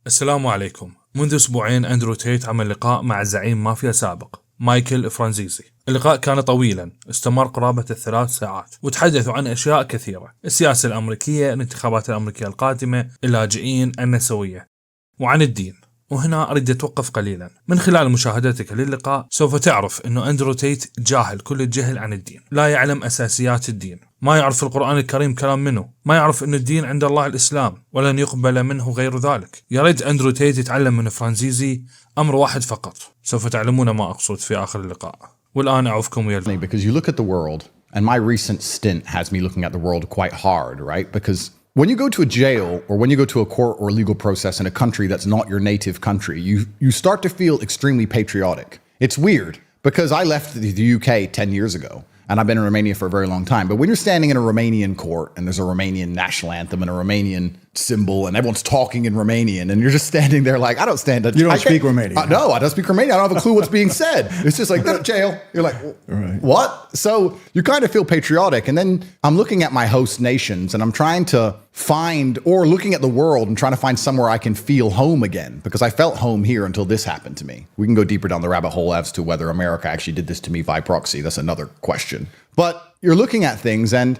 السلام عليكم. منذ أسبوعين أندرو عمل لقاء مع زعيم مافيا سابق مايكل فرانزيسي. اللقاء كان طويلا، استمر قرابة 3 ساعات، وتحدثوا عن أشياء كثيرة: السياسة الأمريكية، الانتخابات الأمريكية القادمة، اللاجئين، النسوية، وعن الدين. وهنا أريد أتوقف قليلا. من خلال مشاهدتك للقاء سوف تعرف أنه أندرو جاهل كل الجهل عن الدين، لا يعلم أساسيات الدين، ما يعرف القرآن الكريم كلام منه، ما يعرف أن الدين عند الله الإسلام ولن يقبل منه غير ذلك. يريد أندرو يتعلم من فرانزيسي أمر واحد فقط، سوف تعلمون ما أقصد في آخر اللقاء. والآن أعوفكم ويا الفيديو. Because you look at the world, and my recent stint has me looking at the world quite hard, right? Because when you go to a jail or when you go to a court or a legal process in a country that's not your native country, you start to feel extremely patriotic. It's weird because I left the UK 10 years ago and I've been in Romania for a very long time. But when you're standing in a Romanian court and there's a Romanian national anthem and a Romanian symbol and everyone's talking in Romanian and you're just standing there like, I don't stand up. You don't speak Romanian. No, I don't speak Romanian. I don't have a clue what's being said. It's just like, jail. You're like, right. What? So you kind of feel patriotic. And then I'm looking at my host nations and I'm trying to find, or looking at the world and trying to find somewhere I can feel home again, because I felt home here until this happened to me. We can go deeper down the rabbit hole as to whether America actually did this to me by proxy. That's another question. But you're looking at things and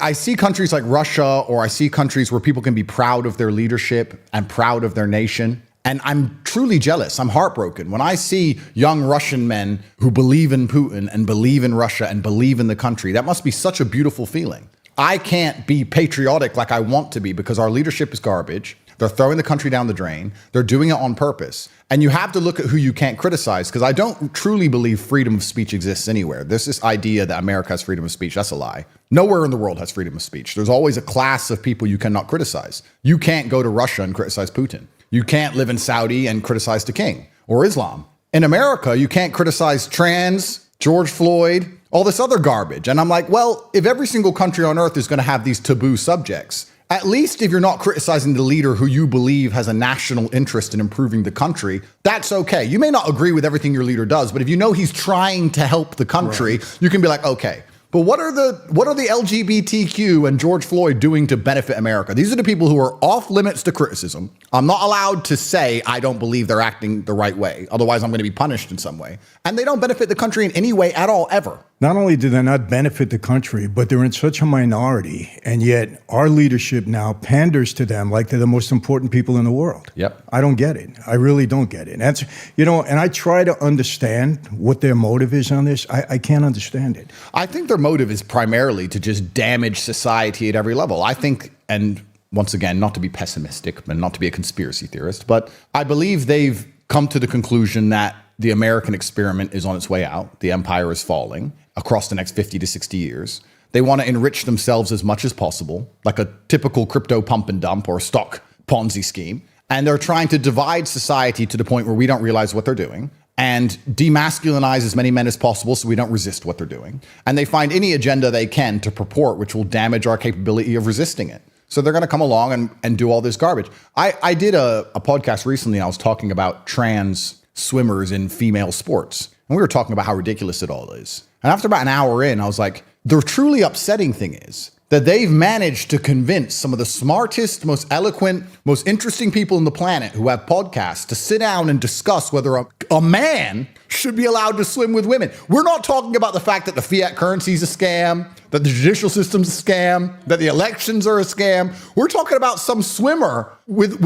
I see countries like Russia, or I see countries where people can be proud of their leadership and proud of their nation. And I'm truly jealous. I'm heartbroken when I see young Russian men who believe in Putin and believe in Russia and believe in the country. That must be such a beautiful feeling. I can't be patriotic like I want to be because our leadership is garbage. They're throwing the country down the drain. They're doing it on purpose. And you have to look at who you can't criticize, because I don't truly believe freedom of speech exists anywhere. There's this idea that America has freedom of speech. That's a lie. Nowhere in the world has freedom of speech. There's always a class of people you cannot criticize. You can't go to Russia and criticize Putin. You can't live in Saudi and criticize the king or Islam. In America, you can't criticize trans, George Floyd, all this other garbage. And I'm like, well, if every single country on earth is going to have these taboo subjects, at least if you're not criticizing the leader who you believe has a national interest in improving the country, that's okay. You may not agree with everything your leader does, but if you know he's trying to help the country, right, you can be like, okay. But what are the LGBTQ and George Floyd doing to benefit America? These are the people who are off limits to criticism. I'm not allowed to say I don't believe they're acting the right way. Otherwise, I'm going to be punished in some way. And they don't benefit the country in any way at all, ever. Not only do they not benefit the country, but they're in such a minority. And yet our leadership now panders to them like they're the most important people in the world. Yep. I don't get it. I really don't get it. That's, and I try to understand what their motive is on this. I can't understand it. I think their motive is primarily to just damage society at every level. I think, and once again, not to be pessimistic and not to be a conspiracy theorist, but I believe they've come to the conclusion that the American experiment is on its way out. The empire is falling across the next 50 to 60 years. They want to enrich themselves as much as possible, like a typical crypto pump and dump or stock Ponzi scheme. And they're trying to divide society to the point where we don't realize what they're doing, and demasculinize as many men as possible so we don't resist what they're doing. And they find any agenda they can to purport which will damage our capability of resisting it. So they're going to come along and do all this garbage. I did a podcast recently, and I was talking about trans swimmers in female sports. And we were talking about how ridiculous it all is. And after about an hour in, I was like, the truly upsetting thing is that they've managed to convince some of the smartest, most eloquent, most interesting people on the planet who have podcasts to sit down and discuss whether a man should be allowed to swim with women. We're not talking about the fact that the fiat currency is a scam, that the judicial system's a scam, that the elections are a scam. We're talking about some swimmer with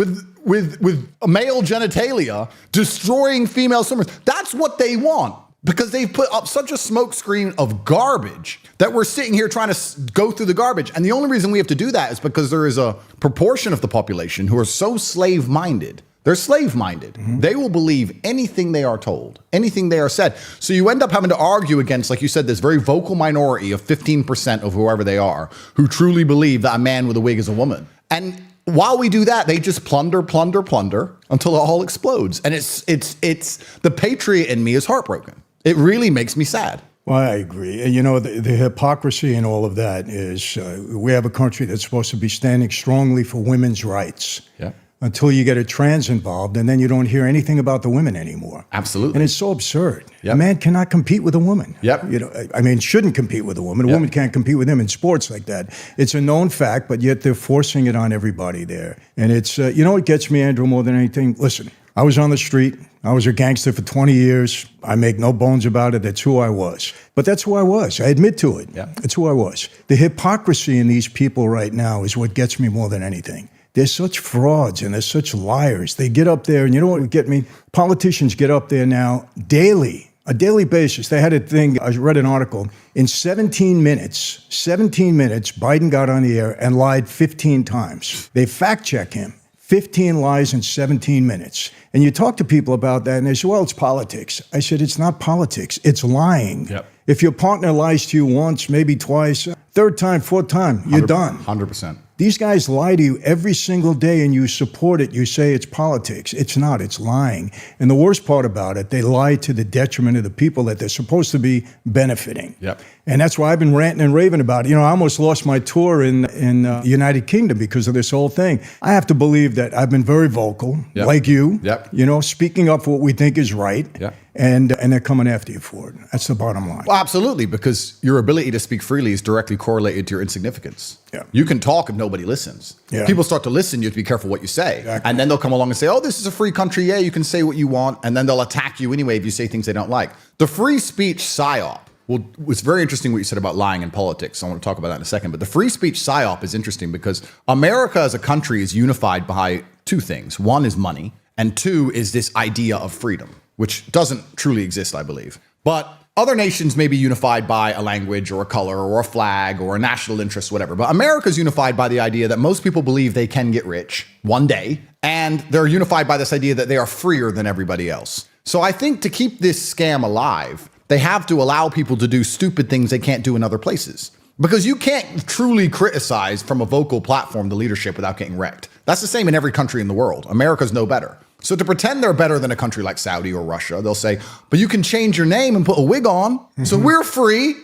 male genitalia destroying female swimmers. That's what they want, because they've put up such a smokescreen of garbage that we're sitting here trying to go through the garbage. And the only reason we have to do that is because there is a proportion of the population who are so slave-minded. They're slave-minded. Mm-hmm. They will believe anything they are told, anything they are said. So you end up having to argue against, like you said, this very vocal minority of 15% of whoever they are who truly believe that a man with a wig is a woman. And while we do that, they just plunder until it all explodes. And it's the patriot in me is heartbroken. It really makes me sad. Well, I agree. The hypocrisy in all of that is we have a country that's supposed to be standing strongly for women's rights. Yeah. until you get a trans involved, and then you don't hear anything about the women anymore. Absolutely. And it's so absurd. Yep. A man cannot compete with a woman. Yep. You know, I mean, shouldn't compete with a woman. A woman can't compete with him in sports like that. It's a known fact, but yet they're forcing it on everybody there. And it's, you know what gets me, Andrew, more than anything? Listen, I was on the street. I was a gangster for 20 years. I make no bones about it. That's who I was. But that's who I was. I admit to it. Yeah. That's who I was. The hypocrisy in these people right now is what gets me more than anything. They're such frauds and they're such liars. They get up there, and you know what would get me? Politicians get up there now daily, a daily basis. They had a thing, I read an article, in 17 minutes, Biden got on the air and lied 15 times. They fact check him. 15 lies in 17 minutes. And you talk to people about that and they say, well, it's politics. I said, it's not politics, it's lying. Yep. If your partner lies to you once, maybe twice, third time, fourth time, you're done. 100%. These guys lie to you every single day and you support it. You say it's politics. It's not, it's lying. And the worst part about it, they lie to the detriment of the people that they're supposed to be benefiting. Yep. And that's why I've been ranting and raving about it. You know, I almost lost my tour in the United Kingdom because of this whole thing. I have to believe that I've been very vocal, like you, you know, speaking up for what we think is right. And they're coming after you for it. That's the bottom line. Well, absolutely, because your ability to speak freely is directly correlated to your insignificance. You can talk if nobody listens. People start to listen, you have to be careful what you say. And then they'll come along and say, oh, this is a free country. Yeah, you can say what you want. And then they'll attack you anyway if you say things they don't like. The free speech psyop. Well, it's very interesting what you said about lying in politics. I want to talk about that in a second. But the free speech psyop is interesting because America as a country is unified by two things. One is money, and two is this idea of freedom, which doesn't truly exist, I believe. But other nations may be unified by a language or a color or a flag or a national interest, whatever. But America is unified by the idea that most people believe they can get rich one day, and they're unified by this idea that they are freer than everybody else. So I think to keep this scam alive, they have to allow people to do stupid things they can't do in other places. Because you can't truly criticize from a vocal platform the leadership without getting wrecked. That's the same in every country in the world. America's no better. So to pretend they're better than a country like Saudi or Russia, they'll say, but you can change your name and put a wig on, so we're free.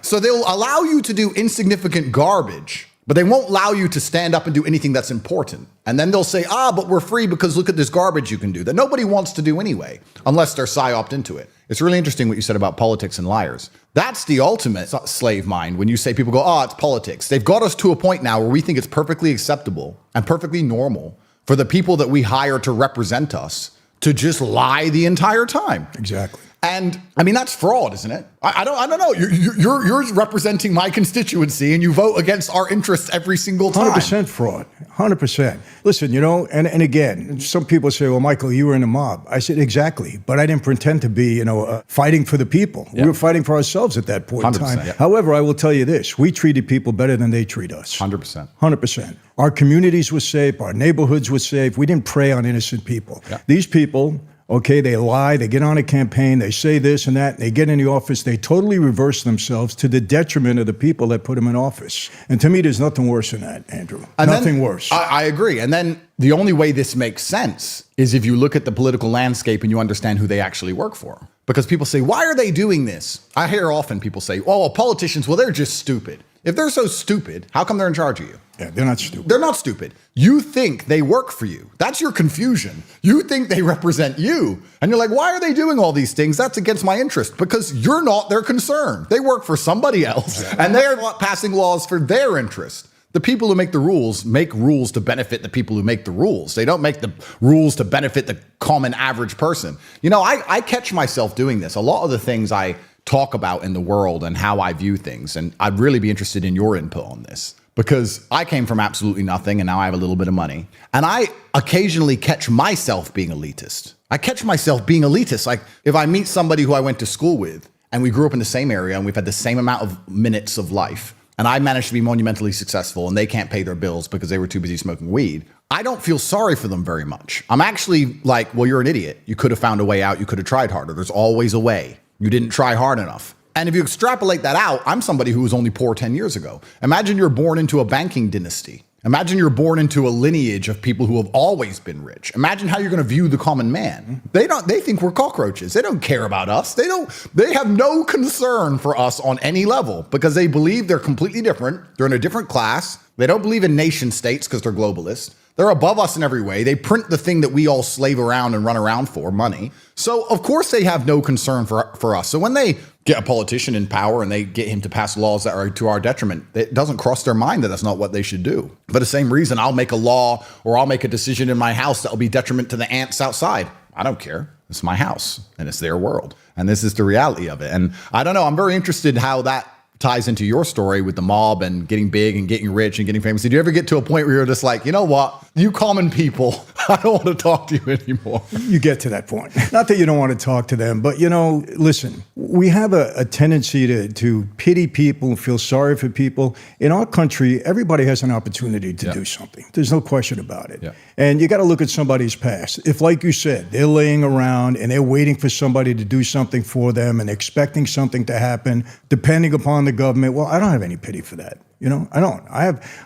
So they'll allow you to do insignificant garbage, but they won't allow you to stand up and do anything that's important. And then they'll say, but we're free because look at this garbage you can do that nobody wants to do anyway, unless they're psyoped into it. It's really interesting what you said about politics and liars. That's the ultimate slave mind when you say people go, it's politics. They've got us to a point now where we think it's perfectly acceptable and perfectly normal for the people that we hire to represent us to just lie the entire time. Exactly. And I mean, that's fraud, isn't it? I don't know. You're representing my constituency and you vote against our interests every single time. 100% fraud. 100%. Listen, you know, and again, some people say, well, Michael, you were in the mob. I said, exactly. But I didn't pretend to be, fighting for the people. We were fighting for ourselves at that point in time. However, I will tell you this. We treated people better than they treat us. 100%. 100%. Our communities were safe. Our neighborhoods were safe. We didn't prey on innocent people. These people... Okay, they lie, they get on a campaign, they say this and that, and they get in the office, they totally reverse themselves to the detriment of the people that put them in office. And to me, there's nothing worse than that, Andrew. Nothing worse. I agree. And then the only way this makes sense is if you look at the political landscape and you understand who they actually work for. Because people say, why are they doing this? I hear often people say, politicians, they're just stupid. If they're so stupid, how come they're in charge of you? Yeah, they're not stupid. They're not stupid. You think they work for you. That's your confusion. You think they represent you. And you're like, why are they doing all these things? That's against my interest. Because you're not their concern. They work for somebody else. And they're passing laws for their interest. The people who make the rules make rules to benefit the people who make the rules. They don't make the rules to benefit the common average person. You know, I catch myself doing this. A lot of the things I talk about in the world and how I view things. And I'd really be interested in your input on this because I came from absolutely nothing and now I have a little bit of money. And I occasionally catch myself being elitist. I catch myself being elitist. Like if I meet somebody who I went to school with and we grew up in the same area and we've had the same amount of minutes of life and I managed to be monumentally successful and they can't pay their bills because they were too busy smoking weed, I don't feel sorry for them very much. I'm actually like, well, you're an idiot. You could have found a way out. You could have tried harder. There's always a way. You didn't try hard enough. And if you extrapolate that out, I'm somebody who was only poor 10 years ago. Imagine you're born into a banking dynasty. Imagine you're born into a lineage of people who have always been rich. Imagine how you're going to view the common man. They think we're cockroaches. They don't care about us. They have no concern for us on any level because they believe they're completely different. They're in a different class. They don't believe in nation states because they're globalists. They're above us in every way. They print the thing that we all slave around and run around for, money. So of course they have no concern for us. So when they get a politician in power and they get him to pass laws that are to our detriment, it doesn't cross their mind that that's not what they should do. For the same reason, I'll make a law or I'll make a decision in my house that will be detriment to the ants outside. I don't care. It's my house and it's their world. And this is the reality of it. And I don't know, I'm very interested how that ties into your story with the mob and getting big and getting rich and getting famous. Did you ever get to a point where you're just like, you know what, you common people, I don't want to talk to you anymore? You get to that point. Not that you don't want to talk to them, but, listen, we have a tendency to pity people, feel sorry for people. In our country, everybody has an opportunity to do something. There's no question about it. And you got to look at somebody's past. If, like you said, they're laying around and they're waiting for somebody to do something for them and expecting something to happen, depending upon the government, well, I don't have any pity for that. I don't.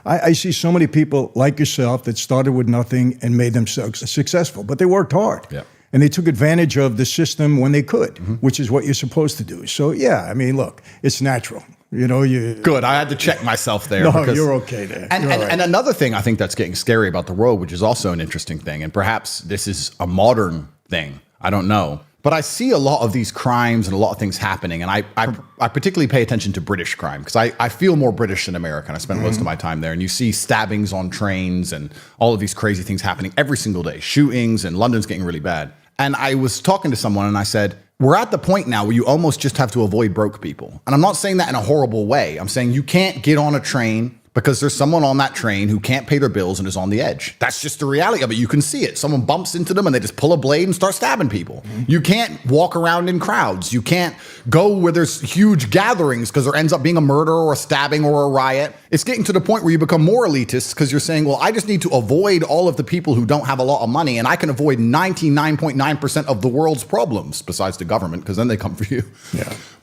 I see so many people like yourself that started with nothing and made themselves successful, but they worked hard. And they took advantage of the system when they could, which is what you're supposed to do. So, look, it's natural. Good. I had to check myself there. No, you're okay there. And another thing I think that's getting scary about the world, which is also an interesting thing, and perhaps this is a modern thing, I don't know, but I see a lot of these crimes and a lot of things happening. And I particularly pay attention to British crime because I feel more British than American. I spend most of my time there. And you see stabbings on trains and all of these crazy things happening every single day. Shootings, and London's getting really bad. And I was talking to someone and I said, we're at the point now where you almost just have to avoid broke people. And I'm not saying that in a horrible way. I'm saying you can't get on a train because there's someone on that train who can't pay their bills and is on the edge. That's just the reality of it. You can see it. Someone bumps into them and they just pull a blade and start stabbing people. You can't walk around in crowds. You can't go where there's huge gatherings because there ends up being a murder or a stabbing or a riot. It's getting to the point where you become more elitist because you're saying, well, I just need to avoid all of the people who don't have a lot of money and I can avoid 99.9% of the world's problems besides the government because then they come for you.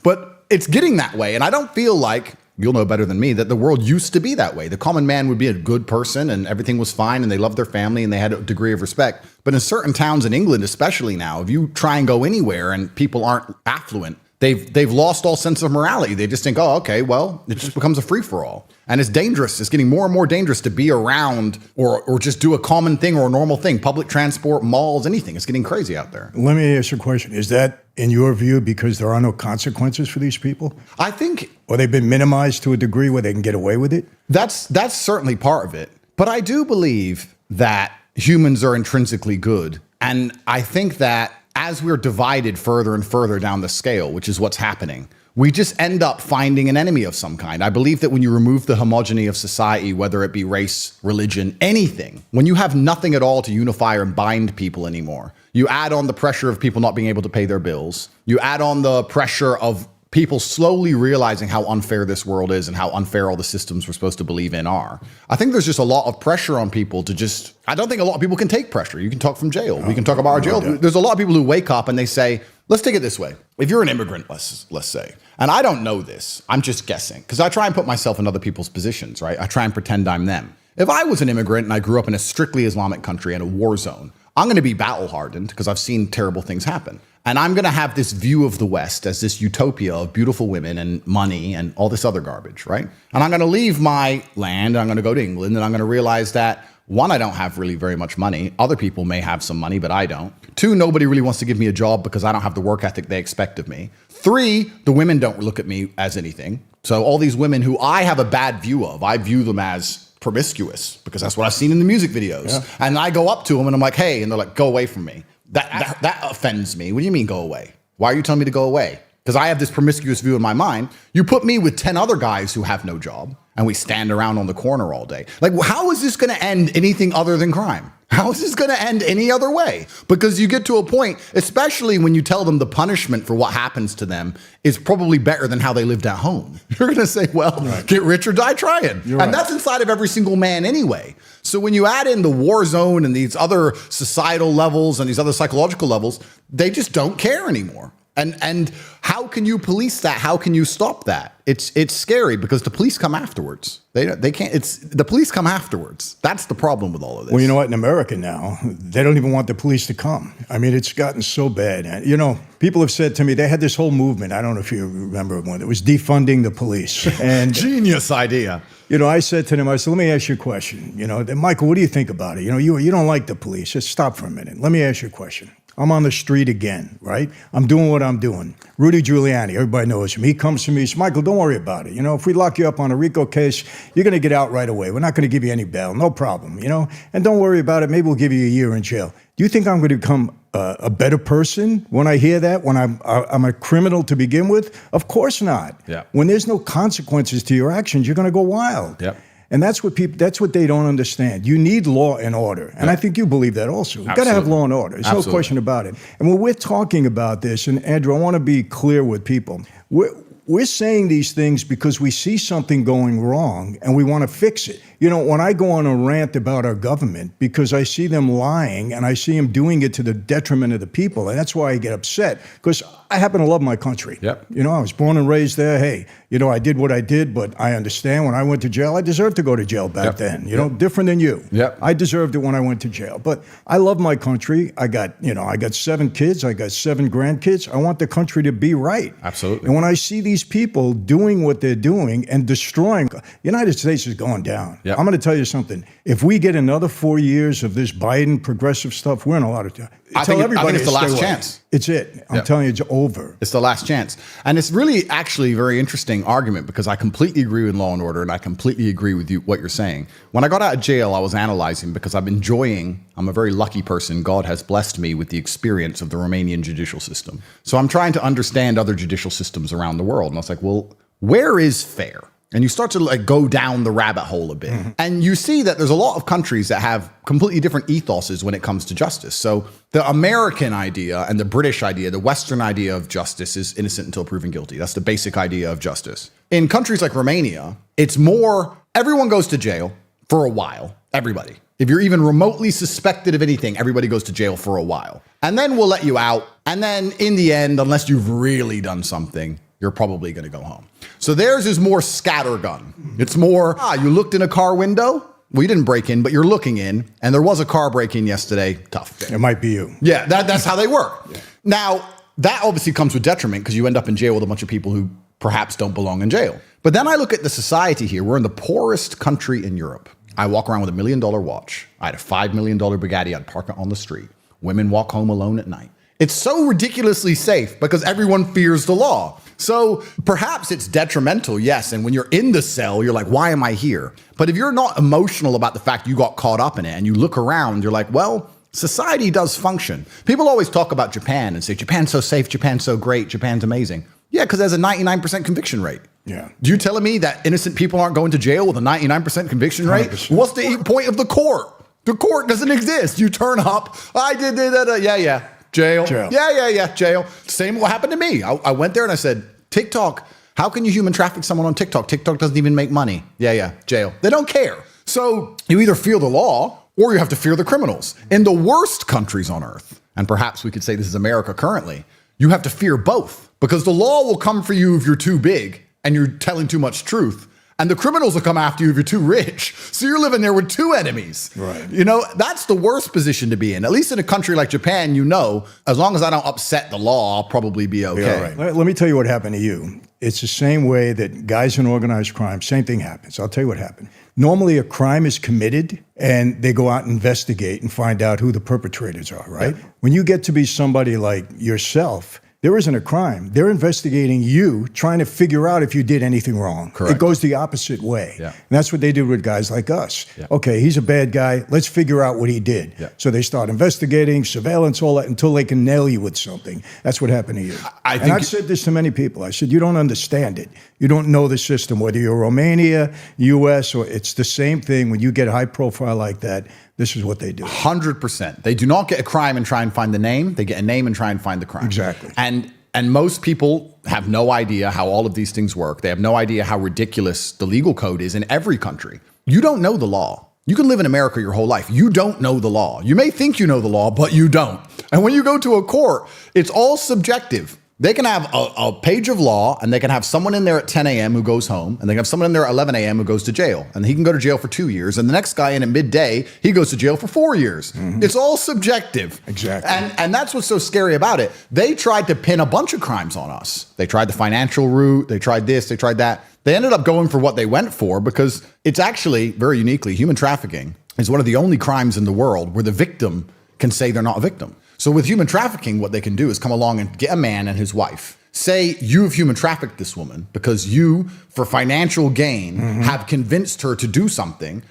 But it's getting that way. And I don't feel like, you'll know better than me, that the world used to be that way. The common man would be a good person and everything was fine and they loved their family and they had a degree of respect. But in certain towns in England, especially now, if you try and go anywhere and people aren't affluent, they've lost all sense of morality. They just think, oh, okay, well, it just becomes a free-for-all. And it's dangerous. It's getting more and more dangerous to be around or just do a common thing or a normal thing. Public transport, malls, anything. It's getting crazy out there. Let me ask you a question. Is that, in your view, because there are no consequences for these people? I think... Or they've been minimized to a degree where they can get away with it? That's certainly part of it. But I do believe that humans are intrinsically good. And I think that as we're divided further and further down the scale, which is what's happening, we just end up finding an enemy of some kind. I believe that when you remove the homogeny of society, whether it be race, religion, anything, when you have nothing at all to unify or bind people anymore, you add on the pressure of people not being able to pay their bills, you add on the pressure of people slowly realizing how unfair this world is and how unfair all the systems we're supposed to believe in are. I think there's just a lot of pressure on people to just, I don't think a lot of people can take pressure. You can talk from jail. We can talk about our jail. There's a lot of people who wake up and they say, let's take it this way. If you're an immigrant, let's say, and I don't know this, I'm just guessing, because I try and put myself in other people's positions, right? I try and pretend I'm them. If I was an immigrant and I grew up in a strictly Islamic country in a war zone, I'm going to be battle hardened because I've seen terrible things happen. And I'm going to have this view of the West as this utopia of beautiful women and money and all this other garbage, right? And I'm going to leave my land, I'm going to go to England, and I'm going to realize that, one, I don't have really very much money. Other people may have some money, but I don't. Two, nobody really wants to give me a job because I don't have the work ethic they expect of me. Three, the women don't look at me as anything. So all these women who I have a bad view of, I view them as promiscuous because that's what I've seen in the music videos. And I go up to them and I'm like, hey, and they're like, go away from me. That offends me. What do you mean go away? Why are you telling me to go away? Because I have this promiscuous view in my mind. You put me with 10 other guys who have no job and we stand around on the corner all day. Like, how is this going to end anything other than crime? How is this going to end any other way? Because you get to a point, especially when you tell them the punishment for what happens to them is probably better than how they lived at home. You're going to say, well, get rich or die trying. And that's inside of every single man anyway. So when you add in the war zone and these other societal levels and these other psychological levels, they just don't care anymore. And how can you police that? How can you stop that? It's scary because the police come afterwards. They can't. It's the police come afterwards. That's the problem with all of this. Well, you know what? In America now, they don't even want the police to come. I mean, it's gotten so bad. You know, people have said to me, they had this whole movement. I don't know if you remember one. It was defunding the police. And genius idea. You know, I said to them, I said, let me ask you a question. You know, Michael, what do you think about it? You know, you don't like the police. Just stop for a minute. Let me ask you a question. I'm on the street again, right? I'm doing what I'm doing. Rudy Giuliani, everybody knows him. He comes to me, he says, Michael, don't worry about it. You know, if we lock you up on a RICO case, you're going to get out right away. We're not going to give you any bail, no problem, you know? And don't worry about it. Maybe we'll give you a year in jail. Do you think I'm going to become a better person when I hear that, when I'm a criminal to begin with? Of course not. Yeah. When there's no consequences to your actions, you're going to go wild. Yep. And that's what they don't understand. You need law and order. And I think you believe that also. You've got to have law and order. There's no question about it. And when we're talking about this, and Andrew, I want to be clear with people. We're saying these things because we see something going wrong and we want to fix it. You know, when I go on a rant about our government because I see them lying and I see them doing it to the detriment of the people, and that's why I get upset, because I happen to love my country. Yep. You know, I was born and raised there. Hey, you know, I did what I did, but I understand when I went to jail, I deserved to go to jail back then. You know, different than you. Yep. I deserved it when I went to jail. But I love my country. I got 7 kids. I got 7 grandkids. I want the country to be right. Absolutely. And when I see these people doing what they're doing and destroying, the United States is going down. Yep. I'm going to tell you something. If we get another 4 years of this Biden progressive stuff, we're in a lot of time. I think it's the last chance. It's it. I'm telling you, it's over. It's the last chance. And it's really actually a very interesting argument because I completely agree with law and order and I completely agree with what you're saying. When I got out of jail, I was analyzing because I'm a very lucky person. God has blessed me with the experience of the Romanian judicial system. So I'm trying to understand other judicial systems around the world. And I was like, well, where is fair? And you start to go down the rabbit hole a bit. Mm-hmm. And you see that there's a lot of countries that have completely different ethoses when it comes to justice. So the American idea and the British idea, the Western idea of justice is innocent until proven guilty. That's the basic idea of justice. In countries like Romania, it's more, everyone goes to jail for a while. Everybody. If you're even remotely suspected of anything, everybody goes to jail for a while. And then we'll let you out. And then in the end, unless you've really done something, you're probably going to go home. So theirs is more scattergun. It's more, you looked in a car window. Well, you didn't break in, but you're looking in. And there was a car break-in yesterday. Tough. It might be you. Yeah, that's how they work. Yeah. Now, that obviously comes with detriment because you end up in jail with a bunch of people who perhaps don't belong in jail. But then I look at the society here. We're in the poorest country in Europe. I walk around with $1 million watch. I had a $5 million Bugatti. I'd park it on the street. Women walk home alone at night. It's so ridiculously safe because everyone fears the law. So perhaps it's detrimental, yes. And when you're in the cell, you're like, why am I here? But if you're not emotional about the fact you got caught up in it and you look around, you're like, well, society does function. People always talk about Japan and say, Japan's so safe, Japan's so great, Japan's amazing. Yeah, because there's a 99% conviction rate. Yeah. You telling me that innocent people aren't going to jail with a 99% conviction rate? 100%. What's the point of the court? The court doesn't exist. You turn up, I did that, yeah. Jail. Yeah, jail. Same what happened to me. I went there and I said, TikTok, how can you human traffic someone on TikTok? TikTok doesn't even make money. Yeah, jail. They don't care. So you either fear the law or you have to fear the criminals. In the worst countries on earth, and perhaps we could say this is America currently, you have to fear both because the law will come for you if you're too big and you're telling too much truth. And the criminals will come after you if you're too rich. So you're living there with two enemies. Right. You know, that's the worst position to be in. At least in a country like Japan, you know, as long as I don't upset the law, I'll probably be okay. Yeah, right. Let me tell you what happened to you. It's the same way that guys in organized crime, same thing happens. I'll tell you what happened. Normally a crime is committed and they go out and investigate and find out who the perpetrators are, right? Yeah. When you get to be somebody like yourself, there isn't a crime. They're investigating you, trying to figure out if you did anything wrong. Correct. It goes the opposite way. Yeah. And that's what they do with guys like us. Yeah. Okay, he's a bad guy. Let's figure out what he did. Yeah. So they start investigating, surveillance, all that, until they can nail you with something. That's what happened to you. And I've said this to many people. I said, you don't understand it. You don't know the system, whether you're Romania, US, or it's the same thing. When you get high profile like that, this is what they do. 100%. They do not get a crime and try and find the name. They get a name and try and find the crime. Exactly. And most people have no idea how all of these things work. They have no idea how ridiculous the legal code is in every country. You don't know the law. You can live in America your whole life. You don't know the law. You may think you know the law, but you don't. And when you go to a court, it's all subjective. They can have a page of law, and they can have someone in there at 10 a.m. who goes home, and they can have someone in there at 11 a.m. who goes to jail. And he can go to jail for 2 years, and the next guy in at midday, he goes to jail for 4 years. It's all subjective. Exactly. And that's what's so scary about it. They tried to pin a bunch of crimes on us. They tried the financial route. They tried this. They tried that. They ended up going for what they went for because it's actually, very uniquely, human trafficking is one of the only crimes in the world where the victim can say they're not a victim. So with human trafficking, what they can do is come along and get a man and his wife. Say you've human trafficked this woman because you, for financial gain, have convinced her to do something.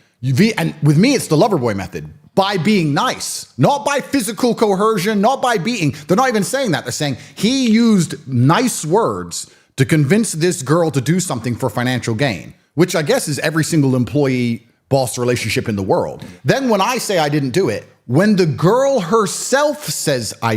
And with me, it's the lover boy method. By being nice, not by physical coercion, not by beating. They're not even saying that. They're saying he used nice words to convince this girl to do something for financial gain, which I guess is every single employee-boss relationship in the world. Then when I say I didn't do it, when the girl herself says he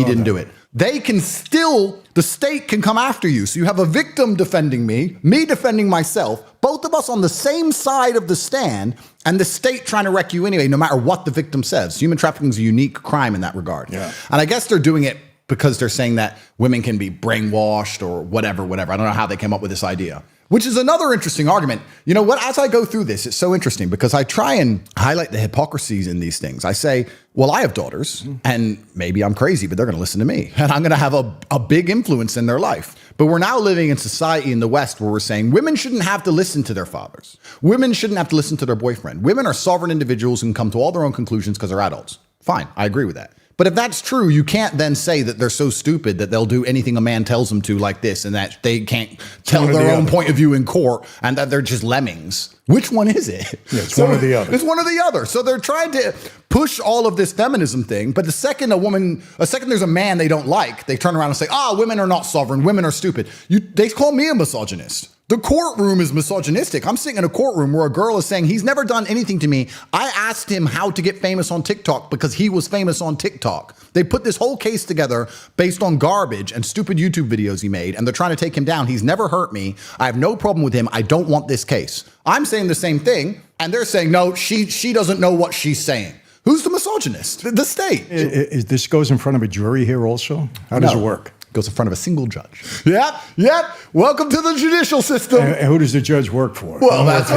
didn't do it, they can still, the state can come after you. So you have a victim defending me defending myself, both of us on the same side of the stand, and the state trying to wreck you anyway, no matter what the victim says. Human trafficking is a unique crime in that regard. Yeah. And I guess they're doing it because they're saying that women can be brainwashed or whatever. I don't know how they came up with this idea. Which is another interesting argument. You know what? As I go through this, it's so interesting because I try and highlight the hypocrisies in these things. I say, well, I have daughters and maybe I'm crazy, but they're going to listen to me and I'm going to have a big influence in their life. But we're now living in society in the West where we're saying women shouldn't have to listen to their fathers. Women shouldn't have to listen to their boyfriend. Women are sovereign individuals who can come to all their own conclusions because they're adults. Fine. I agree with that. But if that's true, you can't then say that they're so stupid that they'll do anything a man tells them to like this and that they can't tell their own point of view in court and that they're just lemmings. Which one is it? Yeah, it's one or the other. It's one or the other. So they're trying to push all of this feminism thing. But the second there's a man they don't like, they turn around and say, women are not sovereign. Women are stupid. They call me a misogynist. The courtroom is misogynistic. I'm sitting in a courtroom where a girl is saying he's never done anything to me. I asked him how to get famous on TikTok because he was famous on TikTok. They put this whole case together based on garbage and stupid YouTube videos he made, and they're trying to take him down. He's never hurt me. I have no problem with him. I don't want this case. I'm saying the same thing, and they're saying, no, she doesn't know what she's saying. Who's the misogynist? The state. This goes in front of a jury here also? How does it work? Goes in front of a single judge. Yep. Welcome to the judicial system. And who does the judge work for? Well, that's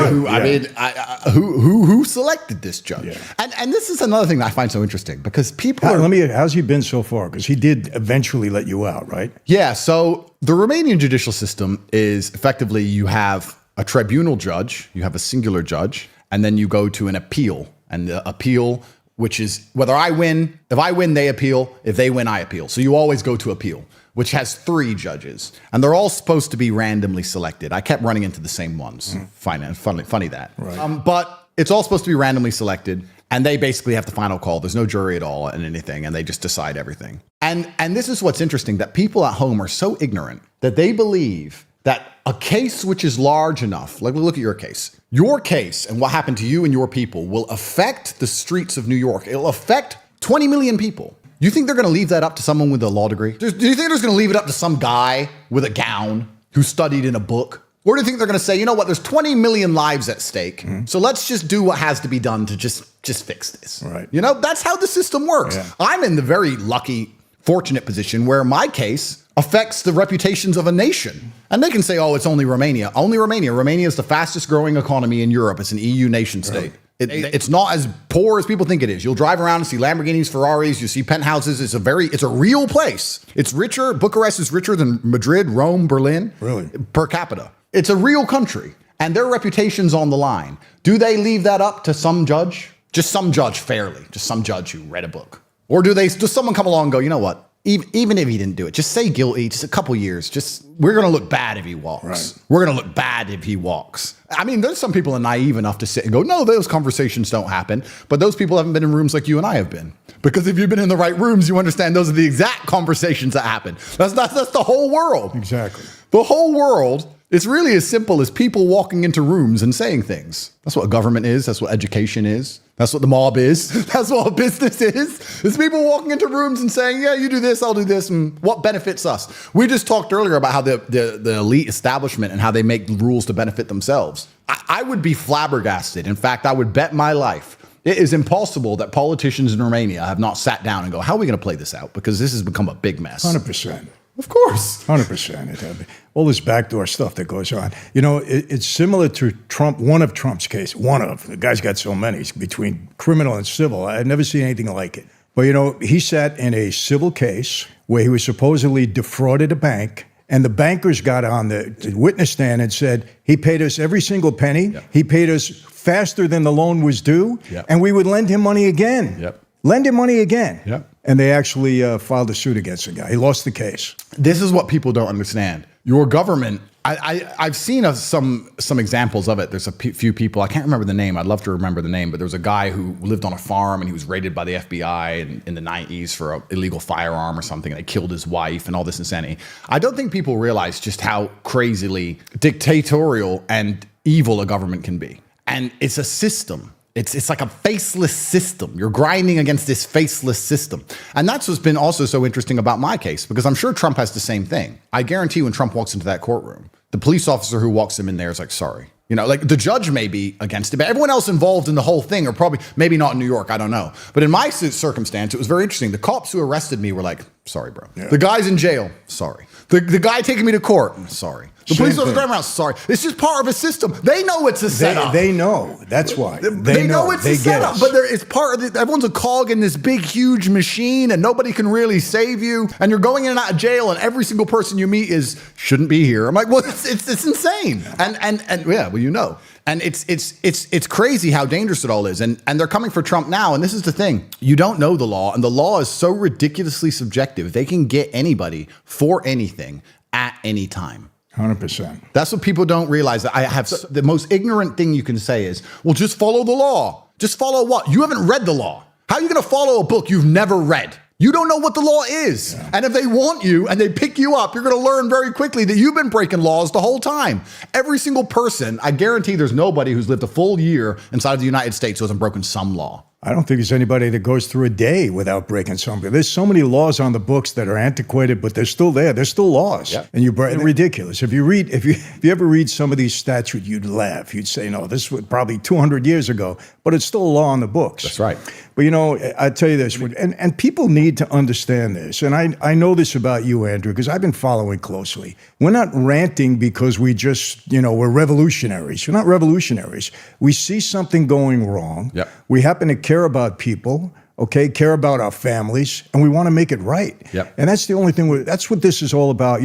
who selected this judge? Yeah. And this is another thing that I find so interesting because people how's he been so far? Because he did eventually let you out, right? Yeah. So the Romanian judicial system is effectively you have a tribunal judge, you have a singular judge, and then you go to an appeal. And the appeal, which is whether I win, if I win, they appeal. If they win, I appeal. So you always go to appeal, which has 3 judges, and they're all supposed to be randomly selected. I kept running into the same ones. Funny that. Right. But it's all supposed to be randomly selected, and they basically have the final call. There's no jury at all and anything, and they just decide everything. And this is what's interesting, that people at home are so ignorant that they believe that a case which is large enough, like look at your case and what happened to you and your people will affect the streets of New York. It'll affect 20 million people. You think they're going to leave that up to someone with a law degree? Do you think they're just going to leave it up to some guy with a gown who studied in a book? Or do you think they're going to say, you know what, there's 20 million lives at stake, so let's just do what has to be done to just fix this. Right. You know, that's how the system works. Yeah. I'm in the very lucky, fortunate position where my case affects the reputations of a nation. And they can say, it's only Romania. Only Romania. Romania is the fastest growing economy in Europe. It's an EU nation state. Really? It's not as poor as people think it is. You'll drive around and see Lamborghinis, Ferraris, you see penthouses. It's a real place. It's richer. Bucharest is richer than Madrid, Rome, Berlin. Really? Per capita. It's a real country. And their reputation's on the line. Do they leave that up to some judge? Just some judge fairly. Just some judge who read a book. Or does someone come along and go, you know what? Even if he didn't do it, just say guilty, just a couple years. We're going to look bad if he walks. Right. We're going to look bad if he walks. I mean, there's some people are naive enough to sit and go, no, those conversations don't happen. But those people haven't been in rooms like you and I have been. Because if you've been in the right rooms, you understand those are the exact conversations that happen. That's the whole world. Exactly. The whole world. It's really as simple as people walking into rooms and saying things. That's what government is. That's what education is. That's what the mob is. That's what a business is. It's people walking into rooms and saying, yeah, you do this, I'll do this, and what benefits us. We just talked earlier about how the elite establishment and how they make rules to benefit themselves. I would be flabbergasted. In fact, I would bet my life it is impossible that politicians in Romania have not sat down and go, how are we going to play this out? Because this has become a big mess. 100%. Of course. 100%. All this backdoor stuff that goes on. You know, it's similar to Trump, one of Trump's cases. The guy's got so many, between criminal and civil. I've never seen anything like it. But, you know, he sat in a civil case where he was supposedly defrauded a bank, and the bankers got on the witness stand and said, he paid us every single penny. Yep. He paid us faster than the loan was due, yep. and we would lend him money again. Yep. Lend him money again. Yep. And they actually filed a suit against the guy. He lost the case. This is what people don't understand. Your government, I've seen some examples of it. There's a few people, I can't remember the name. I'd love to remember the name, but there was a guy who lived on a farm and he was raided by the FBI in the 90s for an illegal firearm or something. And they killed his wife and all this insanity. I don't think people realize just how crazily dictatorial and evil a government can be. And it's a system. It's like a faceless system. You're grinding against this faceless system. And that's what's been also so interesting about my case, because I'm sure Trump has the same thing. I guarantee when Trump walks into that courtroom, the police officer who walks him in there is like, sorry. You know, like the judge may be against it, but everyone else involved in the whole thing are probably, maybe not in New York, I don't know. But in my circumstance, it was very interesting. The cops who arrested me were like, sorry, bro. Yeah. The guy's in jail, sorry. The guy taking me to court, sorry. The police officer driving around, sorry. It's just part of a system. They know it's a setup. They know. That's why. They know it's a setup, but it's part of everyone's a cog in this big, huge machine, and nobody can really save you. And you're going in and out of jail, and every single person you meet shouldn't be here. I'm like, well, it's insane. And yeah, well, you know. And it's crazy how dangerous it all is. And they're coming for Trump now. And this is the thing. You don't know the law. And the law is so ridiculously subjective. They can get anybody for anything at any time. 100%. That's what people don't realize. That I have the most ignorant thing you can say is, well, just follow the law. Just follow what? You haven't read the law. How are you going to follow a book you've never read? You don't know what the law is. Yeah. And if they want you and they pick you up, you're going to learn very quickly that you've been breaking laws the whole time. Every single person, I guarantee there's nobody who's lived a full year inside of the United States who hasn't broken some law. I don't think there's anybody that goes through a day without breaking something. There's so many laws on the books that are antiquated, but they're still there. They're still laws. Yep. And they're ridiculous. If you ever read some of these statutes, you'd laugh. You'd say, no, this was probably 200 years ago, but it's still a law on the books. That's right. But, you know, I tell you this, and people need to understand this. And I know this about you, Andrew, because I've been following closely. We're not ranting because we just, we're revolutionaries. We're not revolutionaries. We see something going wrong. Yep. We happen to care about people, care about our families, and we want to make it right. Yep. And that's the only thing, that's what this is all about.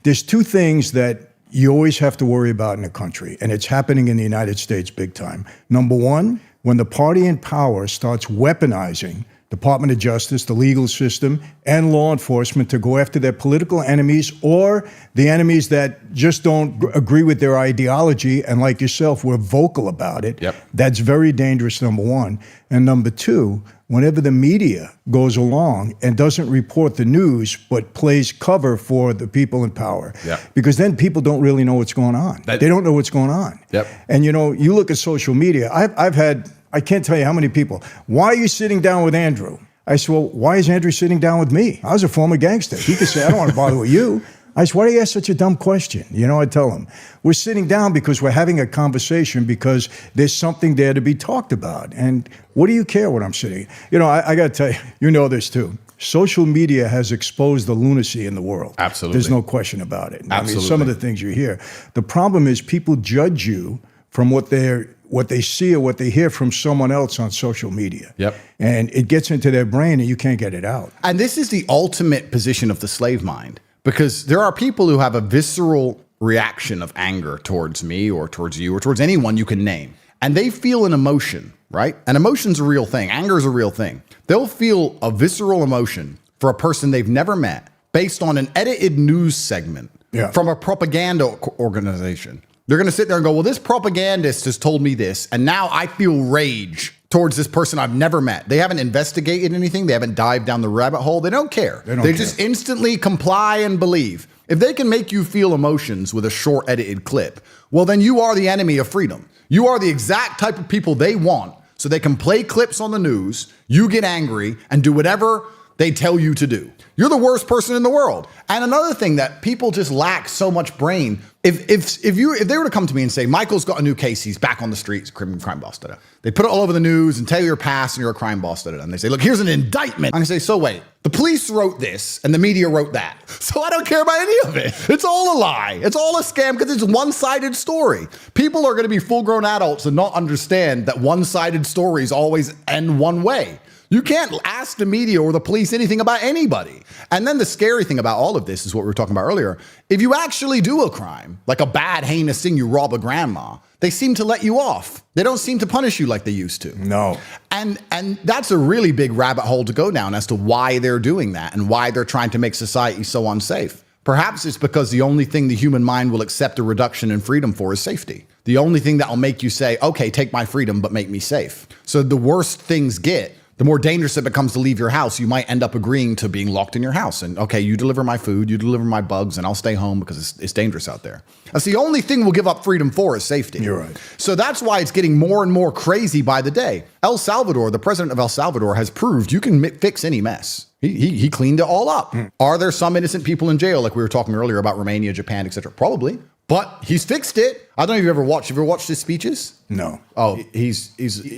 There's two things that you always have to worry about in a country, and it's happening in the United States big time. Number one, when the party in power starts weaponizing Department of Justice, the legal system, and law enforcement to go after their political enemies or the enemies that just don't agree with their ideology, and like yourself, we're vocal about it. Yep. That's very dangerous, number one. And number two, whenever the media goes along and doesn't report the news but plays cover for the people in power, yep. because then people don't really know what's going on. They don't know what's going on. Yep. And you look at social media. I've had, I can't tell you how many people, why are you sitting down with Andrew? I said, well, why is Andrew sitting down with me? I was a former gangster. He could say, I don't want to bother with you. I said, why do you ask such a dumb question? I tell him, we're sitting down because we're having a conversation because there's something there to be talked about. And what do you care what I'm sitting? I got to tell you, you know this too. Social media has exposed the lunacy in the world. Absolutely. There's no question about it. Absolutely. Some of the things you hear. The problem is people judge you from what they see or what they hear from someone else on social media. Yep. And it gets into their brain and you can't get it out. And this is the ultimate position of the slave mind, because there are people who have a visceral reaction of anger towards me or towards you or towards anyone you can name. And they feel an emotion, right? And emotion's a real thing. Anger is a real thing. They'll feel a visceral emotion for a person they've never met based on an edited news segment from a propaganda organization. They're going to sit there and go, well, this propagandist has told me this, and now I feel rage towards this person I've never met. They haven't investigated anything. They haven't dived down the rabbit hole. They don't care. They just instantly comply and believe. If they can make you feel emotions with a short edited clip, well, then you are the enemy of freedom. You are the exact type of people they want, so they can play clips on the news, you get angry, and do whatever they tell you to do. You're the worst person in the world. And another thing that people just lack so much brain. If they were to come to me and say, Michael's got a new case, he's back on the streets, crime boss, they put it all over the news and tell you your past and you're a crime boss, and they say, look, here's an indictment. I'm gonna say, so wait, the police wrote this and the media wrote that. So I don't care about any of it. It's all a lie. It's all a scam because it's a one-sided story. People are going to be full-grown adults and not understand that one-sided stories always end one way. You can't ask the media or the police anything about anybody. And then the scary thing about all of this is what we were talking about earlier. If you actually do a crime, like a bad, heinous thing, you rob a grandma, they seem to let you off. They don't seem to punish you like they used to. No. And that's a really big rabbit hole to go down as to why they're doing that and why they're trying to make society so unsafe. Perhaps it's because the only thing the human mind will accept a reduction in freedom for is safety. The only thing that will make you say, okay, take my freedom, but make me safe. So the worse things get, the more dangerous it becomes to leave your house, you might end up agreeing to being locked in your house. And okay, you deliver my food, you deliver my bugs, and I'll stay home because it's dangerous out there. That's the only thing we'll give up freedom for is safety. You're right. So that's why it's getting more and more crazy by the day. El Salvador, the president of El Salvador, has proved you can fix any mess. He cleaned it all up. Are there some innocent people in jail, like we were talking earlier about Romania, Japan, etc.? Probably. But he's fixed it. I don't know if you've ever watched. Have you ever watched his speeches? No. Oh, he's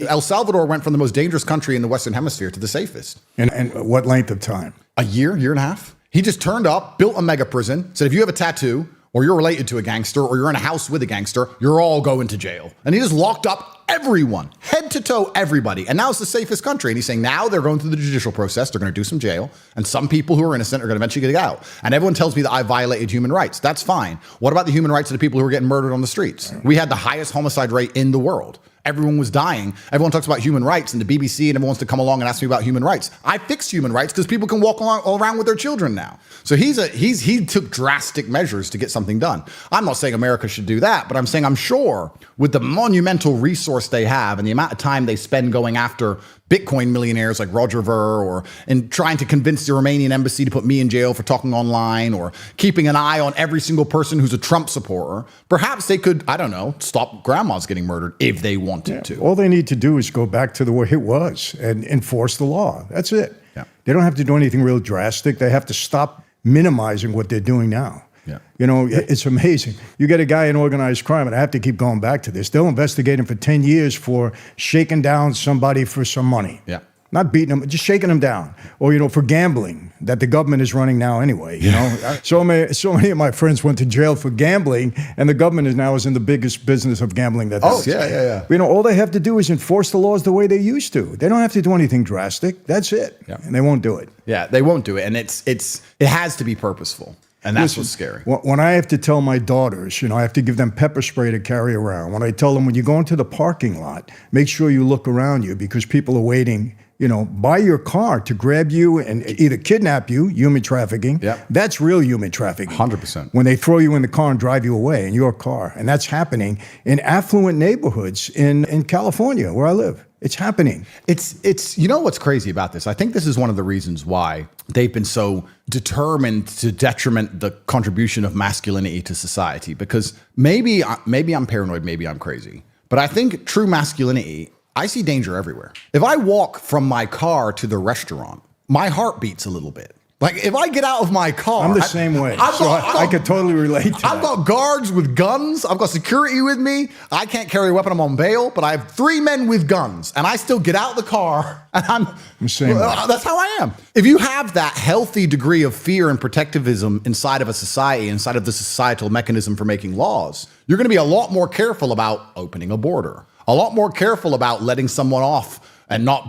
El Salvador went from the most dangerous country in the Western Hemisphere to the safest. And what length of time? A year and a half. He just turned up, built a mega prison, said if you have a tattoo or you're related to a gangster or you're in a house with a gangster, you're all going to jail. And he just locked up everyone, head to toe, everybody. And now it's the safest country. And he's saying now they're going through the judicial process. They're going to do some jail. And some people who are innocent are going to eventually get out. And everyone tells me that I violated human rights. That's fine. What about the human rights of the people who are getting murdered on the streets? We had the highest homicide rate in the world. Everyone was dying. Everyone talks about human rights and the BBC and everyone wants to come along and ask me about human rights. I fixed human rights because people can walk all around with their children now. So he took drastic measures to get something done. I'm not saying America should do that, but I'm saying I'm sure with the monumental resource they have and the amount of time they spend going after Bitcoin millionaires like Roger Ver or in trying to convince the Romanian embassy to put me in jail for talking online or keeping an eye on every single person who's a Trump supporter, perhaps they could, I don't know, stop grandmas getting murdered if they wanted to. All they need to do is go back to the way it was and enforce the law. That's it. Yeah. They don't have to do anything real drastic. They have to stop minimizing what they're doing now. Yeah. You know, it's amazing. You get a guy in organized crime, and I have to keep going back to this. They'll investigate him for 10 years for shaking down somebody for some money. Yeah. Not beating them, just shaking them down. Or, you know, for gambling that the government is running now anyway, you know. So many of my friends went to jail for gambling, and the government is in the biggest business of gambling that there is. Yeah. You know, all they have to do is enforce the laws the way they used to. They don't have to do anything drastic. That's it. Yeah. And they won't do it. Yeah, they won't do it. And it has to be purposeful. And that's what's scary. When I have to tell my daughters, you know, I have to give them pepper spray to carry around. When I tell them, when you go into the parking lot, make sure you look around you because people are waiting, you know, by your car to grab you and either kidnap you, human trafficking. Yep. That's real human trafficking. 100%. When they throw you in the car and drive you away in your car. And that's happening in affluent neighborhoods in California, where I live. It's happening. It's you know what's crazy about this? I think this is one of the reasons why they've been so determined to detriment the contribution of masculinity to society. Because maybe I'm paranoid, maybe I'm crazy. But I think true masculinity, I see danger everywhere. If I walk from my car to the restaurant, my heart beats a little bit. Like if I get out of my car, I'm the same way. I could totally relate to that. I've got guards with guns. I've got security with me. I can't carry a weapon. I'm on bail, but I have 3 men with guns, and I still get out of the car. And I'm the same way. That's how I am. If you have that healthy degree of fear and protectivism inside of a society, inside of the societal mechanism for making laws, you're going to be a lot more careful about opening a border, a lot more careful about letting someone off and not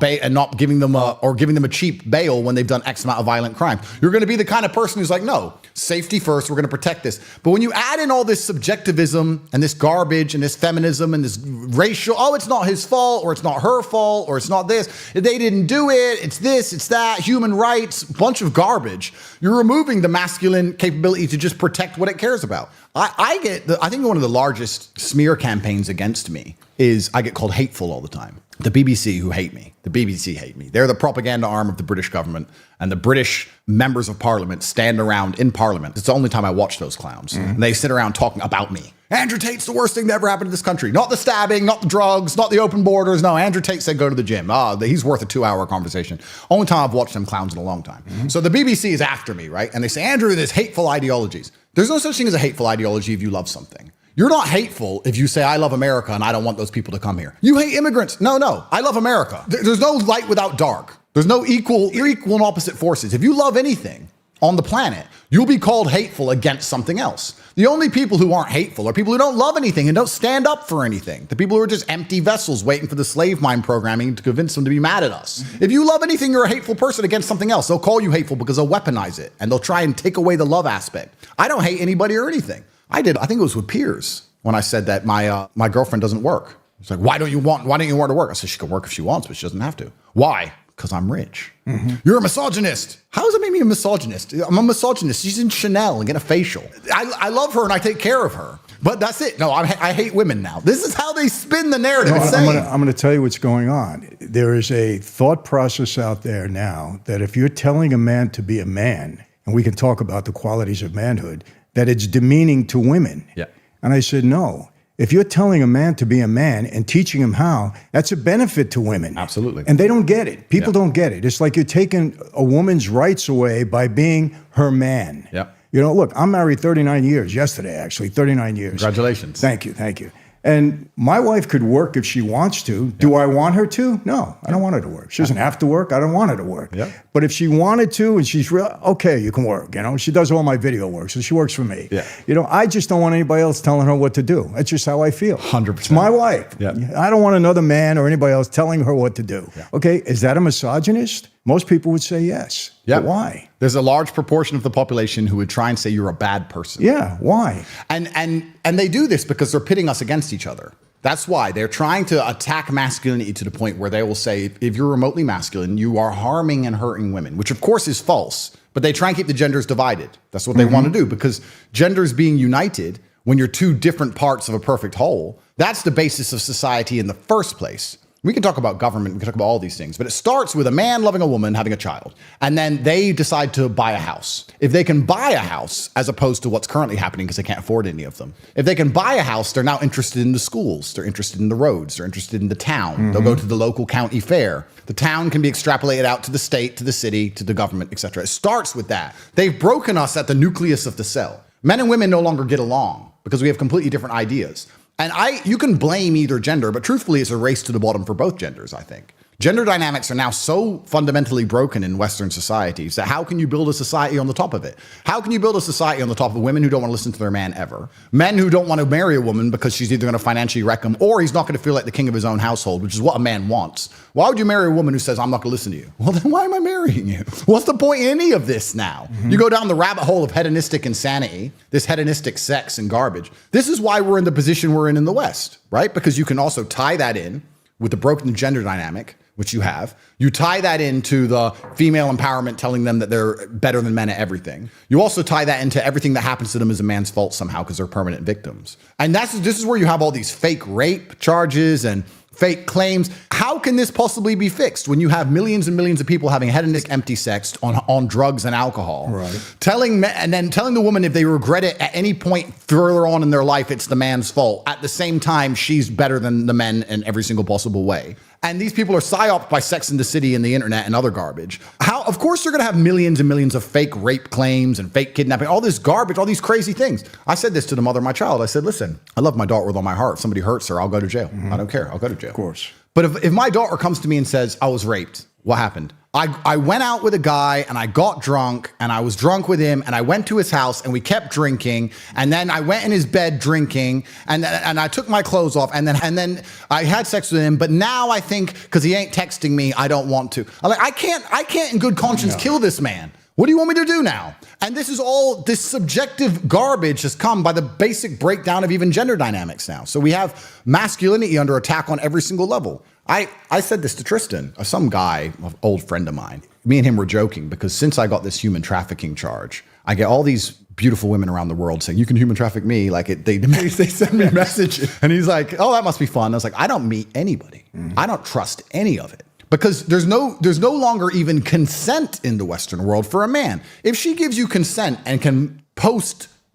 giving them a cheap bail when they've done X amount of violent crime. You're going to be the kind of person who's like, no, safety first, we're going to protect this. But when you add in all this subjectivism and this garbage and this feminism and this racial, oh, it's not his fault or it's not her fault or it's not this, they didn't do it, it's this, it's that, human rights, bunch of garbage, you're removing the masculine capability to just protect what it cares about. I think one of the largest smear campaigns against me is I get called hateful all the time. The BBC who hate me. The BBC hate me. They're the propaganda arm of the British government, and the British members of parliament stand around in parliament. It's the only time I watch those clowns. Mm-hmm. And they sit around talking about me. Andrew Tate's the worst thing that ever happened to this country. Not the stabbing, not the drugs, not the open borders. No, Andrew Tate said go to the gym. He's worth a 2-hour conversation. Only time I've watched them clowns in a long time. Mm-hmm. So the BBC is after me, right? And they say, Andrew, there's hateful ideologies. There's no such thing as a hateful ideology if you love something. You're not hateful if you say, I love America and I don't want those people to come here. You hate immigrants. No, I love America. There's no light without dark. There's no you're equal and opposite forces. If you love anything on the planet, you'll be called hateful against something else. The only people who aren't hateful are people who don't love anything and don't stand up for anything. The people who are just empty vessels waiting for the slave mind programming to convince them to be mad at us. If you love anything, you're a hateful person against something else. They'll call you hateful because they'll weaponize it and they'll try and take away the love aspect. I don't hate anybody or anything. I think it was with Piers when I said that my girlfriend doesn't work. It's like, why don't you want her to work? I said, she can work if she wants, but she doesn't have to. Why? Because I'm rich. You're a misogynist. How does that make me a misogynist? I'm a misogynist. She's in Chanel and get a facial. I love her and I take care of her. But that's it. No, I hate women now. This is how they spin the narrative. No, I'm going to tell you what's going on. There is a thought process out there now that if you're telling a man to be a man, and we can talk about the qualities of manhood, that it's demeaning to women. Yeah. And I said, no. If you're telling a man to be a man and teaching him how, that's a benefit to women. Absolutely. And they don't get it. People don't get it. It's like you're taking a woman's rights away by being her man. Yeah. You know, look, I'm married 39 years, yesterday actually, 39 years. Congratulations. Thank you. And my wife could work if she wants to. Do I want her to? No, I don't want her to work. She doesn't have to work. I don't want her to work. Yeah. But if she wanted to and she's real, okay, you can work. You know, she does all my video work, so she works for me. Yeah. You know, I just don't want anybody else telling her what to do. That's just how I feel. 100%. It's my wife. Yeah. I don't want another man or anybody else telling her what to do. Yeah. Okay, is that a misogynist? Most people would say yes. Yeah. But why? There's a large proportion of the population who would try and say you're a bad person. Yeah, why? And they do this because they're pitting us against each other. That's why they're trying to attack masculinity to the point where they will say, if you're remotely masculine, you are harming and hurting women, which of course is false, but they try and keep the genders divided. That's what they want to do, because genders being united, when you're two different parts of a perfect whole, that's the basis of society in the first place. We can talk about government, we can talk about all these things, but it starts with a man loving a woman, having a child, and then they decide to buy a house. If they can buy a house, as opposed to what's currently happening because they can't afford any of them, if they can buy a house, they're now interested in the schools, they're interested in the roads, they're interested in the town, they'll go to the local county fair. The town can be extrapolated out to the state, to the city, to the government, etc. It starts with that. They've broken us at the nucleus of the cell. Men and women no longer get along because we have completely different ideas. And you can blame either gender, but truthfully, it's a race to the bottom for both genders, I think. Gender dynamics are now so fundamentally broken in Western societies that how can you build a society on the top of it? How can you build a society on the top of women who don't want to listen to their man ever? Men who don't want to marry a woman because she's either going to financially wreck him or he's not going to feel like the king of his own household, which is what a man wants. Why would you marry a woman who says, I'm not going to listen to you? Well, then why am I marrying you? What's the point in any of this now? You go down the rabbit hole of hedonistic insanity, this hedonistic sex and garbage. This is why we're in the position we're in the West, right? Because you can also tie that in with the broken gender dynamic, which you have. You tie that into the female empowerment, telling them that they're better than men at everything. You also tie that into everything that happens to them is a man's fault somehow because they're permanent victims. And this is where you have all these fake rape charges and fake claims. How can this possibly be fixed when you have millions and millions of people having hedonistic empty sex on drugs and alcohol? Right. Telling the woman if they regret it at any point further on in their life, it's the man's fault. At the same time, she's better than the men in every single possible way. And these people are psyoped by Sex and the City and the internet and other garbage. Of course, they're going to have millions and millions of fake rape claims and fake kidnapping, all this garbage, all these crazy things. I said this to the mother of my child. I said, listen, I love my daughter with all my heart. If somebody hurts her, I'll go to jail. I don't care. I'll go to jail. Of course. But if my daughter comes to me and says, I was raped, what happened? I went out with a guy and I got drunk and I was drunk with him and I went to his house and we kept drinking and then I went in his bed drinking and I took my clothes off and then I had sex with him. But now I think because he ain't texting me, I don't want to. I can't in good conscience kill this man. What do you want me to do now? And this subjective garbage has come by the basic breakdown of even gender dynamics now. So we have masculinity under attack on every single level. I said this to Tristan, some guy, an old friend of mine. Me and him were joking because since I got this human trafficking charge, I get all these beautiful women around the world saying, you can human traffic me. They send me messages. And he's like, oh, that must be fun. I was like, I don't meet anybody. I don't trust any of it. Because there's no longer even consent in the Western world for a man. If she gives you consent and can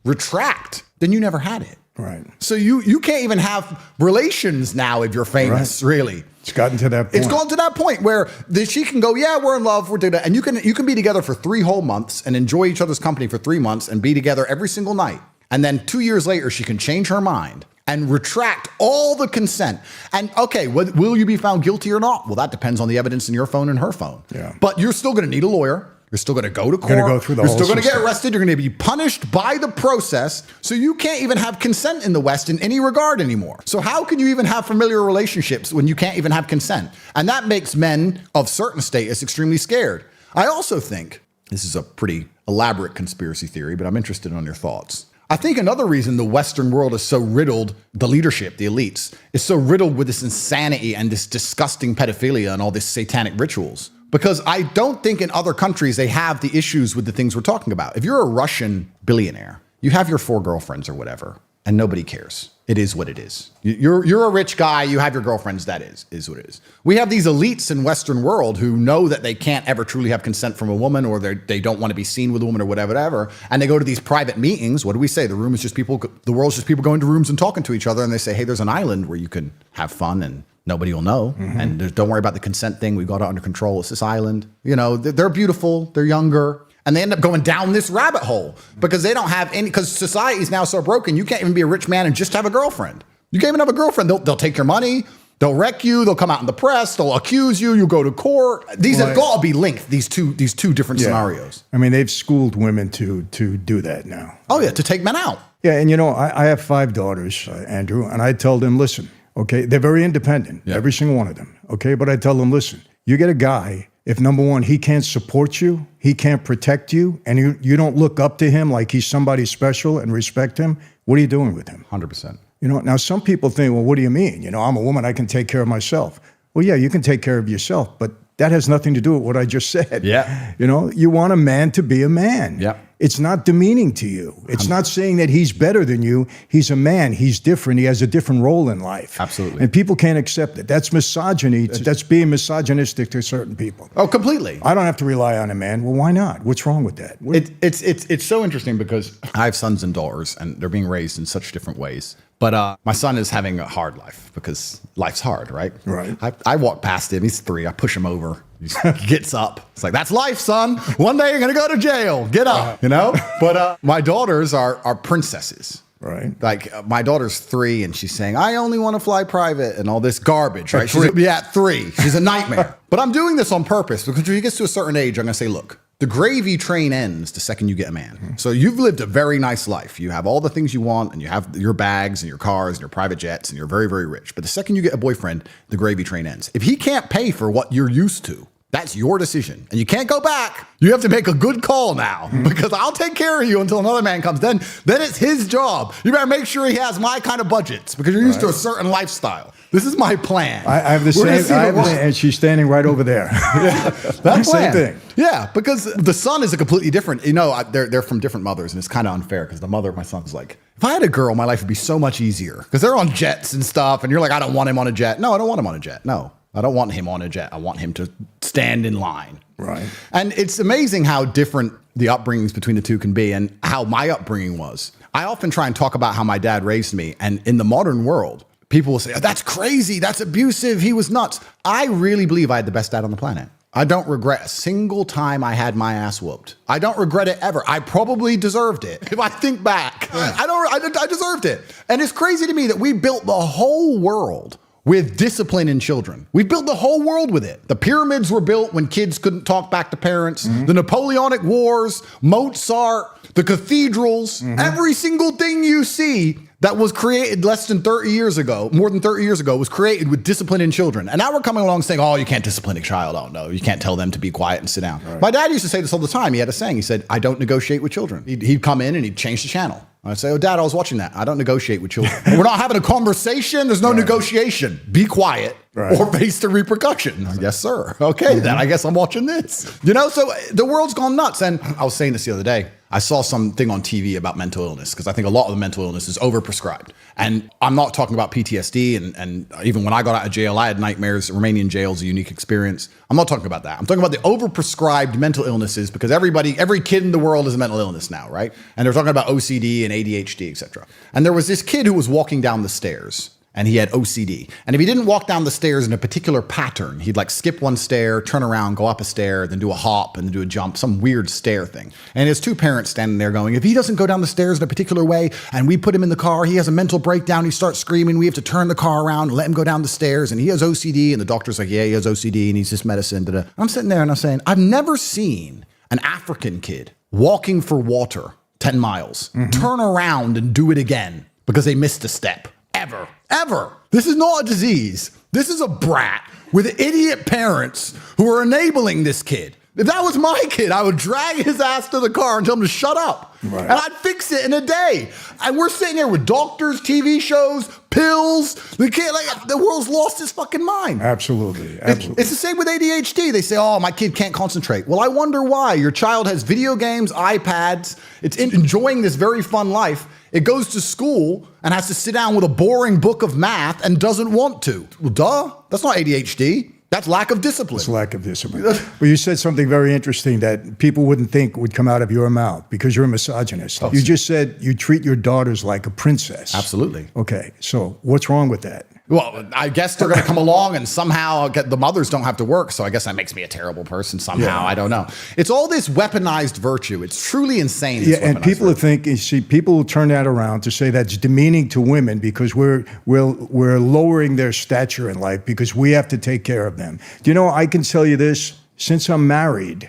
retract, then you never had it. Right. So you can't even have relations now if you're famous, really. It's gotten to that point. It's gone to that point where she can go, yeah, we're in love, we're doing that. And you can be together for 3 whole months and enjoy each other's company for 3 months and be together every single night. And then 2 years later, she can change her mind and retract all the consent. And okay, will you be found guilty or not? Well, that depends on the evidence in your phone and her phone. Yeah. But you're still going to need a lawyer. You're still going to go to court. Go through the you're whole still going to get system. arrested. You're going to be punished by the process. So you can't even have consent in the West in any regard anymore. So how can you even have familiar relationships when you can't even have consent? And that makes men of certain status extremely scared. I also think, this is a pretty elaborate conspiracy theory, but I'm interested in your thoughts. I think another reason the Western world is so riddled, the leadership, the elites, is so riddled with this insanity and this disgusting pedophilia and all these satanic rituals. Because I don't think in other countries they have the issues with the things we're talking about. If you're a Russian billionaire, you have your 4 girlfriends or whatever, and nobody cares. It is what it is. You're a rich guy, you have your girlfriends, that is what it is. We have these elites in Western world who know that they can't ever truly have consent from a woman, or they don't want to be seen with a woman or whatever, and they go to these private meetings. What do we say? The world's just people going to rooms and talking to each other, and they say, hey, there's an island where you can have fun and nobody will know. And don't worry about the consent thing. We've got it under control. It's this island. You know, they're beautiful, they're younger. And they end up going down this rabbit hole because they don't have any, because society is now so broken, you can't even be a rich man and just have a girlfriend. You can't even have a girlfriend. They'll take your money, they'll wreck you, they'll come out in the press, they'll accuse you, you go to court. These have got to be linked, these two different scenarios. I mean, they've schooled women to do that now. Oh yeah, to take men out. Yeah, and you know, I have 5 daughters, Andrew, and I tell them, listen, okay, they're very independent, every single one of them, okay? But I tell them, listen, you get a guy, if number one, he can't support you, he can't protect you, and you don't look up to him like he's somebody special and respect him, what are you doing with him? 100%. You know, now some people think, well, what do you mean? You know, I'm a woman, I can take care of myself. Well, yeah, you can take care of yourself, but that has nothing to do with what I just said. Yeah. You know, you want a man to be a man. Yeah. It's not demeaning to you. It's not saying that he's better than you. He's a man. He's different. He has a different role in life. Absolutely. And people can't accept it. That's misogyny. That's being misogynistic to certain people. Oh, completely. I don't have to rely on a man. Well, why not? What's wrong with that? It's so interesting because I have sons and daughters and they're being raised in such different ways. But my son is having a hard life because life's hard, right? Right. I walk past him. He's 3. I push him over. He gets up. It's like, that's life, son. One day you're going to go to jail. Get up, you know? But my daughters are princesses. Right. Like my daughter's 3 and she's saying, I only want to fly private and all this garbage, right? At 3. She's a nightmare. But I'm doing this on purpose because when she gets to a certain age, I'm going to say, look, the gravy train ends the second you get a man. So you've lived a very nice life. You have all the things you want and you have your bags and your cars and your private jets and you're very, very rich. But the second you get a boyfriend, the gravy train ends. If he can't pay for what you're used to, that's your decision. And you can't go back. You have to make a good call now because I'll take care of you until another man comes. Then it's his job. You better make sure he has my kind of budgets because you're used to a certain lifestyle. This is my plan. I have the same, and she's standing right over there. Yeah, that's same thing. Yeah, because the son is a completely different, you know, they're from different mothers and it's kind of unfair because the mother of my son is like, if I had a girl, my life would be so much easier because they're on jets and stuff. And you're like, I don't want him on a jet. No, I don't want him on a jet. No, I don't want him on a jet. I want him to stand in line. Right. And it's amazing how different the upbringings between the two can be and how my upbringing was. I often try and talk about how my dad raised me. And in the modern world, people will say, oh, that's crazy. That's abusive. He was nuts. I really believe I had the best dad on the planet. I don't regret a single time I had my ass whooped. I don't regret it ever. I probably deserved it. If I think back, I deserved it. And it's crazy to me that we built the whole world with discipline in children. We built the whole world with it. The pyramids were built when kids couldn't talk back to parents. The Napoleonic Wars, Mozart, the cathedrals, every single thing you see that was created less than 30 years ago, more than 30 years ago, was created with discipline in children. And now we're coming along saying, oh, you can't discipline a child. Oh, no, you can't tell them to be quiet and sit down. Right. My dad used to say this all the time. He had a saying. He said, I don't negotiate with children. He'd come in and he'd change the channel. I'd say, oh, Dad, I was watching that. I don't negotiate with children. We're not having a conversation. There's no negotiation. Be quiet or face the repercussion. Yes, sir. Okay, then I guess I'm watching this. You know, so the world's gone nuts. And I was saying this the other day. I saw something on TV about mental illness because I think a lot of the mental illness is overprescribed. And I'm not talking about PTSD. And even when I got out of jail, I had nightmares. Romanian jail is a unique experience. I'm not talking about that. I'm talking about the overprescribed mental illnesses because every kid in the world has a mental illness now, right? And they're talking about OCD and ADHD, etc. And there was this kid who was walking down the stairs and he had OCD. And if he didn't walk down the stairs in a particular pattern, he'd like skip one stair, turn around, go up a stair, then do a hop and then do a jump, some weird stair thing. And his two parents standing there going, if he doesn't go down the stairs in a particular way and we put him in the car, he has a mental breakdown, he starts screaming, we have to turn the car around and let him go down the stairs, and he has OCD, and the doctor's like, yeah, he has OCD and he's just medicine. Da-da. I'm sitting there and I'm saying, I've never seen an African kid walking for water 10 miles, turn around and do it again because they missed a step. Ever. This is not a disease. This is a brat with idiot parents who are enabling this kid. If that was my kid, I would drag his ass to the car and tell him to shut up. Right. And I'd fix it in a day. And we're sitting here with doctors, TV shows, pills. The kid, like, the world's lost its fucking mind. Absolutely. It's the same with ADHD. They say, oh, my kid can't concentrate. Well, I wonder why. Your child has video games, iPads. It's enjoying this very fun life. It goes to school and has to sit down with a boring book of math and doesn't want to. Well, duh. That's not ADHD. That's lack of discipline. It's lack of discipline. But you said something very interesting that people wouldn't think would come out of your mouth because you're a misogynist. You just said you treat your daughters like a princess. Absolutely. Okay, so what's wrong with that? Well, I guess they're going to come along and somehow the mothers don't have to work. So I guess that makes me a terrible person somehow. Yeah. I don't know. It's all this weaponized virtue. It's truly insane. Yeah, and people think, you see, people will turn that around to say that's demeaning to women because we're lowering their stature in life because we have to take care of them. Do you know, I can tell you this, since I'm married,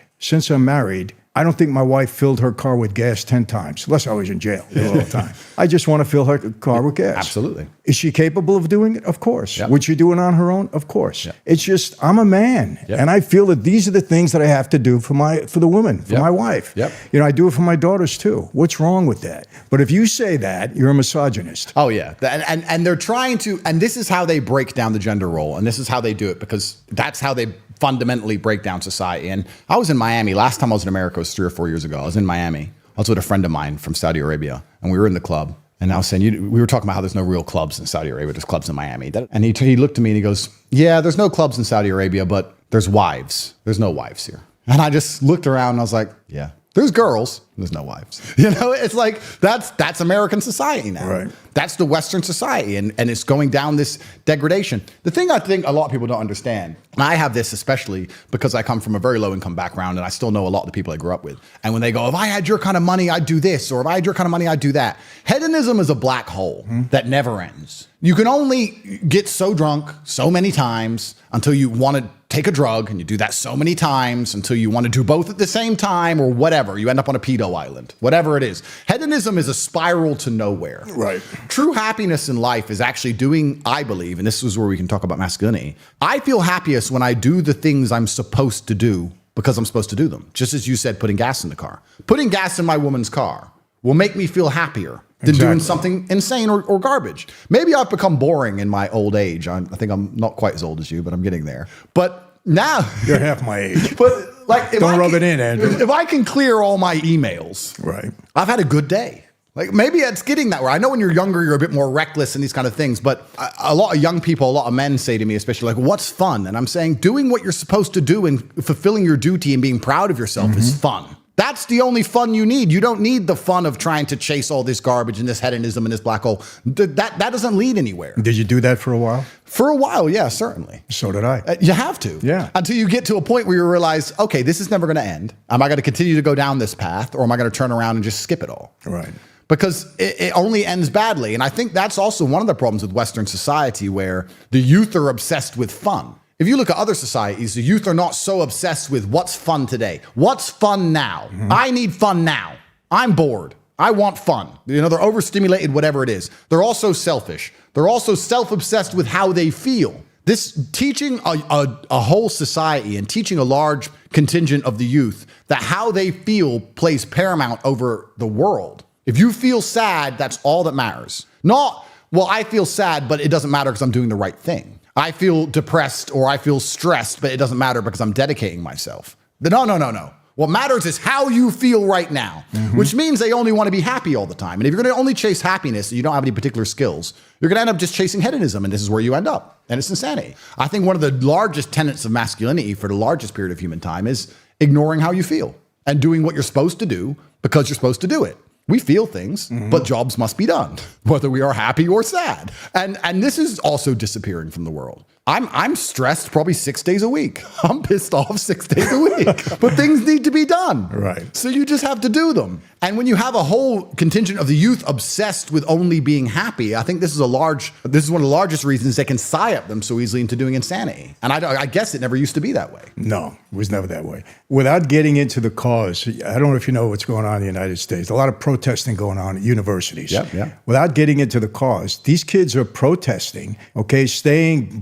I don't think my wife filled her car with gas 10 times, unless I was in jail all the time. I just want to fill her car with gas. Absolutely. Is she capable of doing it? Of course. Yep. Would she do it on her own? Of course. Yep. It's just, I'm a man, and I feel that these are the things that I have to do for the woman, for my wife. Yep. You know, I do it for my daughters too. What's wrong with that? But if you say that, you're a misogynist. Oh, yeah. And they're trying to, and this is how they break down the gender role, and this is how they do it, because that's how they fundamentally break down society. And I was in Miami. Last time I was in America was 3 or 4 years ago. I was in Miami. I was with a friend of mine from Saudi Arabia, and we were in the club. And I was saying, we were talking about how there's no real clubs in Saudi Arabia. There's clubs in Miami. And he looked at me and he goes, yeah, there's no clubs in Saudi Arabia, but there's wives. There's no wives here. And I just looked around and I was like, yeah. There's girls, there's no wives. You know, it's like, that's American society now. Right. That's the Western society, and it's going down this degradation. The thing I think a lot of people don't understand, and I have this especially because I come from a very low income background and I still know a lot of the people I grew up with. And when they go, if I had your kind of money, I'd do this, or if I had your kind of money, I'd do that. Hedonism is a black hole that never ends. You can only get so drunk so many times until you want to take a drug, and you do that so many times until you want to do both at the same time or whatever. You end up on a pedo island, whatever it is. Hedonism is a spiral to nowhere. Right. True happiness in life is actually doing, I believe, and this is where we can talk about masculinity. I feel happiest when I do the things I'm supposed to do because I'm supposed to do them. Just as you said, putting gas in the car. Putting gas in my woman's car will make me feel happier than doing something insane or garbage. Maybe I've become boring in my old age. I think I'm not quite as old as you, but I'm getting there. But now you're half my age. But like, don't rub it in, Andrew. If I can clear all my emails, right, I've had a good day. Like, maybe it's getting that way. I know when you're younger, you're a bit more reckless and these kind of things, but a lot of young people, a lot of men say to me, especially, like, what's fun? And I'm saying doing what you're supposed to do and fulfilling your duty and being proud of yourself is fun. That's the only fun you need. You don't need the fun of trying to chase all this garbage and this hedonism and this black hole. That doesn't lead anywhere. Did you do that for a while? For a while, yeah, certainly. So did I. You have to. Yeah. Until you get to a point where you realize, okay, this is never going to end. Am I going to continue to go down this path, or am I going to turn around and just skip it all? Right. Because it only ends badly. And I think that's also one of the problems with Western society, where the youth are obsessed with fun. If you look at other societies, the youth are not so obsessed with what's fun today. What's fun now? I need fun now. I'm bored. I want fun. You know, they're overstimulated, whatever it is. They're also selfish. They're also self-obsessed with how they feel. This teaching a whole society and teaching a large contingent of the youth that how they feel plays paramount over the world. If you feel sad, that's all that matters. Not, well, I feel sad, but it doesn't matter because I'm doing the right thing. I feel depressed or I feel stressed, but it doesn't matter because I'm dedicating myself. No. What matters is how you feel right now, which means they only want to be happy all the time. And if you're going to only chase happiness and you don't have any particular skills, you're going to end up just chasing hedonism, and this is where you end up. And it's insanity. I think one of the largest tenets of masculinity for the largest period of human time is ignoring how you feel and doing what you're supposed to do because you're supposed to do it. We feel things, but jobs must be done, whether we are happy or sad. And this is also disappearing from the world. I'm stressed probably 6 days a week. I'm pissed off 6 days a week, but things need to be done. Right. So you just have to do them. And when you have a whole contingent of the youth obsessed with only being happy, I think this is one of the largest reasons they can psy-up them so easily into doing insanity. And I guess it never used to be that way. No, it was never that way. Without getting into the cause, I don't know if you know what's going on in the United States. A lot of protesting going on at universities. Yeah. Without getting into the cause, these kids are protesting, okay,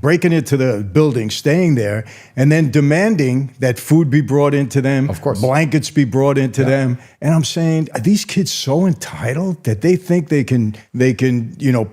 breaking into the building, staying there, and then demanding that food be brought into them, of course, blankets be brought into them. And I'm saying, are these kids so entitled that they think they can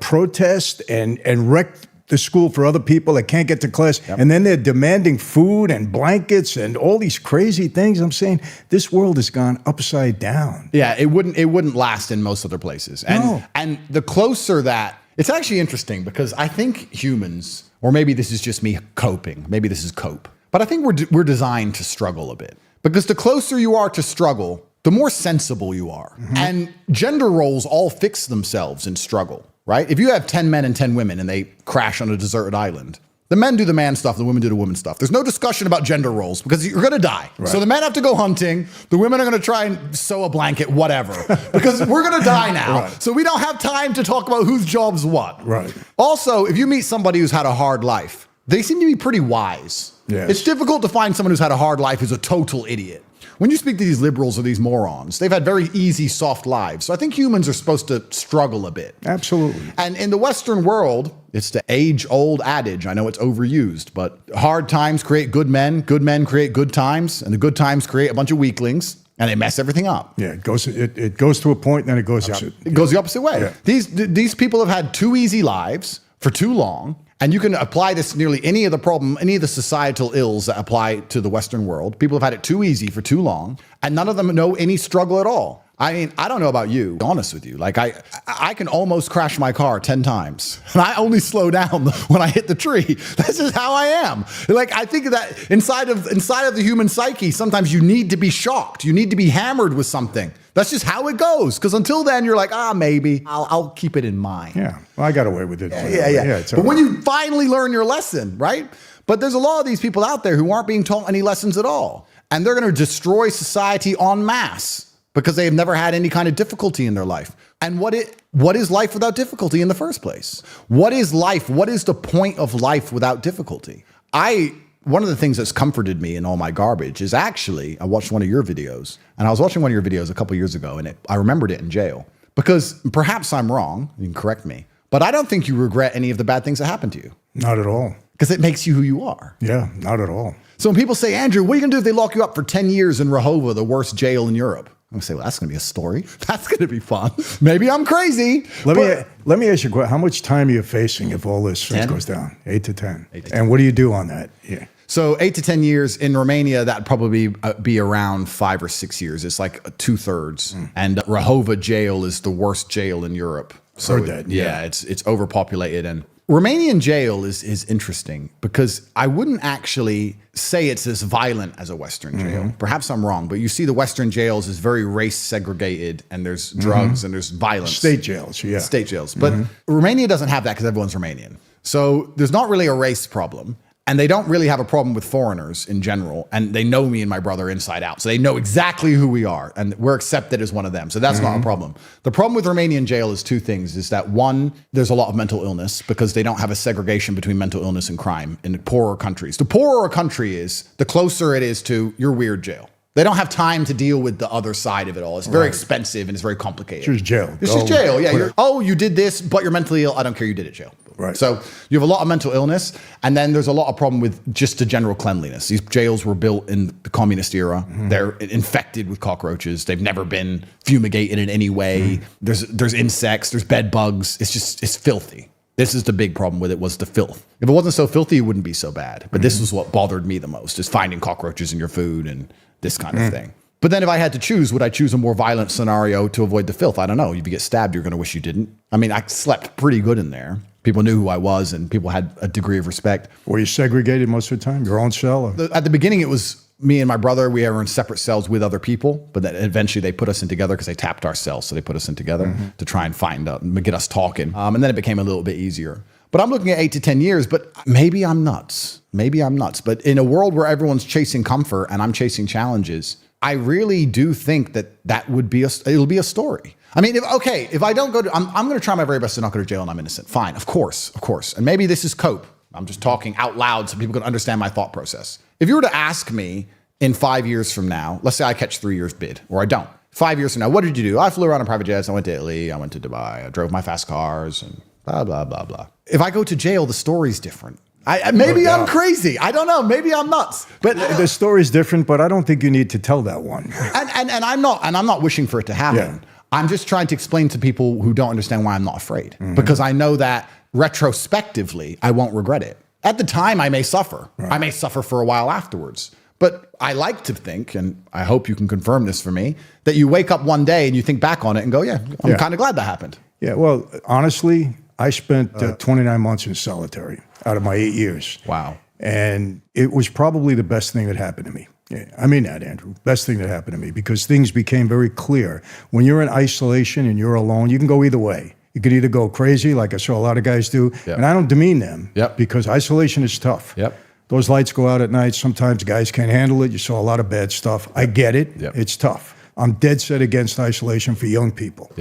protest and wreck the school for other people that can't get to class, and then they're demanding food and blankets and all these crazy things? I'm saying this world has gone upside down. Yeah, it wouldn't last in most other places. And the closer that, it's actually interesting because I think humans, or maybe this is just me coping, maybe this is cope, but I think we're designed to struggle a bit, because the closer you are to struggle, the more sensible you are. And gender roles all fix themselves in struggle, right? If you have 10 men and 10 women and they crash on a deserted island, the men do the man stuff, the women do the woman stuff. There's no discussion about gender roles because you're going to die. Right. So the men have to go hunting. The women are going to try and sew a blanket, whatever, because we're going to die now. Right. So we don't have time to talk about whose job's what. Right. Also, if you meet somebody who's had a hard life, they seem to be pretty wise. Yes. It's difficult to find someone who's had a hard life who's a total idiot. When you speak to these liberals or these morons, they've had very easy, soft lives. So I think humans are supposed to struggle a bit. Absolutely. And in the Western world, it's the age-old adage. I know it's overused, but hard times create good men create good times, and the good times create a bunch of weaklings, and they mess everything up. Yeah, it goes to a point, and then it goes opposite. It goes the opposite way. Yeah. These people have had too easy lives for too long. And you can apply this to nearly any of the societal ills that apply to the Western world. People have had it too easy for too long, and none of them know any struggle at all. I mean, I don't know about you, to be honest with you. Like I can almost crash my car 10 times, and I only slow down when I hit the tree. That's just how I am. Like, I think that inside of the human psyche, sometimes you need to be shocked. You need to be hammered with something. That's just how it goes. Because until then, you're like, maybe I'll keep it in mind. Yeah, well, I got away with it. Yeah. But when you finally learn your lesson, right? But there's a lot of these people out there who aren't being taught any lessons at all. And they're going to destroy society en masse because they have never had any kind of difficulty in their life. And what is life without difficulty in the first place? What is life? What is the point of life without difficulty? One of the things that's comforted me in all my garbage is actually, I watched one of your videos, and I was watching one of your videos a couple years ago, and I remembered it in jail. Because perhaps I'm wrong, you can correct me, but I don't think you regret any of the bad things that happened to you. Not at all. Because it makes you who you are. Yeah, not at all. So when people say, Andrew, what are you going to do if they lock you up for 10 years in Rehovot, the worst jail in Europe? I'm going to say, well, that's going to be a story. That's going to be fun. Maybe I'm crazy. Let me ask you, how much time are you facing if all this goes down? 8 to 10. And what do you do on that? Yeah. So 8 to 10 years in Romania, that'd probably be around 5 or 6 years. It's like 2/3. And Rehovot jail is the worst jail in Europe. So Heard that, yeah. It's overpopulated. And Romanian jail is interesting because I wouldn't actually say it's as violent as a Western jail. Perhaps I'm wrong, but you see the Western jails is very race segregated, and there's drugs and there's violence. State jails, yeah. State jails. But Romania doesn't have that because everyone's Romanian. So there's not really a race problem. And they don't really have a problem with foreigners in general. And they know me and my brother inside out. So they know exactly who we are. And we're accepted as one of them. So that's not a problem. The problem with Romanian jail is two things. Is that one, there's a lot of mental illness because they don't have a segregation between mental illness and crime in poorer countries. The poorer a country is, the closer it is to your weird jail. They don't have time to deal with the other side of it all. It's very expensive and it's very complicated. It's just jail. It's just jail. Yeah. You did this, but you're mentally ill. I don't care. You did it, jail. Right. So you have a lot of mental illness, and then there's a lot of problem with just the general cleanliness. These jails were built in the communist era. They're infected with cockroaches. They've never been fumigated in any way. There's insects. There's bed bugs. It's filthy. This is the big problem with it, was the filth. If it wasn't so filthy, it wouldn't be so bad. But this was what bothered me the most, is finding cockroaches in your food and this kind of thing. But then if I had to choose, would I choose a more violent scenario to avoid the filth? I don't know. If you get stabbed, you're going to wish you didn't. I mean, I slept pretty good in there. People knew who I was, and people had a degree of respect. Were you segregated most of the time? Your own cell? Or? At the beginning, it was me and my brother, we were in separate cells with other people, but then eventually they put us in together because they tapped our cells. So they put us in together to try and find out and get us talking. And then it became a little bit easier. But I'm looking at 8 to 10 years, but maybe I'm nuts. But in a world where everyone's chasing comfort and I'm chasing challenges, I really do think that would be it'll be a story. I mean, if I don't go to, I'm going to try my very best to not go to jail and I'm innocent. Fine, of course. And maybe this is cope. I'm just talking out loud so people can understand my thought process. If you were to ask me in 5 years from now, let's say I catch 3 years bid, or I don't. 5 years from now, what did you do? I flew around in private jets. I went to Italy. I went to Dubai. I drove my fast cars and blah, blah, blah, blah. If I go to jail, the story's different. Maybe I'm crazy. I don't know. Maybe I'm nuts. But the story's different, but I don't think you need to tell that one. And I'm not wishing for it to happen. Yeah. I'm just trying to explain to people who don't understand why I'm not afraid. Because I know that retrospectively, I won't regret it. At the time, I may suffer. Right. I may suffer for a while afterwards. But I like to think, and I hope you can confirm this for me, that you wake up one day and you think back on it and go, I'm kind of glad that happened. Yeah, well, honestly, I spent 29 months in solitary out of my 8 years. Wow. And it was probably the best thing that happened to me. Yeah, I mean that, Andrew. Best thing that happened to me, because things became very clear. When you're in isolation and you're alone, you can go either way. You can either go crazy, like I saw a lot of guys do, and I don't demean them, because isolation is tough. Those lights go out at night. Sometimes guys can't handle it. You saw a lot of bad stuff. I get it. It's tough. I'm dead set against isolation for young people.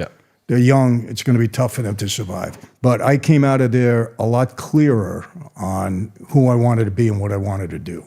They're young. It's going to be tough for them to survive. But I came out of there a lot clearer on who I wanted to be and what I wanted to do.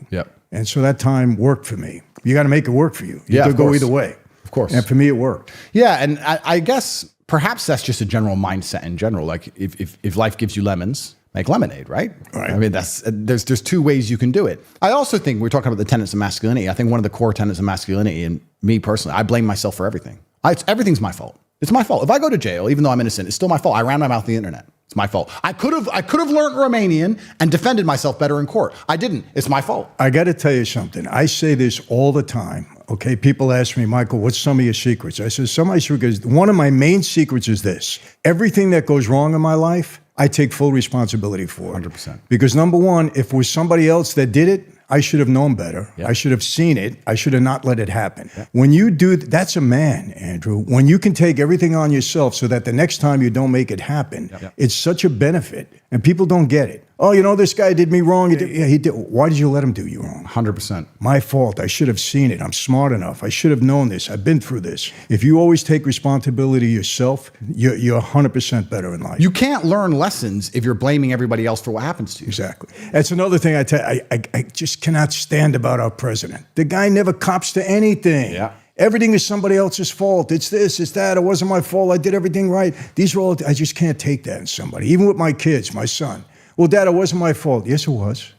And so that time worked for me. You got to make it work for you. You could go either way. Of course. And for me, it worked. Yeah, and I guess perhaps that's just a general mindset in general. Like if life gives you lemons, make lemonade, right? I mean, there's two ways you can do it. I also think we're talking about the tenets of masculinity. I think one of the core tenets of masculinity, and me personally, I blame myself for everything. Everything's my fault. It's my fault. If I go to jail, even though I'm innocent, it's still my fault. I ran my mouth on the internet. It's my fault. I could have learned Romanian and defended myself better in court. I didn't. It's my fault. I got to tell you something. I say this all the time. Okay, people ask me, Michael, what's some of your secrets? I said, some of my secrets, one of my main secrets is this. Everything that goes wrong in my life, I take full responsibility for. 100%. Because number one, if it was somebody else that did it, I should have known better. I should have seen it. I should have not let it happen. When you do, that's a man, Andrew. When you can take everything on yourself so that the next time you don't make it happen, it's such a benefit. And people don't get it. Oh, this guy did me wrong. He did. Why did you let him do you wrong? 100%. My fault. I should have seen it. I'm smart enough. I should have known this. I've been through this. If you always take responsibility yourself, you're 100% better in life. You can't learn lessons if you're blaming everybody else for what happens to you. Exactly. That's another thing I just cannot stand about our president. The guy never cops to anything. Everything is somebody else's fault. It's this, it's that. It wasn't my fault. I did everything right. These are all, I just can't take that in somebody. Even with my kids, my son. Well, Dad, it wasn't my fault. Yes, it was.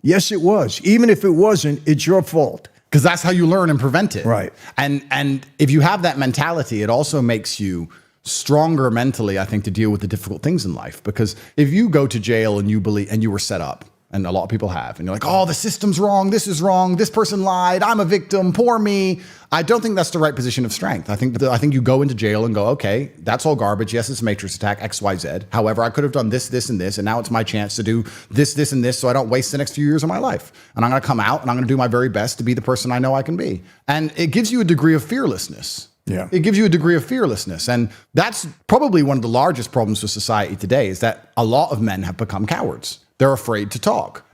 Yes, it was. Even if it wasn't, it's your fault. Because that's how you learn and prevent it. Right. And if you have that mentality, it also makes you stronger mentally, I think, to deal with the difficult things in life. Because if you go to jail and you believe, and you were set up, and a lot of people have, and you're like, oh, the system's wrong, this is wrong, this person lied, I'm a victim, poor me. I don't think that's the right position of strength. I think you go into jail and go, okay, that's all garbage. Yes, it's a matrix attack, X, Y, Z. However, I could have done this, this, and this, and now it's my chance to do this, this, and this, so I don't waste the next few years of my life. And I'm going to come out and I'm going to do my very best to be the person I know I can be. And it gives you a degree of fearlessness. It gives you a degree of fearlessness. And that's probably one of the largest problems with society today, is that a lot of men have become cowards. They're afraid to talk.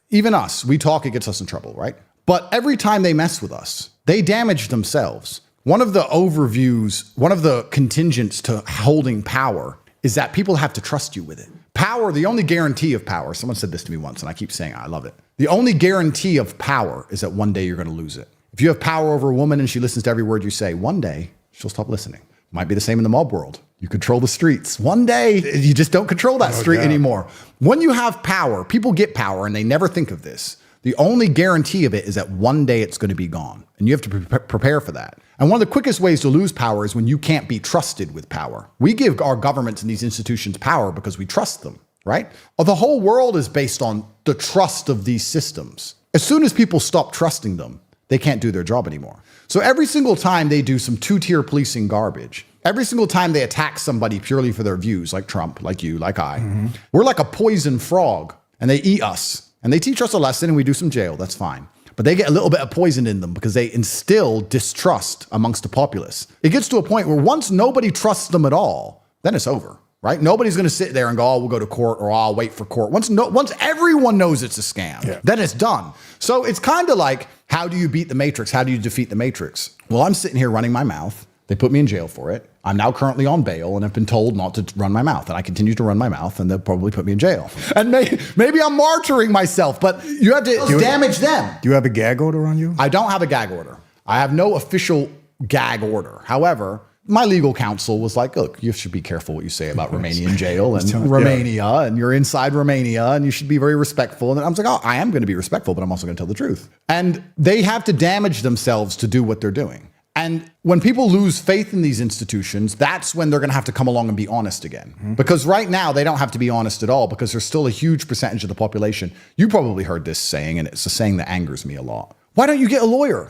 Even us, we talk, it gets us in trouble, right? But every time they mess with us, they damage themselves. One of the overviews, one of the contingents to holding power is that people have to trust you with it. Power, the only guarantee of power, someone said this to me once, and I keep saying it, I love it. The only guarantee of power is that one day you're going to lose it. If you have power over a woman and she listens to every word you say, one day she'll stop listening. Might be the same in the mob world. You control the streets. One day, you just don't control that street anymore. When you have power, people get power and they never think of this. The only guarantee of it is that one day it's going to be gone. And you have to prepare for that. And one of the quickest ways to lose power is when you can't be trusted with power. We give our governments and these institutions power because we trust them, right? The whole world is based on the trust of these systems. As soon as people stop trusting them, they can't do their job anymore. So every single time they do some two-tier policing garbage, every single time they attack somebody purely for their views, like Trump, like you, like I, we're like a poison frog, and they eat us. And they teach us a lesson, and we do some jail. That's fine. but they get a little bit of poison in them because they instill distrust amongst the populace. It gets to a point where once nobody trusts them at all, then it's over. Right? Nobody's going to sit there and go, oh, we'll go to court, or I'll wait for court. Once everyone knows it's a scam, then it's done. So it's kind of like, how do you beat the Matrix? How do you defeat the Matrix? Well, I'm sitting here running my mouth. They put me in jail for it. I'm now currently on bail and have been told not to run my mouth. And I continue to run my mouth, and they'll probably put me in jail. And maybe I'm martyring myself, but you have to damage them. Do you have a gag order on you? I don't have a gag order. I have no official gag order. However, my legal counsel was like, look, you should be careful what you say about Romanian jail and Romania, and you're inside Romania, and you should be very respectful. And I was like, oh, I am going to be respectful, but I'm also going to tell the truth. And they have to damage themselves to do what they're doing. And when people lose faith in these institutions, that's when they're going to have to come along and be honest again. Mm-hmm. Because right now, they don't have to be honest at all, because there's still a huge percentage of the population. You probably heard this saying, and it's a saying that angers me a lot. Why don't you get a lawyer?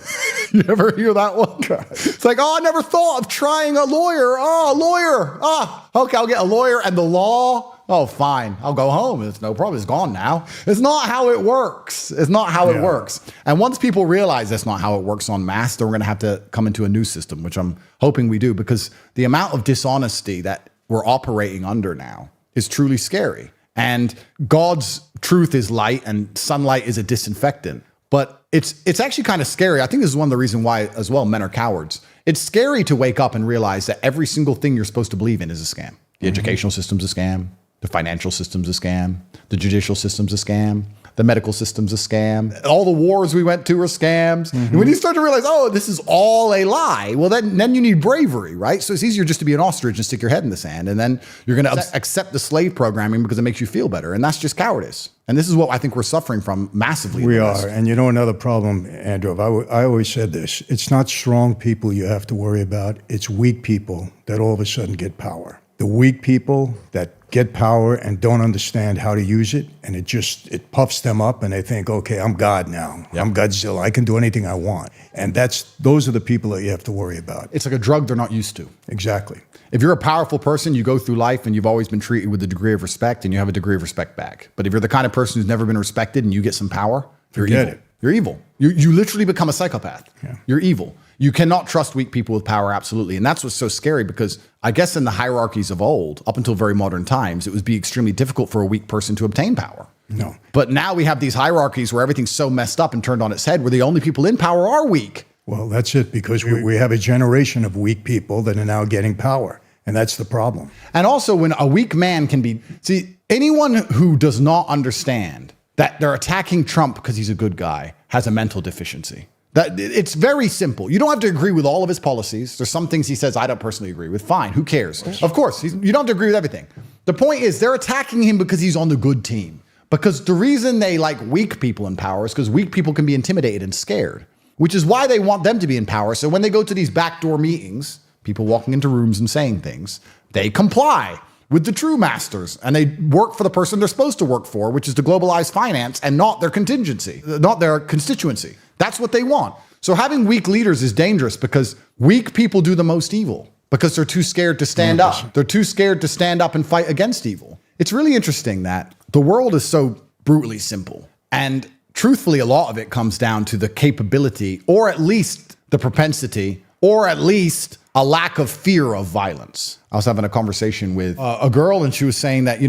You ever hear that one? It's like, oh, I never thought of trying a lawyer. Oh, a lawyer. Oh, okay, I'll get a lawyer. And the law? Oh, fine. I'll go home. It's no problem. It's gone now. It's not how it works. It's not how it works. And once people realize that's not how it works en masse, then we're going to have to come into a new system, which I'm hoping we do, because the amount of dishonesty that we're operating under now is truly scary. And God's truth is light, and sunlight is a disinfectant. But it's actually kind of scary. I think this is one of the reasons why, as well, men are cowards. It's scary to wake up and realize that every single thing you're supposed to believe in is a scam. The educational system's a scam. The financial system's a scam. The judicial system's a scam. The medical system's a scam. All the wars we went to are scams. And when you start to realize, oh, this is all a lie, well, then you need bravery, right? So it's easier just to be an ostrich and stick your head in the sand. And then you're going to accept the slave programming because it makes you feel better. And that's just cowardice. And this is what I think we're suffering from massively. We are. And you know another problem, Andrew, I always said this. It's not strong people you have to worry about. It's weak people that all of a sudden get power. The weak people that get power and don't understand how to use it, and it puffs them up, and they think, okay, I'm God now. Yep. I'm Godzilla. I can do anything I want. And those are the people that you have to worry about. It's like a drug they're not used to. Exactly. If you're a powerful person, you go through life and you've always been treated with a degree of respect, and you have a degree of respect back. But if you're the kind of person who's never been respected and you get some power, you're evil. You're evil. You literally become a psychopath. Yeah. You're evil. You cannot trust weak people with power, absolutely. And that's what's so scary, because I guess in the hierarchies of old, up until very modern times, it would be extremely difficult for a weak person to obtain power. No. But now we have these hierarchies where everything's so messed up and turned on its head, where the only people in power are weak. Well, that's it, because we have a generation of weak people that are now getting power. And that's the problem. And also, when a weak man can be... See, anyone who does not understand that they're attacking Trump because he's a good guy has a mental deficiency. It's very simple. You don't have to agree with all of his policies. There's some things he says I don't personally agree with. Fine, who cares? Of course, you don't have to agree with everything. The point is, they're attacking him because he's on the good team. Because the reason they like weak people in power is because weak people can be intimidated and scared, which is why they want them to be in power. So when they go to these backdoor meetings, people walking into rooms and saying things, they comply with the true masters, and they work for the person they're supposed to work for, which is to globalize finance and not their contingency, not their constituency. That's what they want. So having weak leaders is dangerous, because weak people do the most evil because they're too scared to stand 100%. Up. They're too scared to stand up and fight against evil. It's really interesting that the world is so brutally simple. And truthfully, a lot of it comes down to the capability, or at least the propensity, or at least a lack of fear of violence. I was having a conversation with a girl, and she was saying that,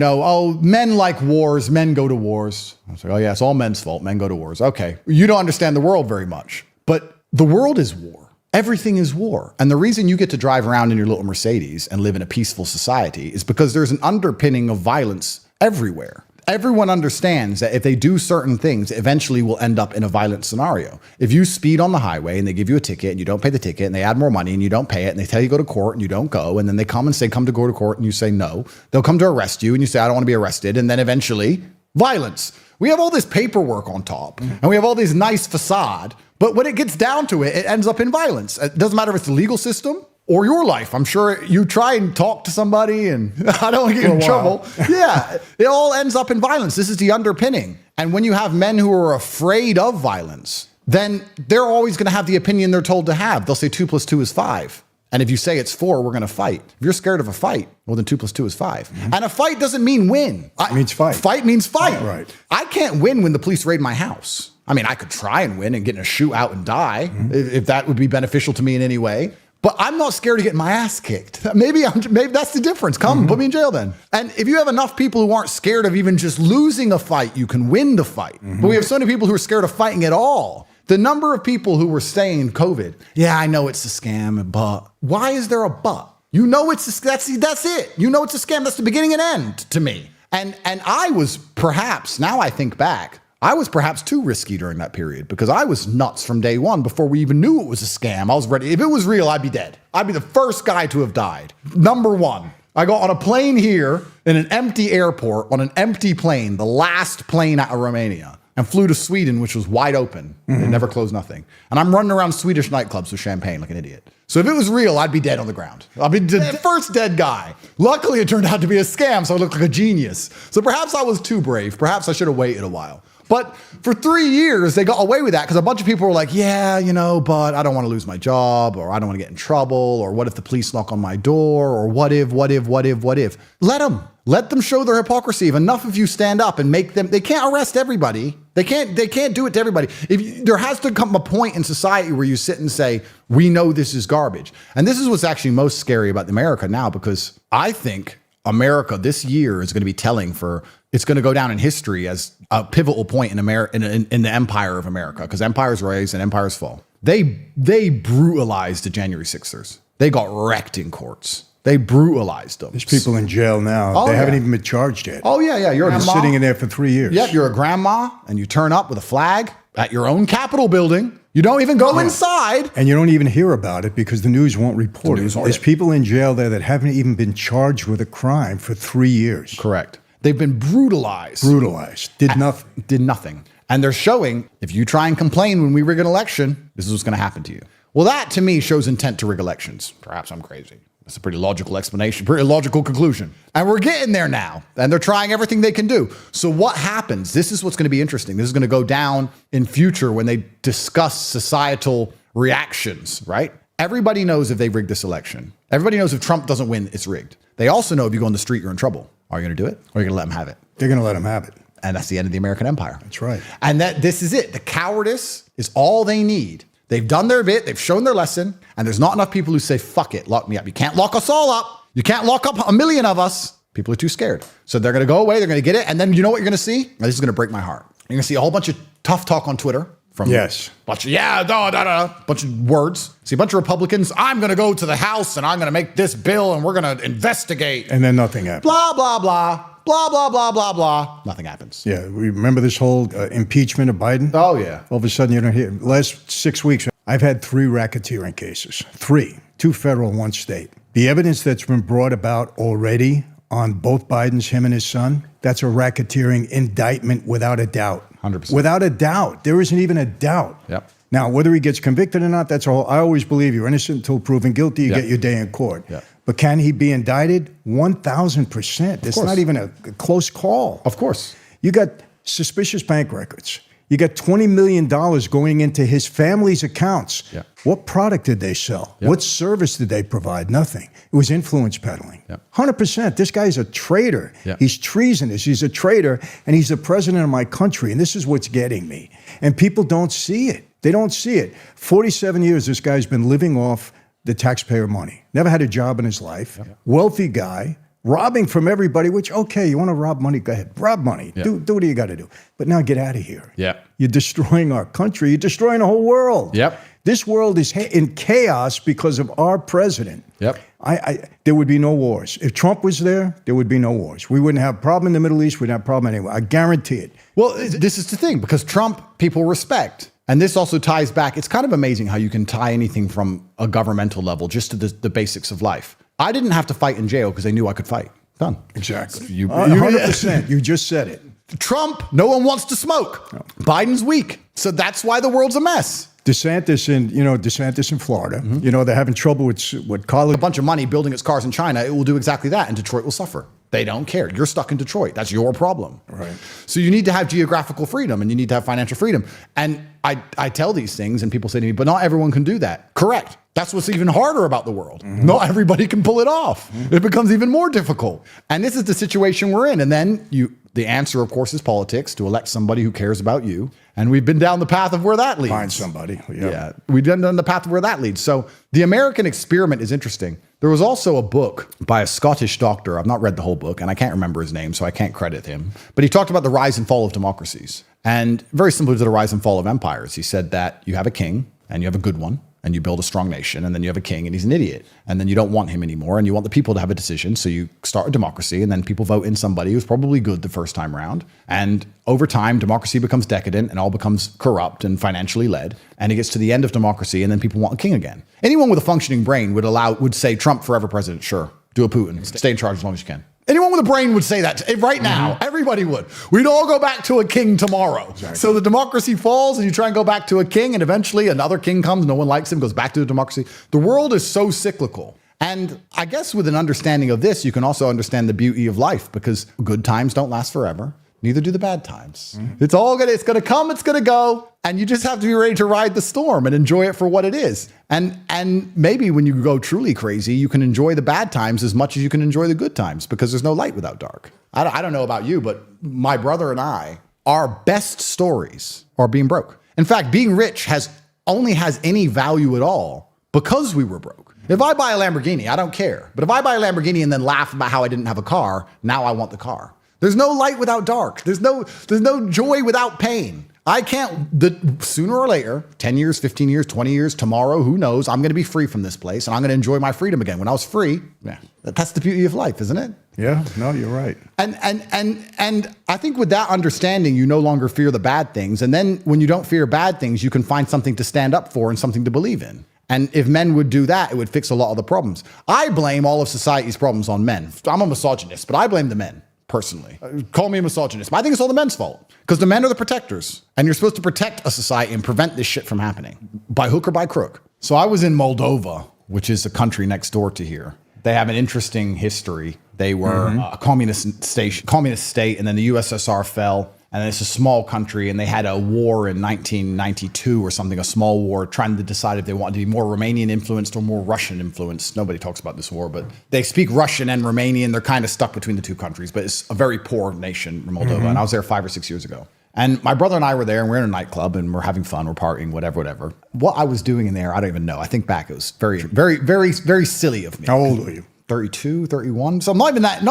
men like wars, men go to wars. I was like, oh yeah, it's all men's fault. Men go to wars. Okay. You don't understand the world very much, but the world is war. Everything is war. And the reason you get to drive around in your little Mercedes and live in a peaceful society is because there's an underpinning of violence everywhere. Everyone understands that if they do certain things, it eventually will end up in a violent scenario. If you speed on the highway and they give you a ticket and you don't pay the ticket, and they add more money and you don't pay it, and they tell you to go to court and you don't go, and then they come and say, come to go to court, and you say no, they'll come to arrest you and you say, I don't want to be arrested. And then eventually violence. We have all this paperwork on top, and we have all this nice facade, but when it gets down to it, it ends up in violence. It doesn't matter if it's the legal system or your life. I'm sure you try and talk to somebody and I don't want to get in trouble. Yeah, it all ends up in violence. This is the underpinning. And when you have men who are afraid of violence, then they're always going to have the opinion they're told to have. They'll say 2 + 2 is 5. And if you say it's 4, we're going to fight. If you're scared of a fight, well, then 2 + 2 is 5. Mm-hmm. And a fight doesn't mean win. It means fight. Fight means fight. Right. I can't win when the police raid my house. I mean, I could try and win and get in a shootout and die if that would be beneficial to me in any way. But I'm not scared of getting my ass kicked. Maybe that's the difference. Come, put me in jail then. And if you have enough people who aren't scared of even just losing a fight, you can win the fight. But we have so many people who are scared of fighting at all. The number of people who were saying COVID, yeah, I know it's a scam, but why is there a but? You know that's it. You know it's a scam. That's the beginning and end to me. And I was perhaps, now I think back, I was perhaps too risky during that period because I was nuts from day one before we even knew it was a scam. I was ready. If it was real, I'd be dead. I'd be the first guy to have died. Number one, I got on a plane here in an empty airport on an empty plane, the last plane out of Romania, and flew to Sweden, which was wide open. They never closed nothing. And I'm running around Swedish nightclubs with champagne like an idiot. So if it was real, I'd be dead on the ground. I'd be the first dead guy. Luckily, it turned out to be a scam, so I looked like a genius. So perhaps I was too brave. Perhaps I should have waited a while. But for 3 years, they got away with that because a bunch of people were like, yeah, but I don't want to lose my job, or I don't want to get in trouble, or what if the police knock on my door, or what if? Let them. Let them show their hypocrisy. If enough of you stand up and make them, they can't arrest everybody. They can't do it to everybody. There has to come a point in society where you sit and say, we know this is garbage. And this is what's actually most scary about America now, because I think America this year is going to be telling it's going to go down in history as a pivotal point in America, in the empire of America, because empires rise and empires fall. They brutalized the January 6ers. They got wrecked in courts. They brutalized them. There's people in jail now. They haven't even been charged yet. Oh, yeah. You're just sitting in there for 3 years. Yep, you're a grandma, and you turn up with a flag at your own Capitol building. You don't even go inside. And you don't even hear about it because the news won't report it. There's people in jail there that haven't even been charged with a crime for 3 years. Correct. They've been brutalized. Did nothing. And they're showing, if you try and complain when we rig an election, this is what's going to happen to you. Well, that to me shows intent to rig elections. Perhaps I'm crazy. That's a pretty logical explanation, pretty logical conclusion. And we're getting there now, and they're trying everything they can do. So what happens? This is what's going to be interesting. This is going to go down in future when they discuss societal reactions, right? Everybody knows if they rigged this election. Everybody knows if Trump doesn't win, it's rigged. They also know if you go on the street, you're in trouble. Are you going to do it, or are you going to let them have it? They're going to let them have it. And that's the end of the American empire. That's right. And this is it. The cowardice is all they need. They've done their bit. They've shown their lesson. And there's not enough people who say, fuck it, lock me up. You can't lock us all up. You can't lock up 1 million of us. People are too scared. So they're going to go away. They're going to get it. And then you know what you're going to see? Now, this is going to break my heart. You're going to see a whole bunch of tough talk on Twitter. Bunch of words. See a bunch of Republicans. I'm going to go to the House and I'm going to make this bill and we're going to investigate. And then nothing happens. Blah, blah, blah. Blah, blah, blah, blah, blah. Nothing happens. Yeah. We remember this whole impeachment of Biden? Oh, yeah. All of a sudden, you don't hear. Last 6 weeks, I've had 3 racketeering cases. 3. 2 federal, 1 state. The evidence that's been brought about already on both Bidens, him and his son, that's a racketeering indictment without a doubt. 100%. Without a doubt. There isn't even a doubt. Yep. Now, whether he gets convicted or not, that's all. I always believe you're innocent until proven guilty. You get your day in court. Yep. But can he be indicted? 1,000%. It's not even a close call. Of course. You got suspicious bank records. You got $20 million going into his family's accounts. Yeah. What product did they sell? What service did they provide? Nothing. It was influence peddling. 100%. This guy's a traitor. He's treasonous. He's a traitor, and he's the president of my country, and this is what's getting me. And people don't see it. They don't see it. 47 years, this guy's been living off the taxpayer money. Never had a job in his life. Wealthy guy. Robbing from everybody, which, okay, you want to rob money, go ahead. Rob money. Do what you got to do. But now get out of here. You're destroying our country. You're destroying the whole world. This world is in chaos because of our president. There would be no wars. If Trump was there would be no wars. We wouldn't have a problem in the Middle East. We'd have a problem anywhere. I guarantee it. Well, this is the thing, because Trump, people respect. And this also ties back. It's kind of amazing how you can tie anything from a governmental level just to the basics of life. I didn't have to fight in jail because they knew I could fight. Done. Exactly. 100%. You just said it. Trump, no one wants to smoke. No. Biden's weak. So that's why the world's a mess. DeSantis in Florida, they're having trouble with college. A bunch of money building its cars in China, it will do exactly that, and Detroit will suffer. They don't care. You're stuck in Detroit. That's your problem. Right. So you need to have geographical freedom and you need to have financial freedom. And I tell these things and people say to me, but not everyone can do that. Correct. That's what's even harder about the world. Not everybody can pull it off. It becomes even more difficult. And this is the situation we're in. And then the answer, of course, is politics, to elect somebody who cares about you. And we've been down the path of where that leads. Find somebody. Yeah. We've been down the path of where that leads. So the American experiment is interesting. There was also a book by a Scottish doctor. I've not read the whole book, and I can't remember his name, so I can't credit him. But he talked about the rise and fall of democracies. And very similar to the rise and fall of empires. He said that you have a king, and you have a good one, and you build a strong nation, and then you have a king and he's an idiot. And then you don't want him anymore, and you want the people to have a decision. So you start a democracy, and then people vote in somebody who's probably good the first time around. And over time, democracy becomes decadent and all becomes corrupt and financially led. And it gets to the end of democracy, and then people want a king again. Anyone with a functioning brain would say Trump forever president, sure. Do a Putin, stay in charge as long as you can. Anyone with a brain would say that right now. Everybody would. We'd all go back to a king tomorrow. Exactly. So the democracy falls and you try and go back to a king, and eventually another king comes, no one likes him, goes back to the democracy. The world is so cyclical. And I guess with an understanding of this, you can also understand the beauty of life, because good times don't last forever. Neither do the bad times. It's gonna come, it's gonna go. And you just have to be ready to ride the storm and enjoy it for what it is. And maybe when you go truly crazy, you can enjoy the bad times as much as you can enjoy the good times, because there's no light without dark. I don't know about you, but my brother and I, our best stories are being broke. In fact, being rich only has any value at all because we were broke. If I buy a Lamborghini, I don't care. But if I buy a Lamborghini and then laugh about how I didn't have a car, now I want the car. There's no light without dark. There's no joy without pain. I can't, sooner or later, 10 years, 15 years, 20 years, tomorrow, who knows, I'm going to be free from this place and I'm going to enjoy my freedom again. When I was free, that's the beauty of life, isn't it? Yeah, no, you're right. And I think with that understanding, you no longer fear the bad things. And then when you don't fear bad things, you can find something to stand up for and something to believe in. And if men would do that, it would fix a lot of the problems. I blame all of society's problems on men. I'm a misogynist, but I blame the men. Personally, call me a misogynist, but I think it's all the men's fault, because the men are the protectors, and you're supposed to protect a society and prevent this shit from happening by hook or by crook. So I was in Moldova, which is a country next door to here. They have an interesting history. They were a communist state, and then the USSR fell. And it's a small country, and they had a war in 1992 or something, a small war, trying to decide if they wanted to be more Romanian influenced or more Russian influenced. Nobody talks about this war, but they speak Russian and Romanian. They're kind of stuck between the two countries, but it's a very poor nation, Moldova. And I was there 5 or 6 years ago. And my brother and I were there, and we're in a nightclub, and we're having fun, we're partying, whatever. What I was doing in there, I don't even know. I think back, it was very, very, very, very silly of me. How old were you? 32, 31. So I'm not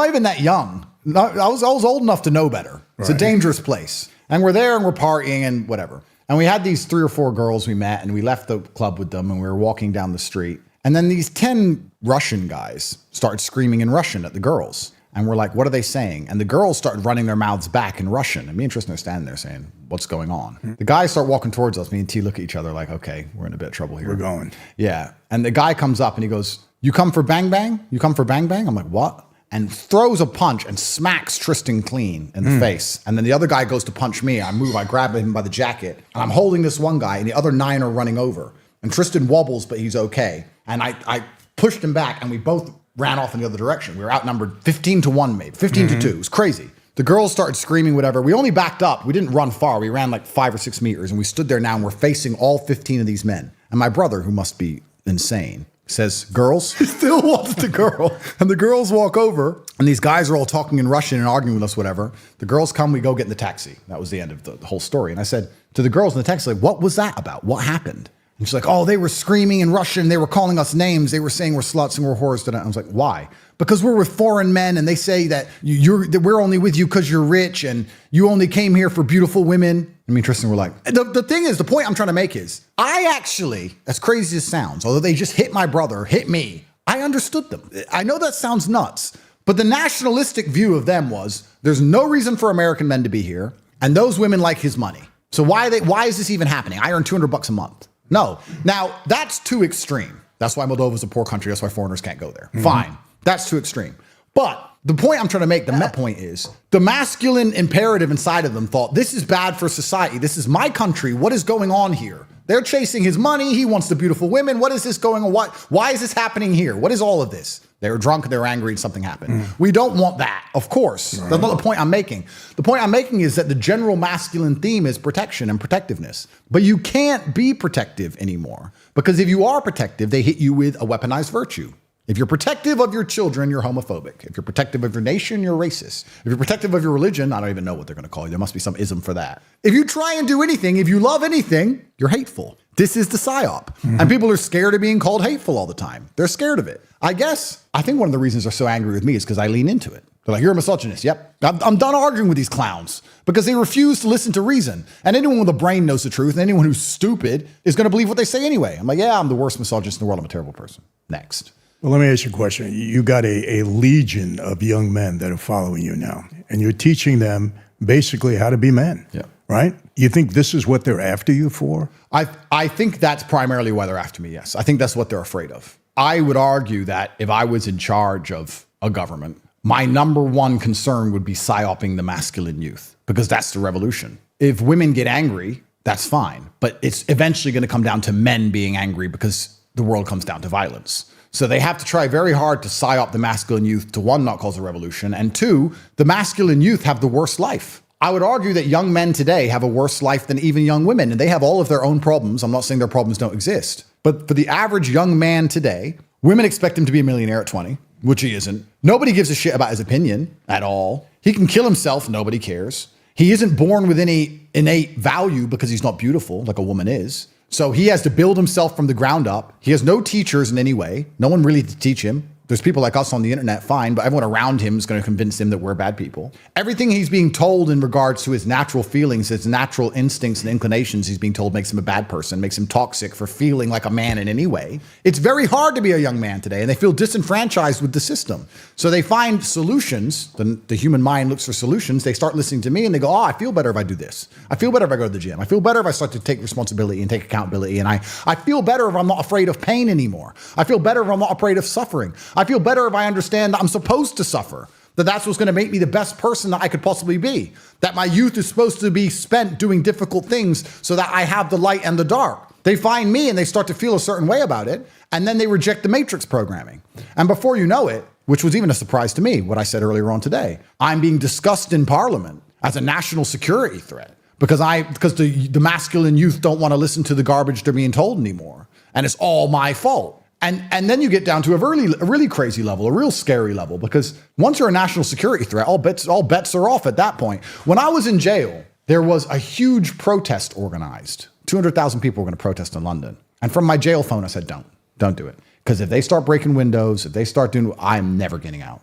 even that young. No, I was old enough to know better. It's a dangerous place. And we're there and we're partying and whatever. And we had these 3 or 4 girls we met, and we left the club with them, and we were walking down the street. And then these 10 Russian guys started screaming in Russian at the girls. And we're like, what are they saying? And the girls started running their mouths back in Russian. And me and Tristan are standing there saying, what's going on? The guys start walking towards us. Me and T look at each other like, okay, we're in a bit of trouble here. We're going. Yeah. And the guy comes up and he goes, you come for bang bang? You come for bang bang? I'm like, what? And throws a punch and smacks Tristan clean in the face. And then the other guy goes to punch me. I move, I grab him by the jacket, and I'm holding this one guy, and the other 9 are running over. And Tristan wobbles, but he's okay. And I pushed him back, and we both ran off in the other direction. We were outnumbered 15-1, maybe 15-2. It was crazy. The girls started screaming, whatever. We only backed up. We didn't run far. We ran like 5 or 6 meters, and we stood there now, and we're facing all 15 of these men. And my brother, who must be insane, says, girls? He still wants the girl. And the girls walk over, and these guys are all talking in Russian and arguing with us, whatever. The girls come, we go get in the taxi. That was the end of the whole story. And I said to the girls in the taxi, like, what was that about? What happened? And she's like, oh, they were screaming in Russian. They were calling us names. They were saying we're sluts and we're whores. And I was like, why? Because we're with foreign men, and they say that that we're only with you because you're rich, and you only came here for beautiful women. And me and Tristan were like, the thing is, the point I'm trying to make is, I actually, as crazy as it sounds, although they just hit my brother, hit me, I understood them. I know that sounds nuts, but the nationalistic view of them was, there's no reason for American men to be here, and those women like his money. So why is this even happening? I earn $200 a month. No. Now, that's too extreme. That's why Moldova's a poor country. That's why foreigners can't go there. Fine. That's too extreme. But the point I'm trying to make, the point is, the masculine imperative inside of them thought, this is bad for society. This is my country. What is going on here? They're chasing his money. He wants the beautiful women. What is this going on? Why is this happening here? What is all of this? They were drunk, they were angry, and something happened. We don't want that, of course. That's not the point I'm making. The point I'm making is that the general masculine theme is protection and protectiveness. But you can't be protective anymore. Because if you are protective, they hit you with a weaponized virtue. If you're protective of your children, you're homophobic. If you're protective of your nation, you're racist. If you're protective of your religion, I don't even know what they're going to call you. There must be some ism for that. If you try and do anything, if you love anything, you're hateful. This is the psyop. And people are scared of being called hateful all the time. They're scared of it. I think one of the reasons they're so angry with me is because I lean into it. They're like, you're a misogynist. Yep. I'm done arguing with these clowns because they refuse to listen to reason. And anyone with a brain knows the truth, and anyone who's stupid is going to believe what they say anyway. I'm like, yeah, I'm the worst misogynist in the world. I'm a terrible person. Next. Well, let me ask you a question. You got a legion of young men that are following you now, and you're teaching them basically how to be men, right? You think this is what they're after you for? I think that's primarily why they're after me, yes. I think that's what they're afraid of. I would argue that if I was in charge of a government, my number one concern would be psyoping the masculine youth, because that's the revolution. If women get angry, that's fine, but it's eventually going to come down to men being angry because the world comes down to violence. So they have to try very hard to psyop the masculine youth to, one, not cause a revolution, and two, the masculine youth have the worst life. I would argue that young men today have a worse life than even young women, and they have all of their own problems. I'm not saying their problems don't exist. But for the average young man today, women expect him to be a millionaire at 20, which he isn't. Nobody gives a shit about his opinion at all. He can kill himself, nobody cares. He isn't born with any innate value because he's not beautiful like a woman is. So he has to build himself from the ground up. He has no teachers in any way. No one really to teach him. There's people like us on the internet, fine, but everyone around him is going to convince him that we're bad people. Everything he's being told in regards to his natural feelings, his natural instincts and inclinations, he's being told makes him a bad person, makes him toxic for feeling like a man in any way. It's very hard to be a young man today, and they feel disenfranchised with the system. So they find solutions. The human mind looks for solutions. They start listening to me, and they go, I feel better if I do this. I feel better if I go to the gym. I feel better if I start to take responsibility and take accountability. And I feel better if I'm not afraid of pain anymore. I feel better if I'm not afraid of suffering. I feel better if I understand that I'm supposed to suffer, that that's what's going to make me the best person that I could possibly be, that my youth is supposed to be spent doing difficult things so that I have the light and the dark. They find me and they start to feel a certain way about it, and then they reject the matrix programming. And before you know it, which was even a surprise to me, what I said earlier on today, I'm being discussed in Parliament as a national security threat because the masculine youth don't want to listen to the garbage they're being told anymore. And it's all my fault. And then you get down to a really crazy level, a real scary level, because once you're a national security threat, all bets are off at that point. When I was in jail, there was a huge protest organized. 200,000 people were going to protest in London. And from my jail phone, I said, don't do it. Because if they start breaking windows, if they start doing, I'm never getting out.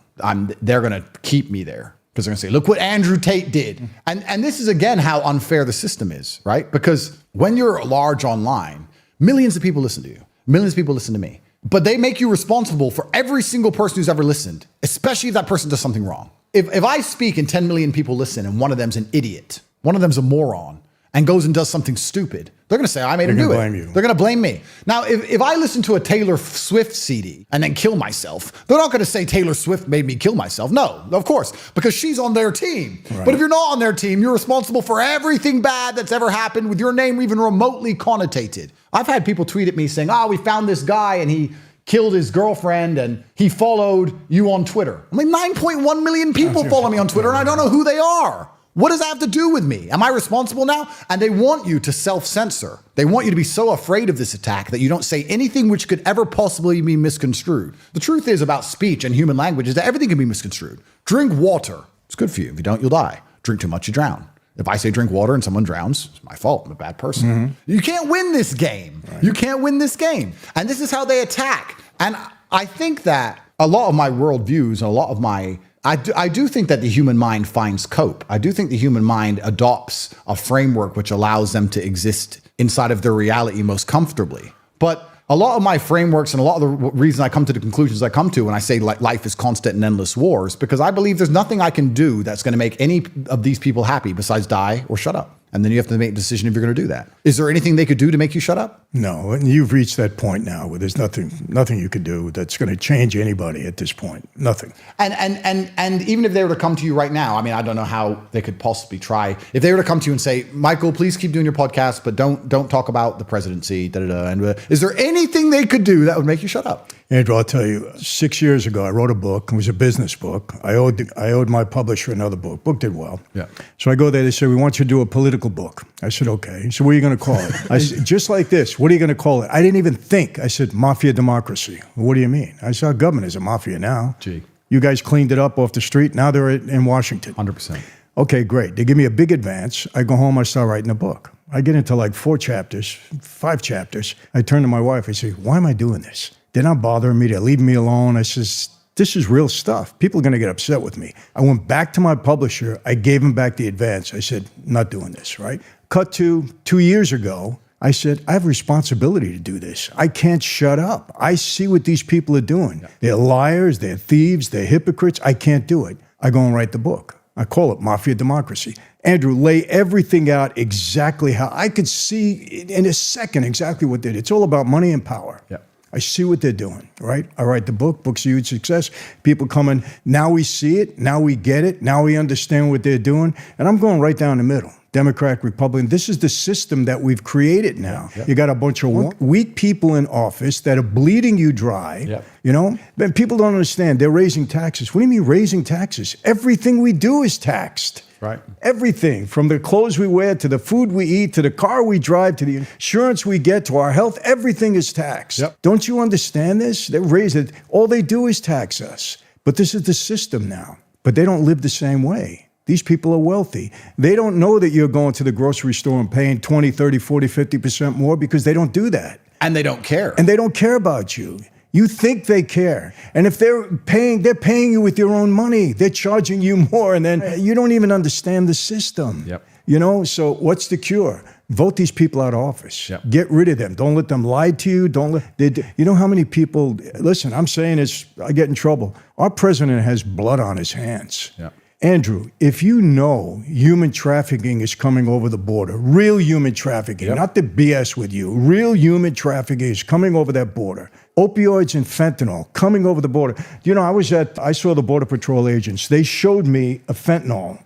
They're going to keep me there. Because they're going to say, look what Andrew Tate did. And this is, again, how unfair the system is, right? Because when you're large online, millions of people listen to you. Millions of people listen to me. But they make you responsible for every single person who's ever listened, especially if that person does something wrong. If I speak and 10 million people listen and one of them's an idiot, one of them's a moron, and goes and does something stupid, they're going to say, I made him do it. They're going to blame me. Now, if I listen to a Taylor Swift CD and then kill myself, they're not going to say Taylor Swift made me kill myself. No, of course, because she's on their team. Right. But if you're not on their team, you're responsible for everything bad that's ever happened with your name even remotely connotated. I've had people tweet at me saying, we found this guy and he killed his girlfriend and he followed you on Twitter. I'm like, 9.1 million people follow me on Twitter and I don't know who they are. What does that have to do with me? Am I responsible now? And they want you to self-censor. They want you to be so afraid of this attack that you don't say anything which could ever possibly be misconstrued. The truth is about speech and human language is that everything can be misconstrued. Drink water. It's good for you. If you don't, you'll die. Drink too much, you drown. If I say drink water and someone drowns, it's my fault. I'm a bad person. Mm-hmm. You can't win this game. Right. You can't win this game. And this is how they attack. And I think that a lot of my worldviews and a lot of my... I do think that the human mind finds cope. I do think the human mind adopts a framework which allows them to exist inside of their reality most comfortably. But a lot of my frameworks and a lot of the reason I come to the conclusions I come to when I say like life is constant and endless wars, because I believe there's nothing I can do that's going to make any of these people happy besides die or shut up. And then you have to make a decision if you're going to do that. Is there anything they could do to make you shut up? No, and you've reached that point now where there's nothing you could do that's going to change anybody at this point. Nothing. And even if they were to come to you right now, I mean, I don't know how they could possibly try. If they were to come to you and say, Michael, please keep doing your podcast, but don't talk about the presidency, and is there anything they could do that would make you shut up? Andrew, I'll tell you, 6 years ago, I wrote a book. It was a business book. I owed my publisher another book. Book did well. Yeah. So I go there. They said, we want you to do a political book. I said, okay. So what are you going to call it? I said, just like this. What are you going to call it? I didn't even think. I said, Mafia Democracy. What do you mean? I said, our government is a mafia now. Gee. You guys cleaned it up off the street. Now they're in Washington. 100%. Okay, great. They give me a big advance. I go home. I start writing a book. I get into like 4 chapters, 5 chapters. I turn to my wife. I say, why am I doing this? They're not bothering me. They're leaving me alone. I says, this is real stuff. People are going to get upset with me. I went back to my publisher. I gave him back the advance. I said, not doing this, right? Cut to 2 years ago. I said, I have a responsibility to do this. I can't shut up. I see what these people are doing. They're liars. They're thieves. They're hypocrites. I can't do it. I go and write the book. I call it Mafia Democracy. Andrew, lay everything out exactly how I could see in a second exactly what they did. It's all about money and power. Yeah. I see what they're doing, right? I write the book. Book's a huge success. People come in. Now we see it. Now we get it. Now we understand what they're doing. And I'm going right down the middle. Democrat, Republican. This is the system that we've created now. Yep. You got a bunch of weak people in office that are bleeding you dry. Yep. You know, but people don't understand. They're raising taxes. What do you mean raising taxes? Everything we do is taxed. Right. Everything from the clothes we wear to the food we eat to the car we drive to the insurance we get to our health, everything is taxed. Yep. Don't you understand this? They raise it. All they do is tax us. But this is the system now. But they don't live the same way. These people are wealthy. They don't know that you're going to the grocery store and paying 20, 30, 40, 50% more because they don't do that. And they don't care. And they don't care about you. You think they care. And if they're paying you with your own money. They're charging you more, and then you don't even understand the system. Yep. You know, so what's the cure? Vote these people out of office. Yep. Get rid of them. Don't let them lie to you. You know how many people, listen, I'm saying this, I get in trouble. Our president has blood on his hands. Yep. Andrew, if you know human trafficking is coming over the border, real human trafficking, not the BS with you, real human trafficking is coming over that border. Opioids and fentanyl coming over the border. You know, I saw the Border Patrol agents. They showed me a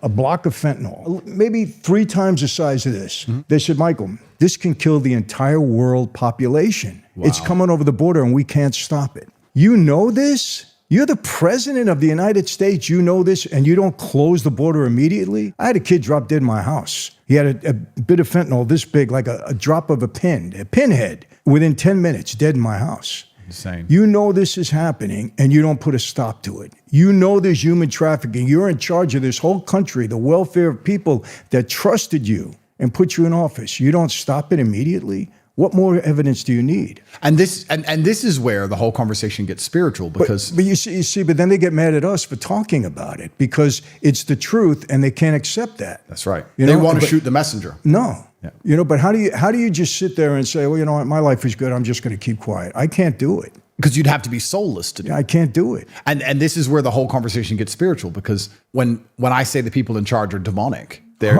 block of fentanyl, maybe 3 times the size of this. Mm-hmm. They said, Michael, this can kill the entire world population. Wow. It's coming over the border and we can't stop it. You know this? You're the president of the United States. You know this, and you don't close the border immediately? I had a kid drop dead in my house. He had a bit of fentanyl this big, like a drop of a pinhead, within 10 minutes, dead in my house. Insane. You know this is happening, and you don't put a stop to it. You know there's human trafficking. You're in charge of this whole country, the welfare of people that trusted you and put you in office. You don't stop it immediately. What more evidence do you need? And this is where the whole conversation gets spiritual, because but you see, but then they get mad at us for talking about it because it's the truth and they can't accept that. That's right. They want to shoot the messenger. No. Yeah. You know, but how do you just sit there and say, well, you know what, my life is good, I'm just going to keep quiet? I can't do it. Because you'd have to be soulless to do it. I can't do it. And this is where the whole conversation gets spiritual, because when I say the people in charge are demonic, they're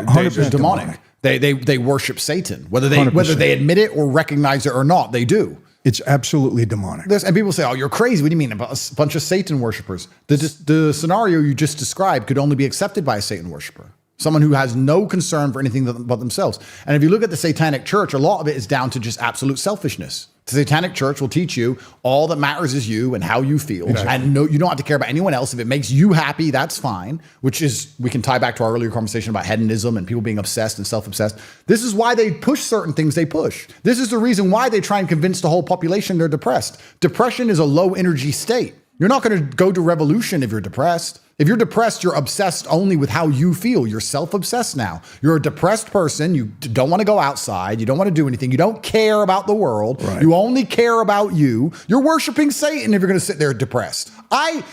demonic. They worship Satan, whether they admit it or recognize it or not. They do. It's absolutely demonic. And people say, "Oh, you're crazy. What do you mean? A bunch of Satan worshipers?" The scenario you just described could only be accepted by a Satan worshiper, someone who has no concern for anything but themselves. And if you look at the Satanic Church, a lot of it is down to just absolute selfishness. The Satanic Church will teach you all that matters is you and how you feel. Exactly. And no, you don't have to care about anyone else. If it makes you happy, that's fine, which is, we can tie back to our earlier conversation about hedonism and people being obsessed and self-obsessed. This is why they push certain things they push. This is the reason why they try and convince the whole population they're depressed. Depression is a low energy state. You're not going to go to revolution if you're depressed. If you're depressed, you're obsessed only with how you feel. You're self-obsessed now. You're a depressed person. You don't want to go outside. You don't want to do anything. You don't care about the world. Right. You only care about you. You're worshiping Satan if you're going to sit there depressed. I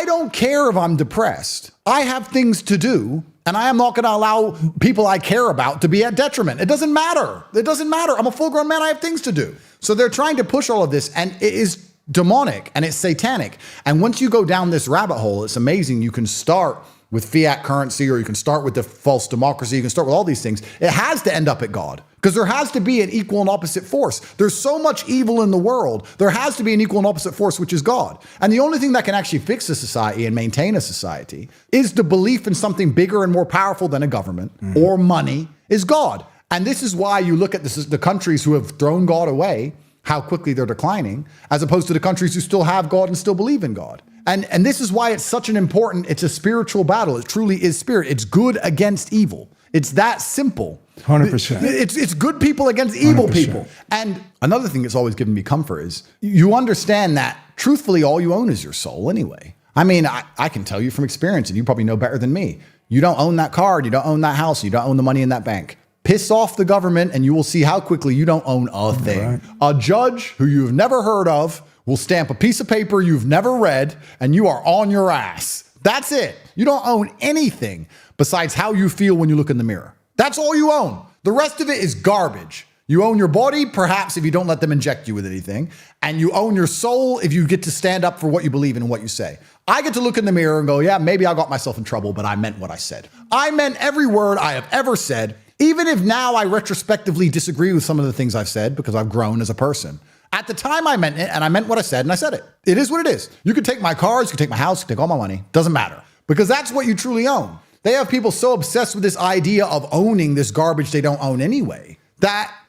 don't care if I'm depressed. I have things to do, and I am not going to allow people I care about to be at detriment. It doesn't matter. It doesn't matter. I'm a full-grown man. I have things to do. So they're trying to push all of this, and it is demonic and it's satanic. And once you go down this rabbit hole, it's amazing. You can start with fiat currency, or you can start with the false democracy. You can start with all these things. It has to end up at God, because there has to be an equal and opposite force. There's so much evil in the world. There has to be an equal and opposite force, which is God. And the only thing that can actually fix a society and maintain a society is the belief in something bigger and more powerful than a government or money is God. And this is why you look at the countries who have thrown God away. how quickly they're declining, as opposed to the countries who still have God and still believe in God. And this is why it's such an important, it's a spiritual battle. It truly is spirit. It's good against evil. It's that simple. 100%. It's good people against evil 100%. people. And another thing that's always given me comfort is you understand that truthfully all you own is your soul anyway. I mean, I can tell you from experience, and you probably know better than me, you don't own that car, you don't own that house, you don't own the money in that bank. Piss off the government and you will see how quickly you don't own a thing. Right. A judge who you've never heard of will stamp a piece of paper you've never read and you are on your ass. That's it. You don't own anything besides how you feel when you look in the mirror. That's all you own. The rest of it is garbage. You own your body, perhaps if you don't let them inject you with anything, and you own your soul if you get to stand up for what you believe in and what you say. I get to look in the mirror and go, yeah, maybe I got myself in trouble, but I meant what I said. I meant every word I have ever said, even if now I retrospectively disagree with some of the things I've said because I've grown as a person. At the time I meant it, and I meant what I said, and I said it. It is what it is. You could take my cars, you could take my house, you could take all my money. Doesn't matter. Because that's what you truly own. They have people so obsessed with this idea of owning this garbage they don't own anyway.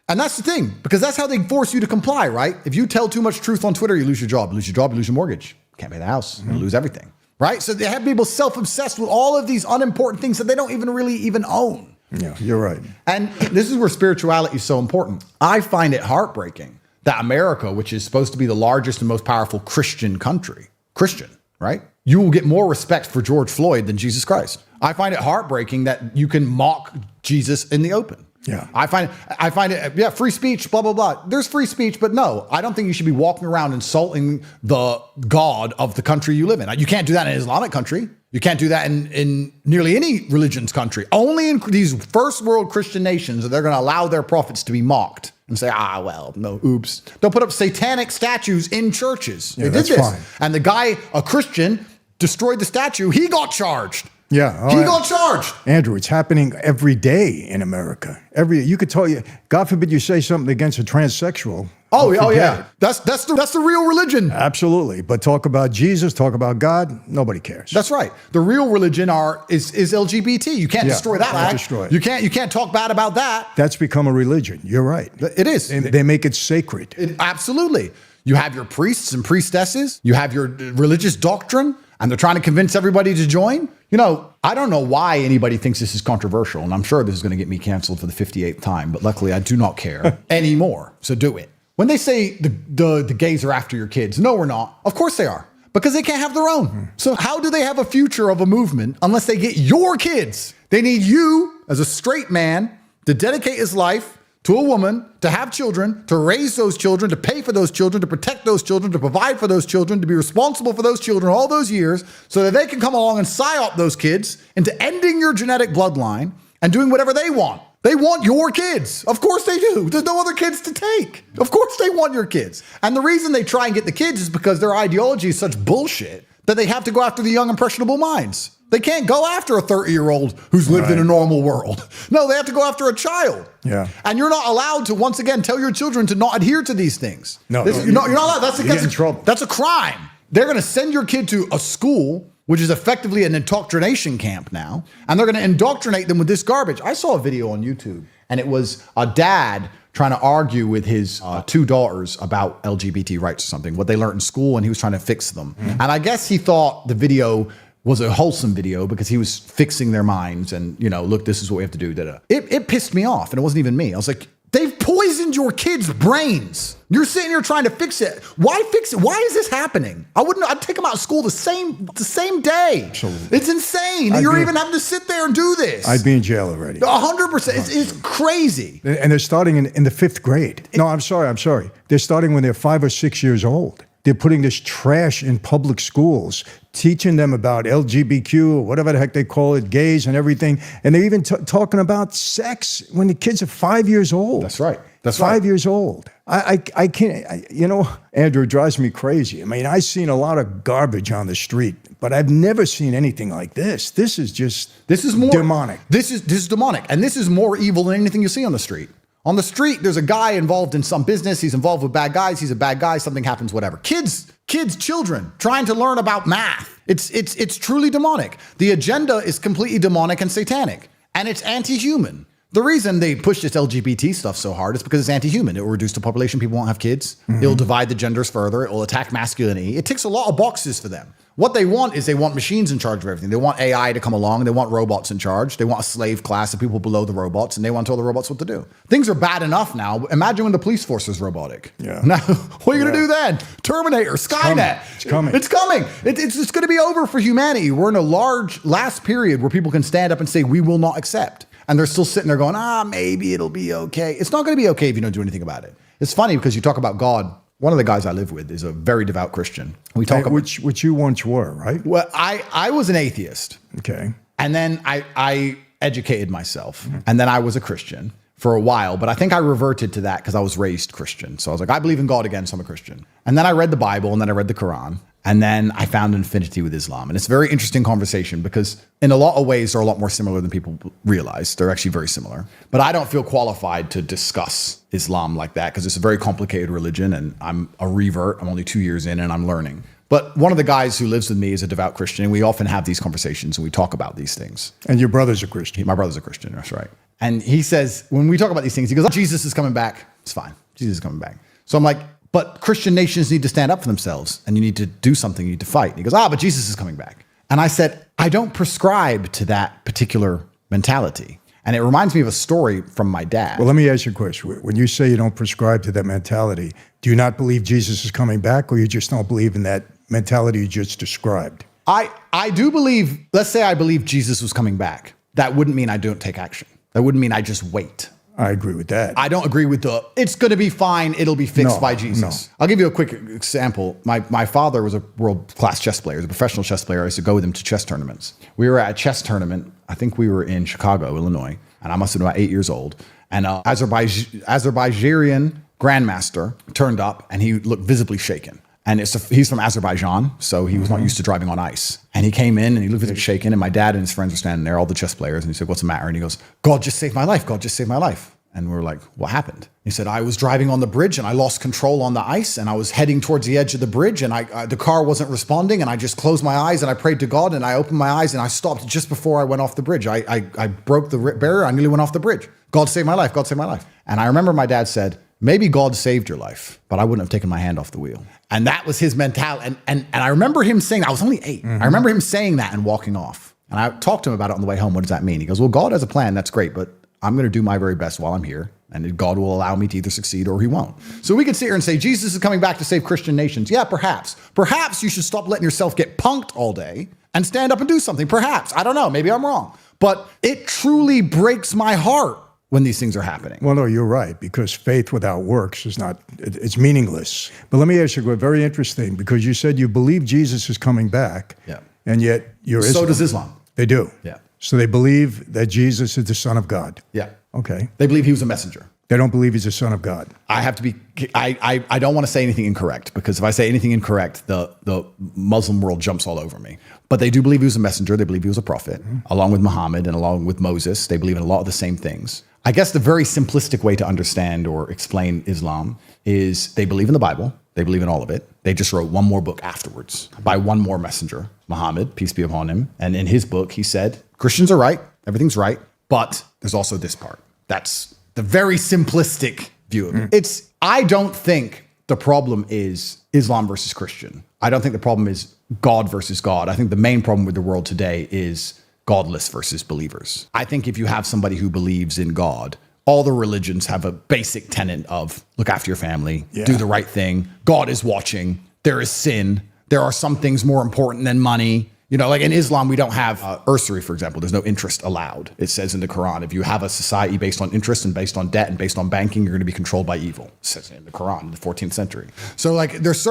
And that's the thing, because that's how they force you to comply, right? If you tell too much truth on Twitter, you lose your job. You lose your job, you lose your mortgage. Can't pay the house, you lose everything, right? So they have people self-obsessed with all of these unimportant things that they don't even own. Yeah, you're right. And this is where spirituality is so important. I find it heartbreaking that America, which is supposed to be the largest and most powerful Christian country, Christian, right? You will get more respect for George Floyd than Jesus Christ. I find it heartbreaking that you can mock Jesus in the open. Yeah. I find it, yeah, free speech, blah, blah, blah. There's free speech, but no, I don't think you should be walking around insulting the God of the country you live in. You can't do that in an Islamic country. You can't do that in nearly any religion's country. Only in these first world Christian nations are they going to allow their prophets to be mocked and say, well, no, oops. They'll put up satanic statues in churches. Yeah, they did this. fine. And the guy, a Christian, destroyed the statue. He got charged. Yeah. He got charged. Andrew, it's happening every day in America. You could tell you, God forbid you say something against a transsexual. Oh yeah. That's the real religion. Absolutely. But talk about Jesus, talk about God, nobody cares. That's right. The real religion is LGBT. You can't destroy that. Can't destroy it. You can't talk bad about that. That's become a religion. You're right. It is. And they make it sacred. Absolutely. You have your priests and priestesses. You have your religious doctrine, and they're trying to convince everybody to join. You know, I don't know why anybody thinks this is controversial, and I'm sure this is going to get me canceled for the 58th time, but luckily I do not care anymore, so do it. When they say the gays are after your kids, no, we're not. Of course they are, because they can't have their own. So how do they have a future of a movement unless they get your kids? They need you, as a straight man, to dedicate his life to a woman, to have children, to raise those children, to pay for those children, to protect those children, to provide for those children, to be responsible for those children all those years so that they can come along and psyop those kids into ending your genetic bloodline and doing whatever they want. They want your kids. Of course they do. There's no other kids to take. Of course they want your kids. And the reason they try and get the kids is because their ideology is such bullshit that they have to go after the young, impressionable minds. They can't go after a 30-year-old who's lived in a normal world. No, they have to go after a child. Yeah. And you're not allowed to, once again, tell your children to not adhere to these things. No. You're not allowed. That's you get in trouble. That's a crime. They're going to send your kid to a school, which is effectively an indoctrination camp now, and they're going to indoctrinate them with this garbage. I saw a video on YouTube, and it was a dad trying to argue with his two daughters about LGBT rights or something, what they learned in school, and he was trying to fix them. Mm-hmm. And I guess he thought the video was a wholesome video because he was fixing their minds and, you know, look, this is what we have to do. It pissed me off, and it wasn't even me. I was like, they've poisoned your kids' brains. You're sitting here trying to fix it. Why fix it? Why is this happening? I'd take them out of school the same day. Absolutely. It's insane that you're even having to sit there and do this. I'd be in jail already. 100%. It's crazy. And they're starting in the 5th grade. No, I'm sorry. They're starting when they're 5 or 6 years old. They're putting this trash in public schools, teaching them about LGBTQ or whatever the heck they call it, gays and everything. And they're even talking about sex when the kids are 5 years old. That's right. That's 5 years old. I can't, Andrew, it drives me crazy. I mean, I've seen a lot of garbage on the street, but I've never seen anything like this. This is more demonic. This is demonic. And this is more evil than anything you see on the street. On the street, there's a guy involved in some business. He's involved with bad guys. He's a bad guy. Something happens, whatever. Kids, children trying to learn about math. It's truly demonic. The agenda is completely demonic and satanic, and it's anti-human. The reason they push this LGBT stuff so hard is because it's anti-human. It will reduce the population. People won't have kids. It'll divide the genders further. It will attack masculinity. It ticks a lot of boxes for them. What they want is they want machines in charge of everything. They want AI to come along. They want robots in charge. They want a slave class of people below the robots, and they want to tell the robots what to do. Things are bad enough now. Imagine when the police force is robotic. Yeah. Now, what are you going to do then? Terminator, Skynet. It's coming. It's coming. It's going to be over for humanity. We're in a large last period where people can stand up and say, we will not accept. And they're still sitting there going, maybe it'll be okay. It's not going to be okay if you don't do anything about it. It's funny because you talk about God. One of the guys I live with is a very devout Christian. We talk about, which you once were, right? Well, I was an atheist. Okay. And then I educated myself. And then I was a Christian for a while. But I think I reverted to that because I was raised Christian. So I was like, I believe in God again, so I'm a Christian. And then I read the Bible, and then I read the Quran. And then I found an affinity with Islam. And it's a very interesting conversation because in a lot of ways, they're a lot more similar than people realize. They're actually very similar. But I don't feel qualified to discuss Islam like that because it's a very complicated religion. And I'm a revert. I'm only 2 years in and I'm learning. But one of the guys who lives with me is a devout Christian. And we often have these conversations and we talk about these things. And your brother's a Christian. My brother's a Christian. That's right. And he says, when we talk about these things, he goes, Jesus is coming back. It's fine. Jesus is coming back. So I'm like, but Christian nations need to stand up for themselves and you need to do something, you need to fight. And he goes, but Jesus is coming back. And I said, I don't prescribe to that particular mentality. And it reminds me of a story from my dad. Well, let me ask you a question. When you say you don't prescribe to that mentality, do you not believe Jesus is coming back or you just don't believe in that mentality you just described? I do believe, let's say I believe Jesus was coming back. That wouldn't mean I don't take action. That wouldn't mean I just wait. I agree with that. I don't agree with it's going to be fine. It'll be fixed by Jesus. I'll give you a quick example. My father was a world-class chess player. He was a professional chess player. I used to go with him to chess tournaments. We were at a chess tournament. I think we were in Chicago, Illinois, and I must have been about 8 years old. And Azerbaijani grandmaster turned up, and he looked visibly shaken. And he's from Azerbaijan, so he was not used to driving on ice. And he came in, and he looked visibly shaken, and my dad and his friends were standing there, all the chess players, and he said, what's the matter? And he goes, God just saved my life. God just saved my life. And we were like, what happened? He said, I was driving on the bridge, and I lost control on the ice, and I was heading towards the edge of the bridge, and the car wasn't responding, and I just closed my eyes, and I prayed to God, and I opened my eyes, and I stopped just before I went off the bridge. I broke the barrier. I nearly went off the bridge. God saved my life. God saved my life. And I remember my dad said, maybe God saved your life, but I wouldn't have taken my hand off the wheel. And that was his mentality. And I remember him saying, I was only 8. I remember him saying that and walking off. And I talked to him about it on the way home. What does that mean? He goes, well, God has a plan. That's great, but I'm going to do my very best while I'm here. And God will allow me to either succeed or he won't. So we could sit here and say, Jesus is coming back to save Christian nations. Yeah, perhaps. Perhaps you should stop letting yourself get punked all day and stand up and do something. Perhaps. I don't know. Maybe I'm wrong. But it truly breaks my heart when these things are happening. Well, no, you're right, because faith without works is it's meaningless. But let me ask you, very interesting, because you said you believe Jesus is coming back, and yet you're Islam. So does Islam. They do. Yeah. So they believe that Jesus is the Son of God. Yeah. Okay. They believe he was a messenger. They don't believe he's the Son of God. I don't want to say anything incorrect, because if I say anything incorrect, the Muslim world jumps all over me. But they do believe he was a messenger. They believe he was a prophet, along with Muhammad and along with Moses. They believe in a lot of the same things. I guess the very simplistic way to understand or explain Islam is they believe in the Bible. They believe in all of it. They just wrote one more book afterwards by one more messenger, Muhammad, peace be upon him. And in his book, he said, Christians are right. Everything's right. But there's also this part. That's the very simplistic view of it. I don't think the problem is Islam versus Christian. I don't think the problem is God versus God. I think the main problem with the world today is godless versus believers. I think if you have somebody who believes in God, all the religions have a basic tenet of look after your family, do the right thing. God is watching. There is sin. There are some things more important than money. You know, like in Islam, we don't have usury, for example. There's no interest allowed. It says in the Quran, if you have a society based on interest and based on debt and based on banking, you're going to be controlled by evil. It says in the Quran in the 14th century. So like there's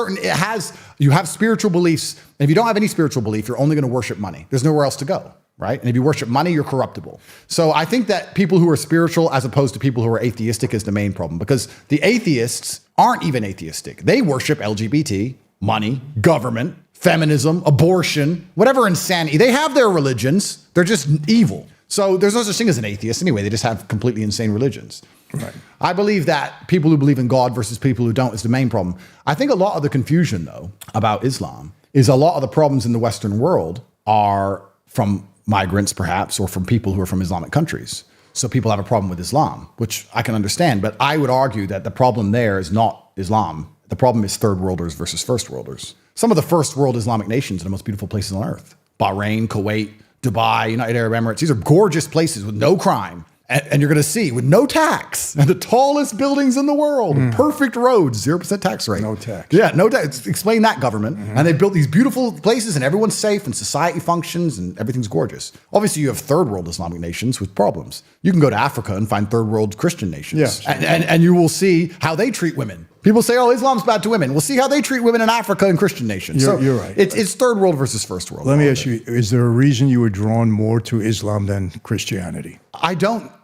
you have spiritual beliefs. And if you don't have any spiritual belief, you're only going to worship money. There's nowhere else to go, right? And if you worship money, you're corruptible. So I think that people who are spiritual as opposed to people who are atheistic is the main problem, because the atheists aren't even atheistic. They worship LGBT, money, government, feminism, abortion, whatever insanity. They have their religions. They're just evil. So there's no such thing as an atheist anyway. They just have completely insane religions. Right. I believe that people who believe in God versus people who don't is the main problem. I think a lot of the confusion, though, about Islam is a lot of the problems in the Western world are from migrants, perhaps, or from people who are from Islamic countries. So people have a problem with Islam, which I can understand. But I would argue that the problem there is not Islam. The problem is third worlders versus first worlders. Some of the first world Islamic nations are the most beautiful places on earth. Bahrain, Kuwait, Dubai, United Arab Emirates. These are gorgeous places with no crime. And you're going to see with no tax and the tallest buildings in the world, perfect roads, 0% tax rate. No tax. Yeah, no tax. Explain that, government. And they built these beautiful places and everyone's safe and society functions and everything's gorgeous. Obviously, you have third world Islamic nations with problems. You can go to Africa and find third world Christian nations. Yes. And you will see how they treat women. People say, oh, Islam's bad to women. We'll see how they treat women in Africa and Christian nations. You're right. It's third world versus first world. Let me ask you, is there a reason you were drawn more to Islam than Christianity?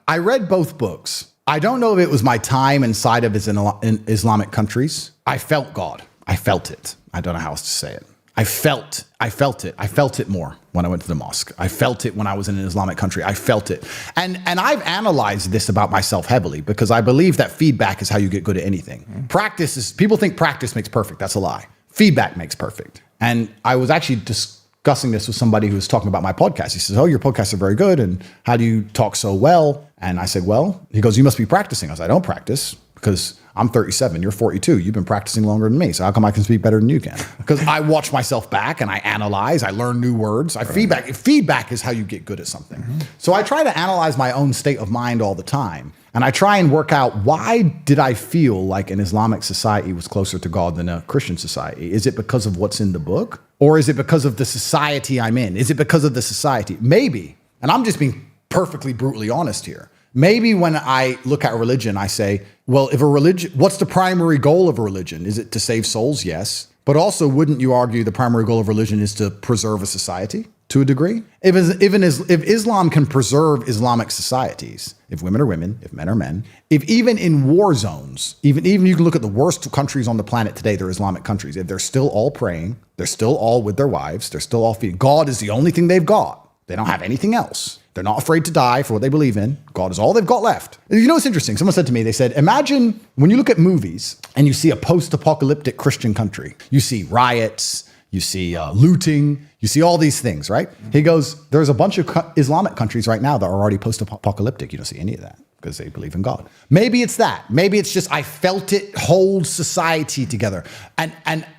I read both books. I don't know if it was my time inside of Islamic countries. I felt God. I felt it. I don't know how else to say it. I felt it. I felt it more when I went to the mosque. I felt it when I was in an Islamic country. I felt it. And I've analyzed this about myself heavily because I believe that feedback is how you get good at anything. People think practice makes perfect. That's a lie. Feedback makes perfect. And I was actually discussing this with somebody who was talking about my podcast. He says, oh, your podcasts are very good. And how do you talk so well? And I said, well, he goes, you must be practicing. I said, I don't practice because I'm 37, you're 42. You've been practicing longer than me. So how come I can speak better than you can? Because I watch myself back and I analyze, I learn new words. Feedback. Feedback is how you get good at something. So I try to analyze my own state of mind all the time. And I try and work out, why did I feel like an Islamic society was closer to God than a Christian society? Is it because of what's in the book? Or is it because of the society I'm in? Is it because of the society? Maybe. And I'm just being perfectly brutally honest here. Maybe when I look at a religion, I say, well, if a religion, what's the primary goal of a religion? Is it to save souls? Yes. But also, wouldn't you argue the primary goal of religion is to preserve a society to a degree? If Islam can preserve Islamic societies, if women are women, if men are men, if even in war zones, even you can look at the worst countries on the planet today, they're Islamic countries. If they're still all praying, they're still all with their wives, they're still all feeding. God is the only thing they've got. They don't have anything else. They're not afraid to die for what they believe in. God is all they've got left. You know what's interesting? Someone said to me, they said, imagine when you look at movies and you see a post-apocalyptic Christian country. You see riots, you see looting, you see all these things, right? He goes, there's a bunch of Islamic countries right now that are already post-apocalyptic. You don't see any of that because they believe in God. Maybe it's that. Maybe it's just I felt it hold society together. And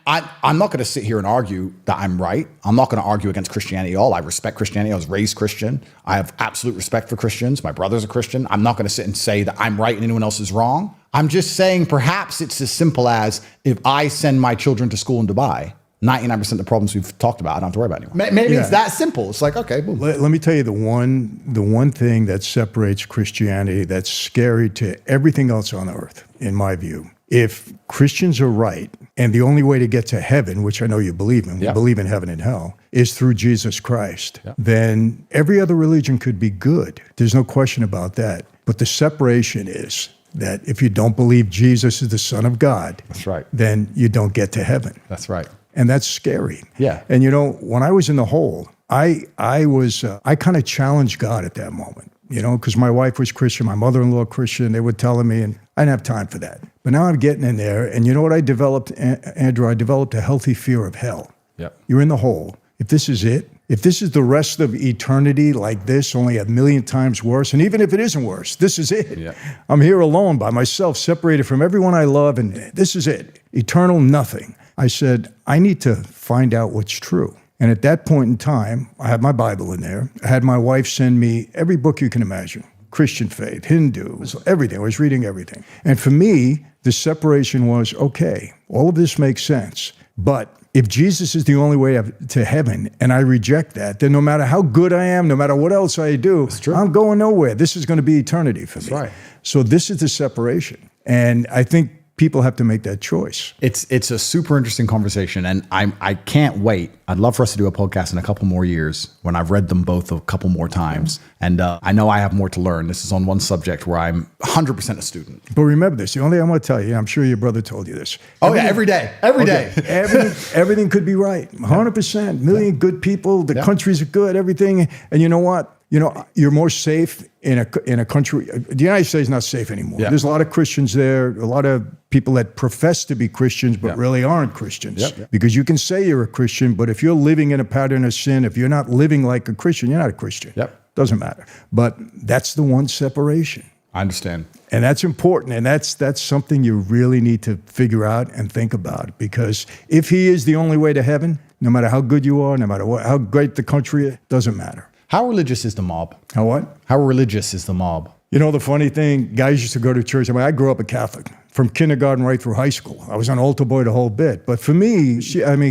I'm not going to sit here and argue that I'm right. I'm not going to argue against Christianity at all. I respect Christianity. I was raised Christian. I have absolute respect for Christians. My brother's a Christian. I'm not going to sit and say that I'm right and anyone else is wrong. I'm just saying perhaps it's as simple as if I send my children to school in Dubai, 99% of the problems we've talked about, I don't have to worry about anymore. Maybe it's that simple. It's like, okay, boom. Let me tell you the one thing that separates Christianity that's scary to everything else on earth, in my view. If Christians are right, and the only way to get to heaven, which I know you believe in, we believe in heaven and hell, is through Jesus Christ, then every other religion could be good. There's no question about that. But the separation is that if you don't believe Jesus is the Son of God, that's right, then you don't get to heaven. That's right. And that's scary. Yeah. And you know, when I was in the hole, I kind of challenged God at that moment, you know, because my wife was Christian, my mother-in-law Christian. They were telling me, and I didn't have time for that. But now I'm getting in there, and you know what I developed, Andrew? I developed a healthy fear of hell. Yep. You're in the hole. If this is it, if this is the rest of eternity like this, only a million times worse, and even if it isn't worse, this is it. Yeah. I'm here alone by myself, separated from everyone I love, and this is it. Eternal nothing. I said, I need to find out what's true. And at that point in time, I had my Bible in there. I had my wife send me every book you can imagine. Christian faith, Hindu, everything. I was reading everything. And for me, the separation was, okay, all of this makes sense. But if Jesus is the only way to heaven and I reject that, then no matter how good I am, no matter what else I do, I'm going nowhere. This is going to be eternity for me. That's right. So this is the separation. And I think people have to make that choice. It's a super interesting conversation, and I can't wait. I'd love for us to do a podcast in a couple more years when I've read them both a couple more times, and I know I have more to learn. This is on one subject where I'm 100% a student. But remember this, the only thing I'm going to tell you, I'm sure your brother told you this. Every day. Everything could be right, 100%, million good people, the countries are good, everything, and you know what? You know, you're more safe in a country. The United States is not safe anymore. Yeah. There's a lot of Christians there, a lot of people that profess to be Christians but really aren't Christians. Because you can say you're a Christian, but if you're living in a pattern of sin, if you're not living like a Christian, you're not a Christian. Doesn't matter. But that's the one separation. I understand. And that's important. And that's something you really need to figure out and think about. Because if he is the only way to heaven, no matter how good you are, no matter how great the country is, doesn't matter. How religious is the mob? How what? How religious is the mob? You know, the funny thing, guys used to go to church. I mean, I grew up a Catholic from kindergarten right through high school. I was an altar boy the whole bit. But for me,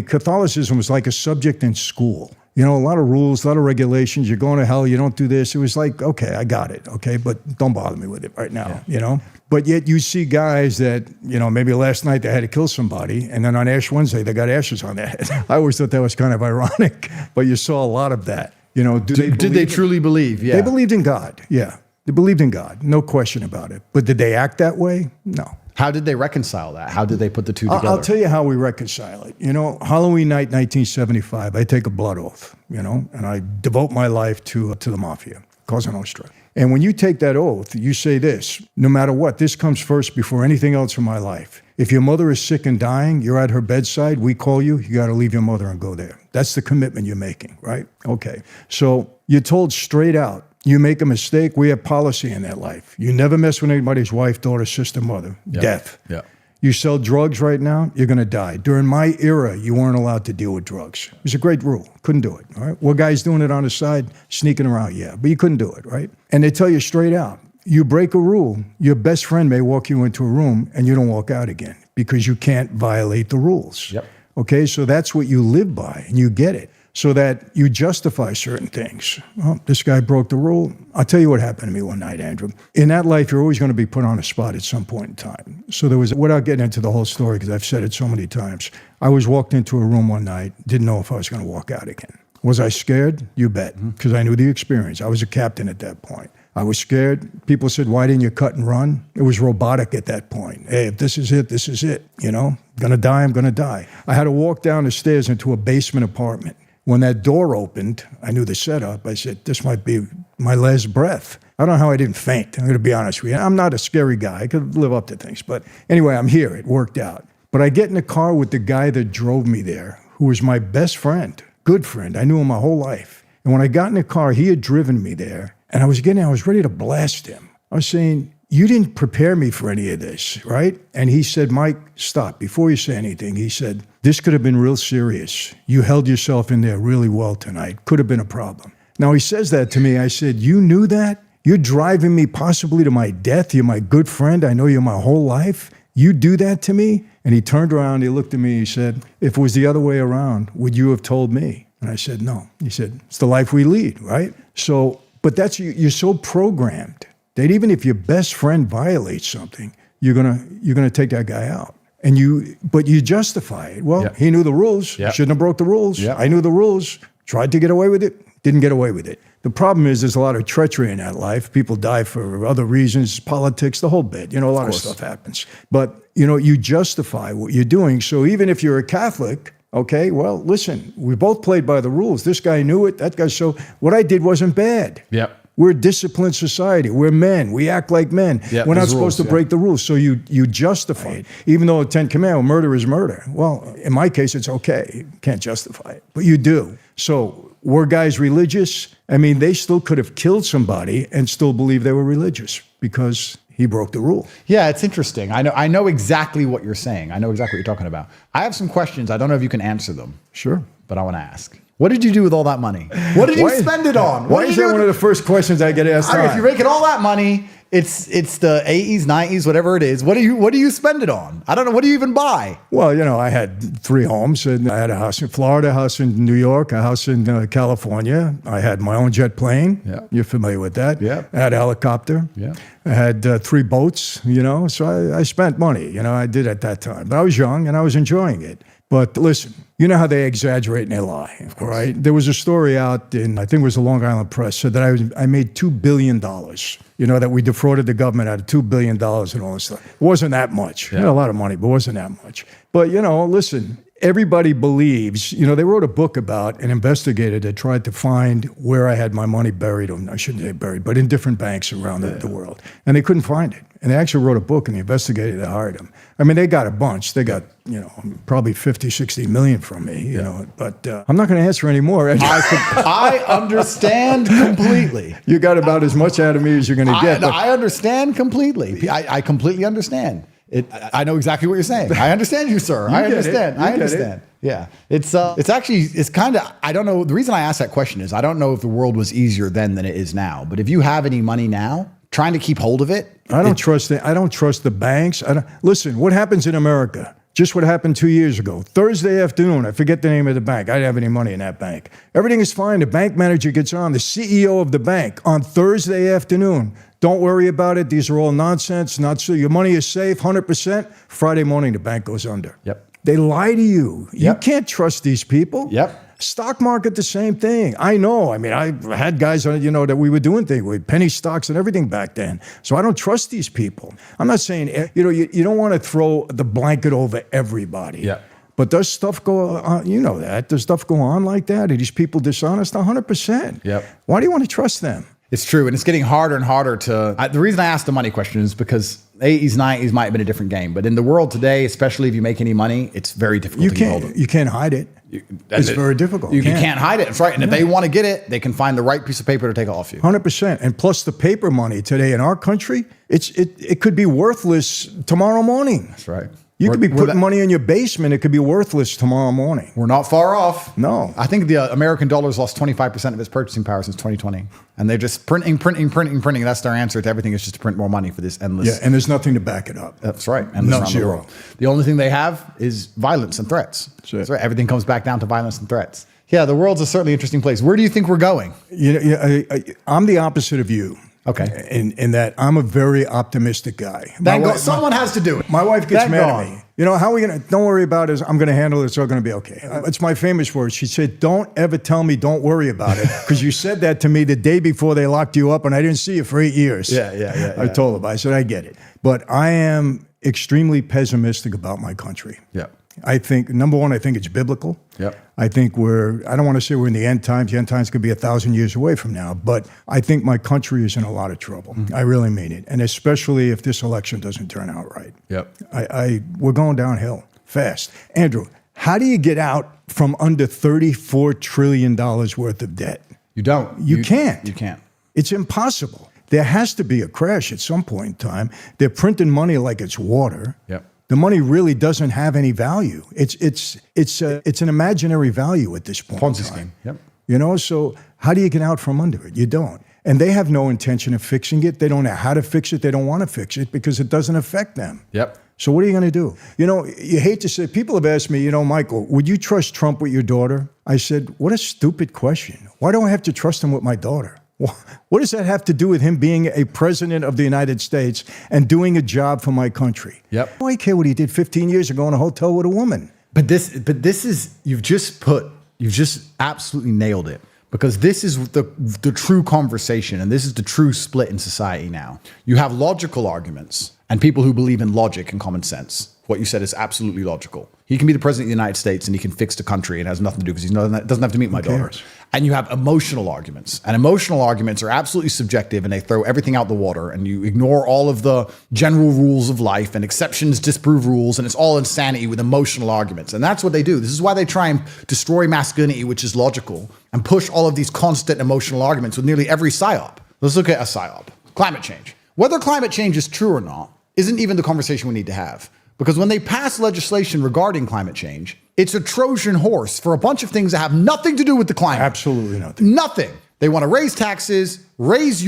Catholicism was like a subject in school. You know, a lot of rules, a lot of regulations. You're going to hell, you don't do this. It was like, okay, I got it, okay? But don't bother me with it right now, you know? But yet you see guys that, you know, maybe last night they had to kill somebody, and then on Ash Wednesday they got ashes on their head. I always thought that was kind of ironic, but you saw a lot of that. You know, did they truly believe? Yeah. They believed in God, yeah. They believed in God, no question about it. But did they act that way? No. How did they reconcile that? How did they put the two together? I'll tell you how we reconcile it. You know, Halloween night, 1975, I take a blood oath, you know, and I devote my life to the Mafia, Cosa Nostra. And when you take that oath, you say this: no matter what, this comes first before anything else in my life. If your mother is sick and dying, you're at her bedside, we call you, you got to leave your mother and go there. That's the commitment you're making, right? Okay. So you're told straight out, you make a mistake, we have policy in that life. You never mess with anybody's wife, daughter, sister, mother. Yep. Death. Yeah. You sell drugs right now, you're going to die. During my era, you weren't allowed to deal with drugs. It was a great rule. Couldn't do it, all right? Were guys doing it on the side, sneaking around? Yeah, but you couldn't do it, right? And they tell you straight out, you break a rule, your best friend may walk you into a room and you don't walk out again because you can't violate the rules. Yep. Okay, so that's what you live by, and you get it. So that you justify certain things. Well, this guy broke the rule. I'll tell you what happened to me one night, Andrew. In that life, you're always going to be put on a spot at some point in time. So there was, without getting into the whole story, because I've said it so many times, I was walked into a room one night, didn't know if I was going to walk out again. Was I scared? You bet, because I knew the experience. I was a captain at that point. I was scared. People said, why didn't you cut and run? It was robotic at that point. Hey, if this is it, this is it. You know, gonna die, I'm gonna die. I had to walk down the stairs into a basement apartment. When that door opened, I knew the setup. I said, this might be my last breath. I don't know how I didn't faint. I'm going to be honest with you. I'm not a scary guy. I could live up to things. But anyway, I'm here. It worked out. But I get in the car with the guy that drove me there, who was my best friend, good friend. I knew him my whole life. And when I got in the car, he had driven me there. And I was ready to blast him. I was saying, you didn't prepare me for any of this, right? And he said, Mike, stop. Before you say anything, he said, this could have been real serious. You held yourself in there really well tonight. Could have been a problem. Now, he says that to me. I said, you knew that? You're driving me possibly to my death. You're my good friend. I know you my whole life. You do that to me? And he turned around, he looked at me, he said, if it was the other way around, would you have told me? And I said, no. He said, it's the life we lead, right? So, but that's, you're so programmed that even if your best friend violates something, you're gonna take that guy out. But you justify it. Well, he knew the rules. Shouldn't have broke the rules. I knew the rules. Tried to get away with it. Didn't get away with it. The problem is there's a lot of treachery in that life. People die for other reasons, politics, the whole bit. You know, a lot of stuff happens. But, you know, you justify what you're doing. So even if you're a Catholic, okay, well, listen, we both played by the rules. This guy knew it, that guy. So what I did wasn't bad. Yep. We're a disciplined society. We're men. We act like men. Yep, we're not supposed to break the rules. So you justify it. Even though the 10 Commandments, murder is murder. Well, in my case, it's okay. You can't justify it. But you do. So were guys religious? I mean, they still could have killed somebody and still believe they were religious because he broke the rule. Yeah, it's interesting. I know exactly what you're saying. I know exactly what you're talking about. I have some questions. I don't know if you can answer them. Sure. But I want to ask. What did you do with all that money? What did you spend it on? Why is that one of the first questions I get asked? If you're making all that money, it's the 80s, 90s, whatever it is. What do you spend it on? I don't know. What do you even buy? Well, you know, I had 3 homes. And I had a house in Florida, a house in New York, a house in California. I had my own jet plane. Yeah. You're familiar with that. Yeah. I had a helicopter. Yeah. I had 3 boats, you know. So I spent money, you know, I did at that time. But I was young and I was enjoying it. But listen, you know how they exaggerate and they lie, right? There was a story out in, I think it was the Long Island Press, said that I made $2 billion, you know, that we defrauded the government out of $2 billion and all this stuff. It wasn't that much. Yeah. A lot of money, but it wasn't that much. But, you know, listen, everybody believes, they wrote a book about an investigator that tried to find where I had my money buried, or I shouldn't say buried, but in different banks around the world. And they couldn't find it. And they actually wrote a book, and the investigator that hired him. I mean, they got a bunch. They got, probably 50, 60 million from me, but I'm not going to answer any more. I understand completely. You got about as much out of me as you're going to get. I understand completely. I completely understand. I know exactly what you're saying. I understand you, sir. I understand. Yeah. It's kind of, I don't know. The reason I asked that question is I don't know if the world was easier then than it is now. But if you have any money now, trying to keep hold of it. I don't trust the banks. Listen, what happens in America? Just what happened 2 years ago. Thursday afternoon, I forget the name of the bank. I didn't have any money in that bank. Everything is fine. The bank manager gets on, the CEO of the bank, on Thursday afternoon. Don't worry about it. These are all nonsense. Not so. Your money is safe, 100%. Friday morning, the bank goes under. Yep. They lie to you. Yep. You can't trust these people. Yep. Stock market, the same thing. I know. I mean, I had guys, that we were doing things with penny stocks and everything back then. So I don't trust these people. I'm not saying, you don't want to throw the blanket over everybody. Yeah. But does stuff go on, Does stuff go on like that? Are these people dishonest? 100%. Yep. Why do you want to trust them? It's true, and it's getting harder and harder to... the reason I asked the money question is because 80s, 90s might have been a different game. But in the world today, especially if you make any money, it's very difficult to get hold of. You can't hide it. It's very difficult. You can't hide it. That's right. And if they want to get it, they can find the right piece of paper to take it off you. 100%. And plus the paper money today in our country, it could be worthless tomorrow morning. That's right. You could be putting money in your basement. It could be worthless tomorrow morning. We're not far off. No. I think the American dollar's lost 25% of its purchasing power since 2020. And they're just printing. That's their answer to everything, is just to print more money for this endless... Yeah, and there's nothing to back it up. That's right. Endless around the world. The only thing they have is violence and threats. That's right. Everything comes back down to violence and threats. Yeah, the world's a certainly interesting place. Where do you think we're going? I'm the opposite of you. Okay. In that I'm a very optimistic guy. Someone has to do it. My wife gets mad at me. How are we going to, don't worry about it. I'm going to handle it. It's all going to be okay. It's my famous words. She said, don't ever tell me don't worry about it. Because you said that to me the day before they locked you up and I didn't see you for 8 years. Yeah. I told her, I said, I get it. But I am extremely pessimistic about my country. Yeah. I think, number one, I think it's biblical. Yep. I think I don't want to say we're in the end times. The end times could be 1,000 years away from now. But I think my country is in a lot of trouble. Mm-hmm. I really mean it. And especially if this election doesn't turn out right. Yep. We're going downhill fast. Andrew, how do you get out from under $34 trillion worth of debt? You don't. You can't. You can't. It's impossible. There has to be a crash at some point in time. They're printing money like it's water. Yep. The money really doesn't have any value. It's an imaginary value at this point. Ponzi scheme. Yep. So how do you get out from under it? You don't. And they have no intention of fixing it. They don't know how to fix it. They don't want to fix it because it doesn't affect them. Yep. So what are you going to do? You hate to say, people have asked me, Michael, would you trust Trump with your daughter? I said, what a stupid question. Why do I have to trust him with my daughter? What does that have to do with him being a president of the United States and doing a job for my country? Yep. I care what he did 15 years ago in a hotel with a woman. But this is, you've just absolutely nailed it. Because this is the true conversation, and this is the true split in society now. You have logical arguments and people who believe in logic and common sense. What you said is absolutely logical. He can be the president of the United States and he can fix the country. It has nothing to do because he doesn't have to meet my daughter. And you have emotional arguments. And emotional arguments are absolutely subjective and they throw everything out the water and you ignore all of the general rules of life and exceptions disprove rules and it's all insanity with emotional arguments. And that's what they do. This is why they try and destroy masculinity, which is logical, and push all of these constant emotional arguments with nearly every psyop. Let's look at a psyop. Climate change. Whether climate change is true or not isn't even the conversation we need to have. Because when they pass legislation regarding climate change, it's a Trojan horse for a bunch of things that have nothing to do with the climate. Absolutely nothing. Nothing. They want to raise taxes, raise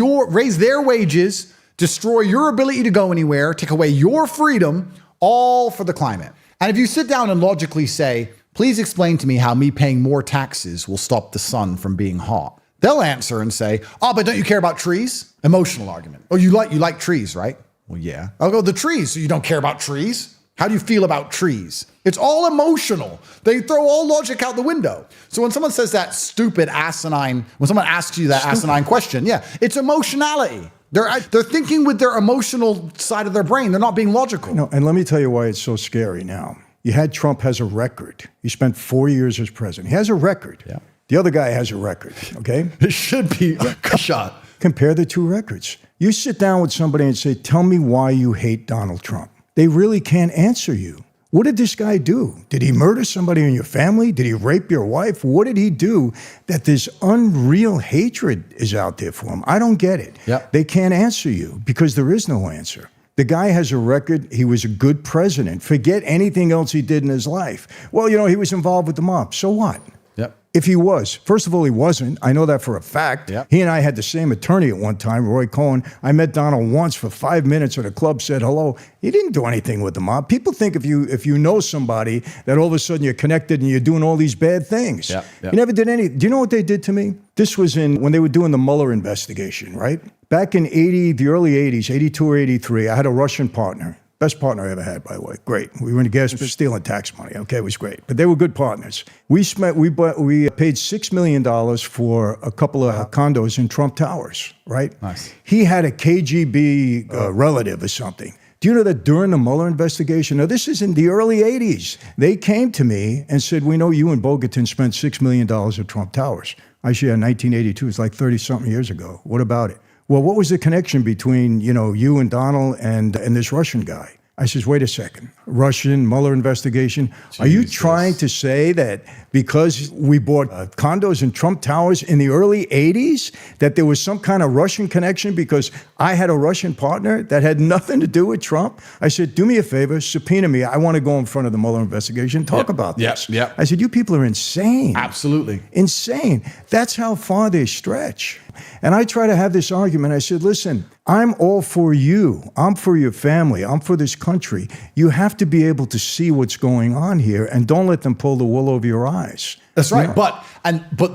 their wages, destroy your ability to go anywhere, take away your freedom, all for the climate. And if you sit down and logically say, please explain to me how me paying more taxes will stop the sun from being hot, they'll answer and say, oh, but don't you care about trees? Emotional argument. Oh, you like trees, right? Well, yeah. I'll go, the trees. So you don't care about trees? How do you feel about trees? It's all emotional. They throw all logic out the window. So when someone says that stupid asinine, when someone asks you that asinine question, yeah, it's emotionality. They're thinking with their emotional side of their brain. They're not being logical. No, and let me tell you why it's so scary now. You had Trump has a record. He spent 4 years as president. He has a record. Yeah. The other guy has a record, okay? It should be a shot. Compare the two records. You sit down with somebody and say, tell me why you hate Donald Trump. They really can't answer you. What did this guy do? Did he murder somebody in your family? Did he rape your wife? What did he do that this unreal hatred is out there for him? I don't get it. Yep. They can't answer you because there is no answer. The guy has a record. He was a good president. Forget anything else he did in his life. Well, you know, he was involved with the mob. So what? Yep. If he was, first of all, he wasn't. I know that for a fact. Yep. He and I had the same attorney at one time, Roy Cohen. I met Donald once for 5 minutes at a club, said hello. He didn't do anything with the mob. People think if you know somebody that all of a sudden you're connected and you're doing all these bad things. Yep. Yep. He never did any. Do you know what they did to me? This was when they were doing the Mueller investigation, right? Back in the early 80s, 82 or 83, I had a Russian partner. Best partner I ever had, by the way. Great. We were in the gas business stealing tax money. Okay, it was great. But they were good partners. We paid $6 million for a couple of condos in Trump Towers, right? Nice. He had a KGB relative or something. Do you know that during the Mueller investigation, now this is in the early 80s, they came to me and said, we know you and Bogatin spent $6 million at Trump Towers. I said, in 1982, it's like 30-something years ago. What about it? Well, what was the connection between, you and Donald and this Russian guy? I says, wait a second. Russian Mueller investigation. Jesus. Are you trying to say that because we bought condos in Trump Towers in the early 80s, that there was some kind of Russian connection because I had a Russian partner that had nothing to do with Trump? I said, do me a favor, subpoena me. I want to go in front of the Mueller investigation, talk about this. Yep. I said, you people are insane. Absolutely. Insane. That's how far they stretch. And I try to have this argument. I said, listen, I'm all for you. I'm for your family. I'm for this country. You have to be able to see what's going on here and don't let them pull the wool over your eyes. That's right. But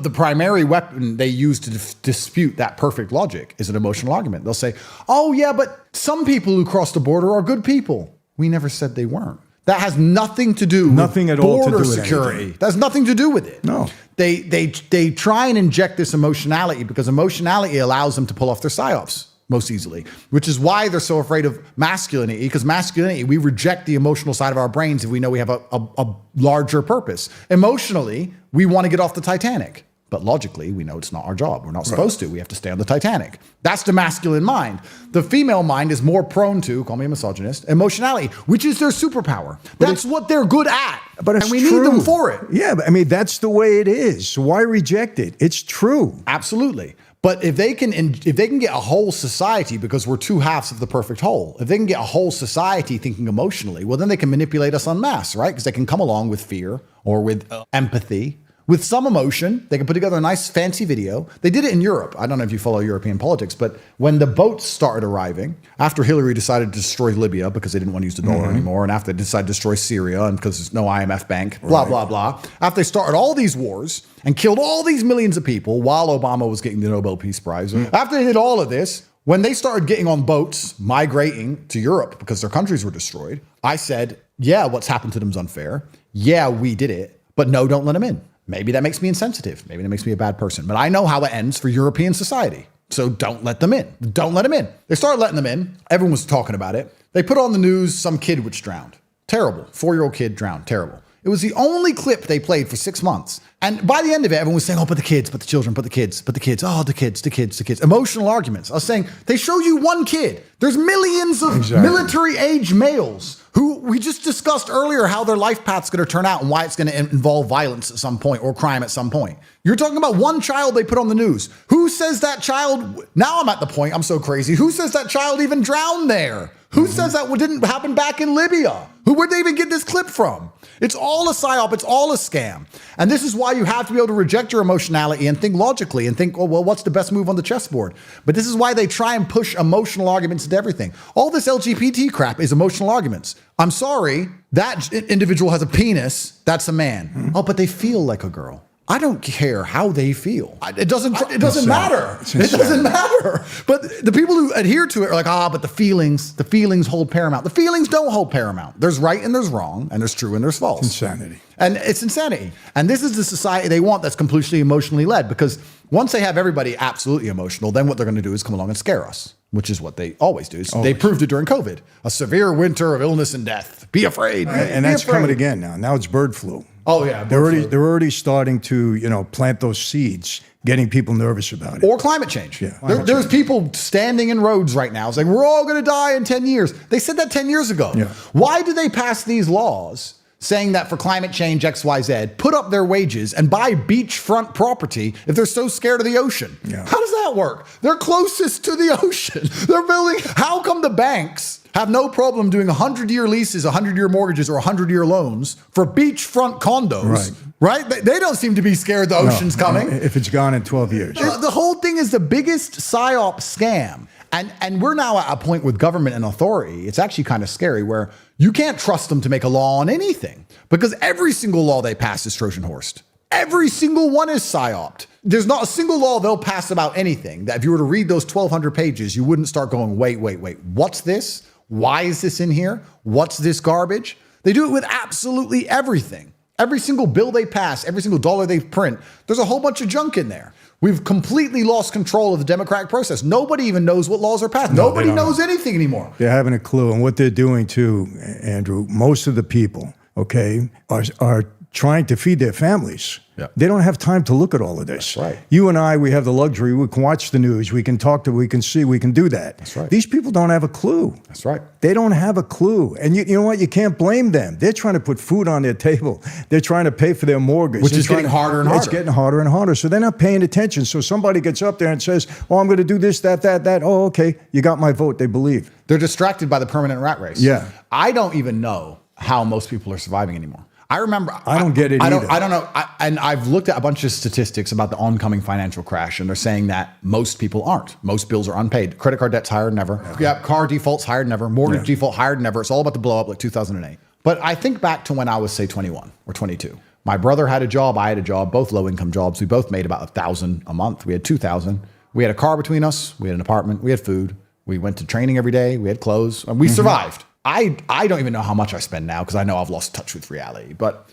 the primary weapon they use to dispute that perfect logic is an emotional argument. They'll say, oh, yeah, but some people who cross the border are good people. We never said they weren't. That has nothing to do with border security. That has nothing to do with it. No. They try and inject this emotionality because emotionality allows them to pull off their psyops most easily, which is why they're so afraid of masculinity, because masculinity, we reject the emotional side of our brains if we know we have a larger purpose. Emotionally, we want to get off the Titanic. But logically, we know it's not our job. We're not supposed to. We have to stay on the Titanic. That's the masculine mind. The female mind is more prone to, call me a misogynist, emotionality, which is their superpower. That's what they're good at. But and we need them for it. Yeah, but I mean, that's the way it is. So why reject it? It's true. Absolutely. But if they can get a whole society, because we're two halves of the perfect whole, if they can get a whole society thinking emotionally, well, then they can manipulate us en masse, right? Because they can come along with fear or with empathy. With some emotion, they can put together a nice fancy video. They did it in Europe. I don't know if you follow European politics, but when the boats started arriving, after Hillary decided to destroy Libya because they didn't want to use the dollar anymore, and after they decided to destroy Syria and because there's no IMF bank, blah, blah, blah. After they started all these wars and killed all these millions of people while Obama was getting the Nobel Peace Prize, after they did all of this, when they started getting on boats, migrating to Europe because their countries were destroyed, I said, yeah, what's happened to them is unfair. Yeah, we did it, but no, don't let them in. Maybe that makes me insensitive. Maybe that makes me a bad person. But I know how it ends for European society. So don't let them in. Don't let them in. They started letting them in. Everyone was talking about it. They put on the news some kid which drowned. Terrible. 4-year-old kid drowned. Terrible. It was the only clip they played for 6 months. And by the end of it, everyone was saying, oh, but the kids, but the children, but the kids, but the kids, oh, the kids. Emotional arguments. I was saying, they show you one kid. There's millions of military-age males who we just discussed earlier how their life path's going to turn out and why it's going to involve violence at some point or crime at some point. You're talking about one child they put on the news. Who says that child, now I'm at the point, I'm so crazy, who says that child even drowned there? Who says that didn't happen back in Libya? Where'd they even get this clip from? It's all a psyop. It's all a scam. And this is why you have to be able to reject your emotionality and think logically and think, oh, well, what's the best move on the chessboard? But this is why they try and push emotional arguments into everything. All this LGBT crap is emotional arguments. I'm sorry, that individual has a penis. That's a man. Oh, but they feel like a girl. I don't care how they feel. It doesn't matter. It doesn't matter. But the people who adhere to it are like, but the feelings hold paramount. The feelings don't hold paramount. There's right and there's wrong, and there's true and there's false. Insanity. And it's insanity. And this is the society they want that's completely emotionally led, because once they have everybody absolutely emotional, then what they're going to do is come along and scare us. which is what they always do. They proved it during COVID. A severe winter of illness and death. Be afraid. And that's coming again now. Now it's bird flu. Oh, yeah. They're already starting to, plant those seeds, getting people nervous about it. Or climate change. Yeah. There's people standing in roads right now saying, we're all going to die in 10 years. They said that 10 years ago. Yeah. Why do they pass these laws saying that for climate change, X, Y, Z, put up their wages and buy beachfront property if they're so scared of the ocean? Yeah. How does that work? They're closest to the ocean. They're building. How come the banks have no problem doing 100-year leases, 100-year mortgages, or 100-year loans for beachfront condos? Right? They don't seem to be scared the ocean's coming. If it's gone in 12 years. The whole thing is the biggest psyop scam. And we're now at a point with government and authority, it's actually kind of scary, where you can't trust them to make a law on anything because every single law they pass is Trojan horsed. Every single one is psyoped. There's not a single law they'll pass about anything that if you were to read those 1,200 pages, you wouldn't start going, wait, what's this? Why is this in here? What's this garbage? They do it with absolutely everything. Every single bill they pass, every single dollar they print, there's a whole bunch of junk in there. We've completely lost control of the democratic process. Nobody even knows what laws are passed. Nobody knows anything anymore. They haven't a clue. And what they're doing too, Andrew, most of the people, are trying to feed their families. Yeah. They don't have time to look at all of this. That's right. You and I, we have the luxury. We can watch the news. We can talk to, we can see, we can do that. That's right. These people don't have a clue. That's right. They don't have a clue. And you know what? You can't blame them. They're trying to put food on their table. They're trying to pay for their mortgage. Which is getting harder and harder. It's getting harder and harder. So they're not paying attention. So somebody gets up there and says, oh, I'm going to do this, that. Oh, okay. You got my vote. They believe. They're distracted by the permanent rat race. Yeah. I don't even know how most people are surviving anymore. I remember. I don't get it either. I don't know. And I've looked at a bunch of statistics about the oncoming financial crash, and they're saying that most people aren't. Most bills are unpaid. Credit card debt's higher than ever. Yeah, car default's higher than ever. Mortgage default higher than ever. It's all about to blow up like 2008. But I think back to when I was, say, 21 or 22. My brother had a job. I had a job. Both low-income jobs. We both made about $1,000 a month. We had $2,000. We had a car between us. We had an apartment. We had food. We went to training every day. We had clothes. And we survived. I don't even know how much I spend now because I know I've lost touch with reality. But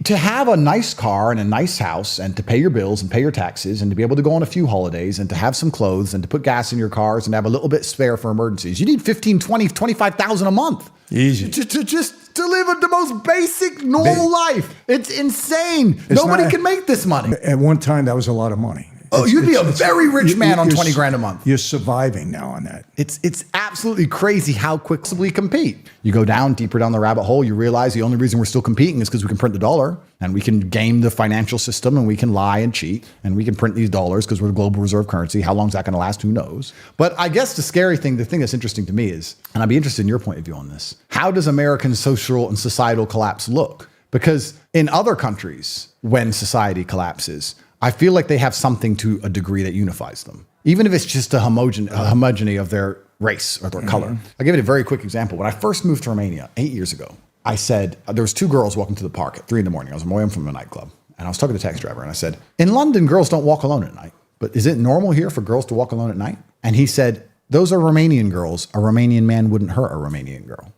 to have a nice car and a nice house and to pay your bills and pay your taxes and to be able to go on a few holidays and to have some clothes and to put gas in your cars and have a little bit spare for emergencies, you need $15,000, $20,000, $25,000 a month. Easy. To live the most basic normal life. It's insane. Nobody can make this money. At one time, that was a lot of money. You'd be a very rich man on 20 grand a month. You're surviving now on that. It's absolutely crazy how quickly we compete. You go deeper down the rabbit hole, you realize the only reason we're still competing is because we can print the dollar and we can game the financial system and we can lie and cheat and we can print these dollars because we're the global reserve currency. How long is that going to last? Who knows? But I guess the thing that's interesting to me is, and I'd be interested in your point of view on this, how does American social and societal collapse look? Because in other countries, when society collapses, I feel like they have something to a degree that unifies them, even if it's just a homogeny of their race or their color. I'll give you a very quick example. When I first moved to Romania 8 years ago, I said, there was two girls walking to the park at 3 a.m. I was on my way home from a nightclub, and I was talking to the taxi driver, and I said, in London, girls don't walk alone at night, but is it normal here for girls to walk alone at night? And he said, those are Romanian girls. A Romanian man wouldn't hurt a Romanian girl.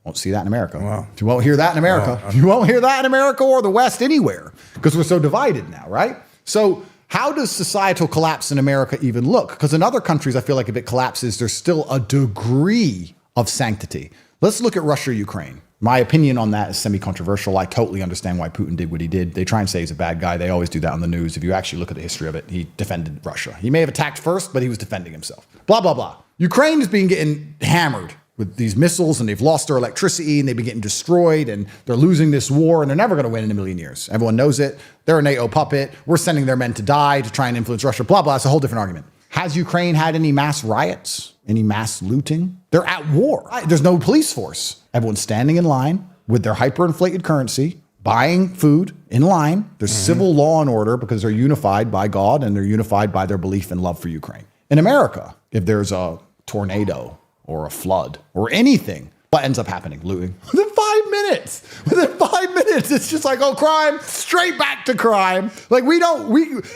Won't see that in America. Wow. You won't hear that in America. Wow. You won't hear that in America or the West anywhere because we're so divided now, right? So how does societal collapse in America even look? Because in other countries, I feel like if it collapses, there's still a degree of sanctity. Let's look at Russia, Ukraine. My opinion on that is semi-controversial. I totally understand why Putin did what he did. They try and say he's a bad guy. They always do that on the news. If you actually look at the history of it, he defended Russia. He may have attacked first, but he was defending himself. Blah, blah, blah. Ukraine has been getting hammered with these missiles, and they've lost their electricity, and they've been getting destroyed, and they're losing this war, and they're never going to win in a million years. Everyone knows it. They're a NATO puppet. We're sending their men to die to try and influence Russia, blah, blah. It's a whole different argument. Has Ukraine had any mass riots? Any mass looting? They're at war. There's no police force. Everyone's standing in line with their hyperinflated currency, buying food in line. There's civil law and order because they're unified by God, and they're unified by their belief and love for Ukraine. In America, if there's a tornado or a flood or anything, what ends up happening? Looting. Within 5 minutes. Within 5 minutes, it's just like, oh, crime, straight back to crime. Like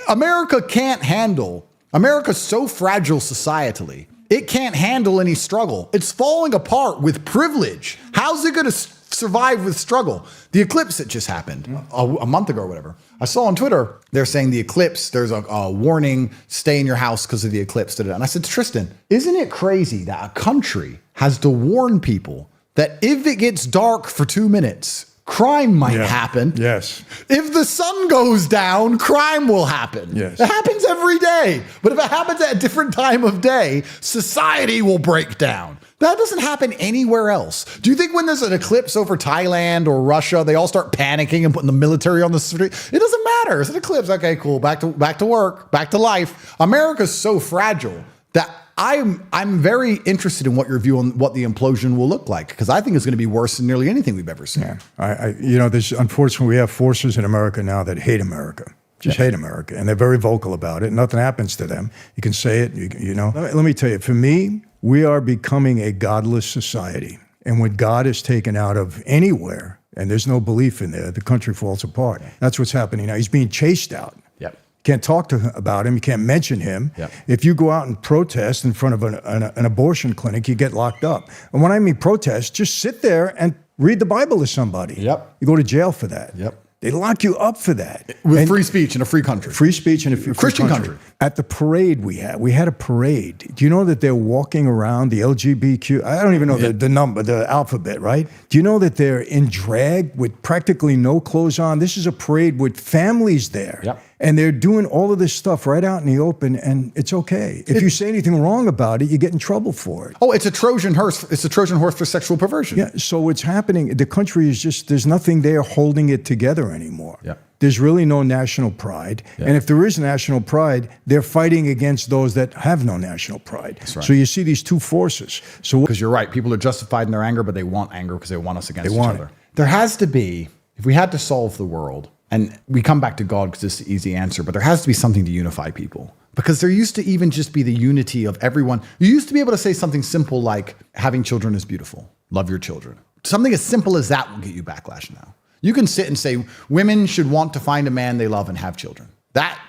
America can't handle, America's so fragile societally, it can't handle any struggle. It's falling apart with privilege. How's it going to survive with struggle. The eclipse that just happened a month ago or whatever. I saw on Twitter, they're saying the eclipse, there's a warning, stay in your house because of the eclipse. And I said, Tristan, isn't it crazy that a country has to warn people that if it gets dark for 2 minutes, crime might happen? Yes. If the sun goes down, crime will happen. Yes. It happens every day. But if it happens at a different time of day, society will break down. That doesn't happen anywhere else. Do you think when there's an eclipse over Thailand or Russia, they all start panicking and putting the military on the street? It doesn't matter. It's an eclipse. Okay, cool. Back to work, back to life. America's so fragile that I'm very interested in what your view on what the implosion will look like, because I think it's going to be worse than nearly anything we've ever seen. Yeah. There's unfortunately we have forces in America now that hate America. Just hate America, and they're very vocal about it. Nothing happens to them. You can say it, you know. Let me tell you, for me, we are becoming a godless society. And when God is taken out of anywhere, and there's no belief in there, the country falls apart. That's what's happening now. He's being chased out. Yep. Can't talk about him. You can't mention him. Yep. If you go out and protest in front of an abortion clinic, you get locked up. And when I mean protest, just sit there and read the Bible to somebody. Yep. You go to jail for that. Yep. They lock you up for that. With free speech in a free country. Free speech in a free Christian country. At the parade we had a parade. Do you know that they're walking around the LGBTQ? I don't even know the number, the alphabet, right? Do you know that they're in drag with practically no clothes on? This is a parade with families there. Yep. And they're doing all of this stuff right out in the open, and it's okay. If you say anything wrong about it, you get in trouble for it. Oh, it's a Trojan horse. It's a Trojan horse for sexual perversion. Yeah, so it's happening. The country is just, there's nothing there holding it together anymore. Yeah. There's really no national pride. Yeah. And if there is national pride, they're fighting against those that have no national pride. That's right. So you see these two forces. So because you're right, people are justified in their anger, but they want anger because they want us against each other. It. There has to be, if we had to solve the world, and we come back to God because it's the easy answer, but there has to be something to unify people. Because there used to even just be the unity of everyone. You used to be able to say something simple like, having children is beautiful. Love your children. Something as simple as that will get you backlash now. You can sit and say, women should want to find a man they love and have children.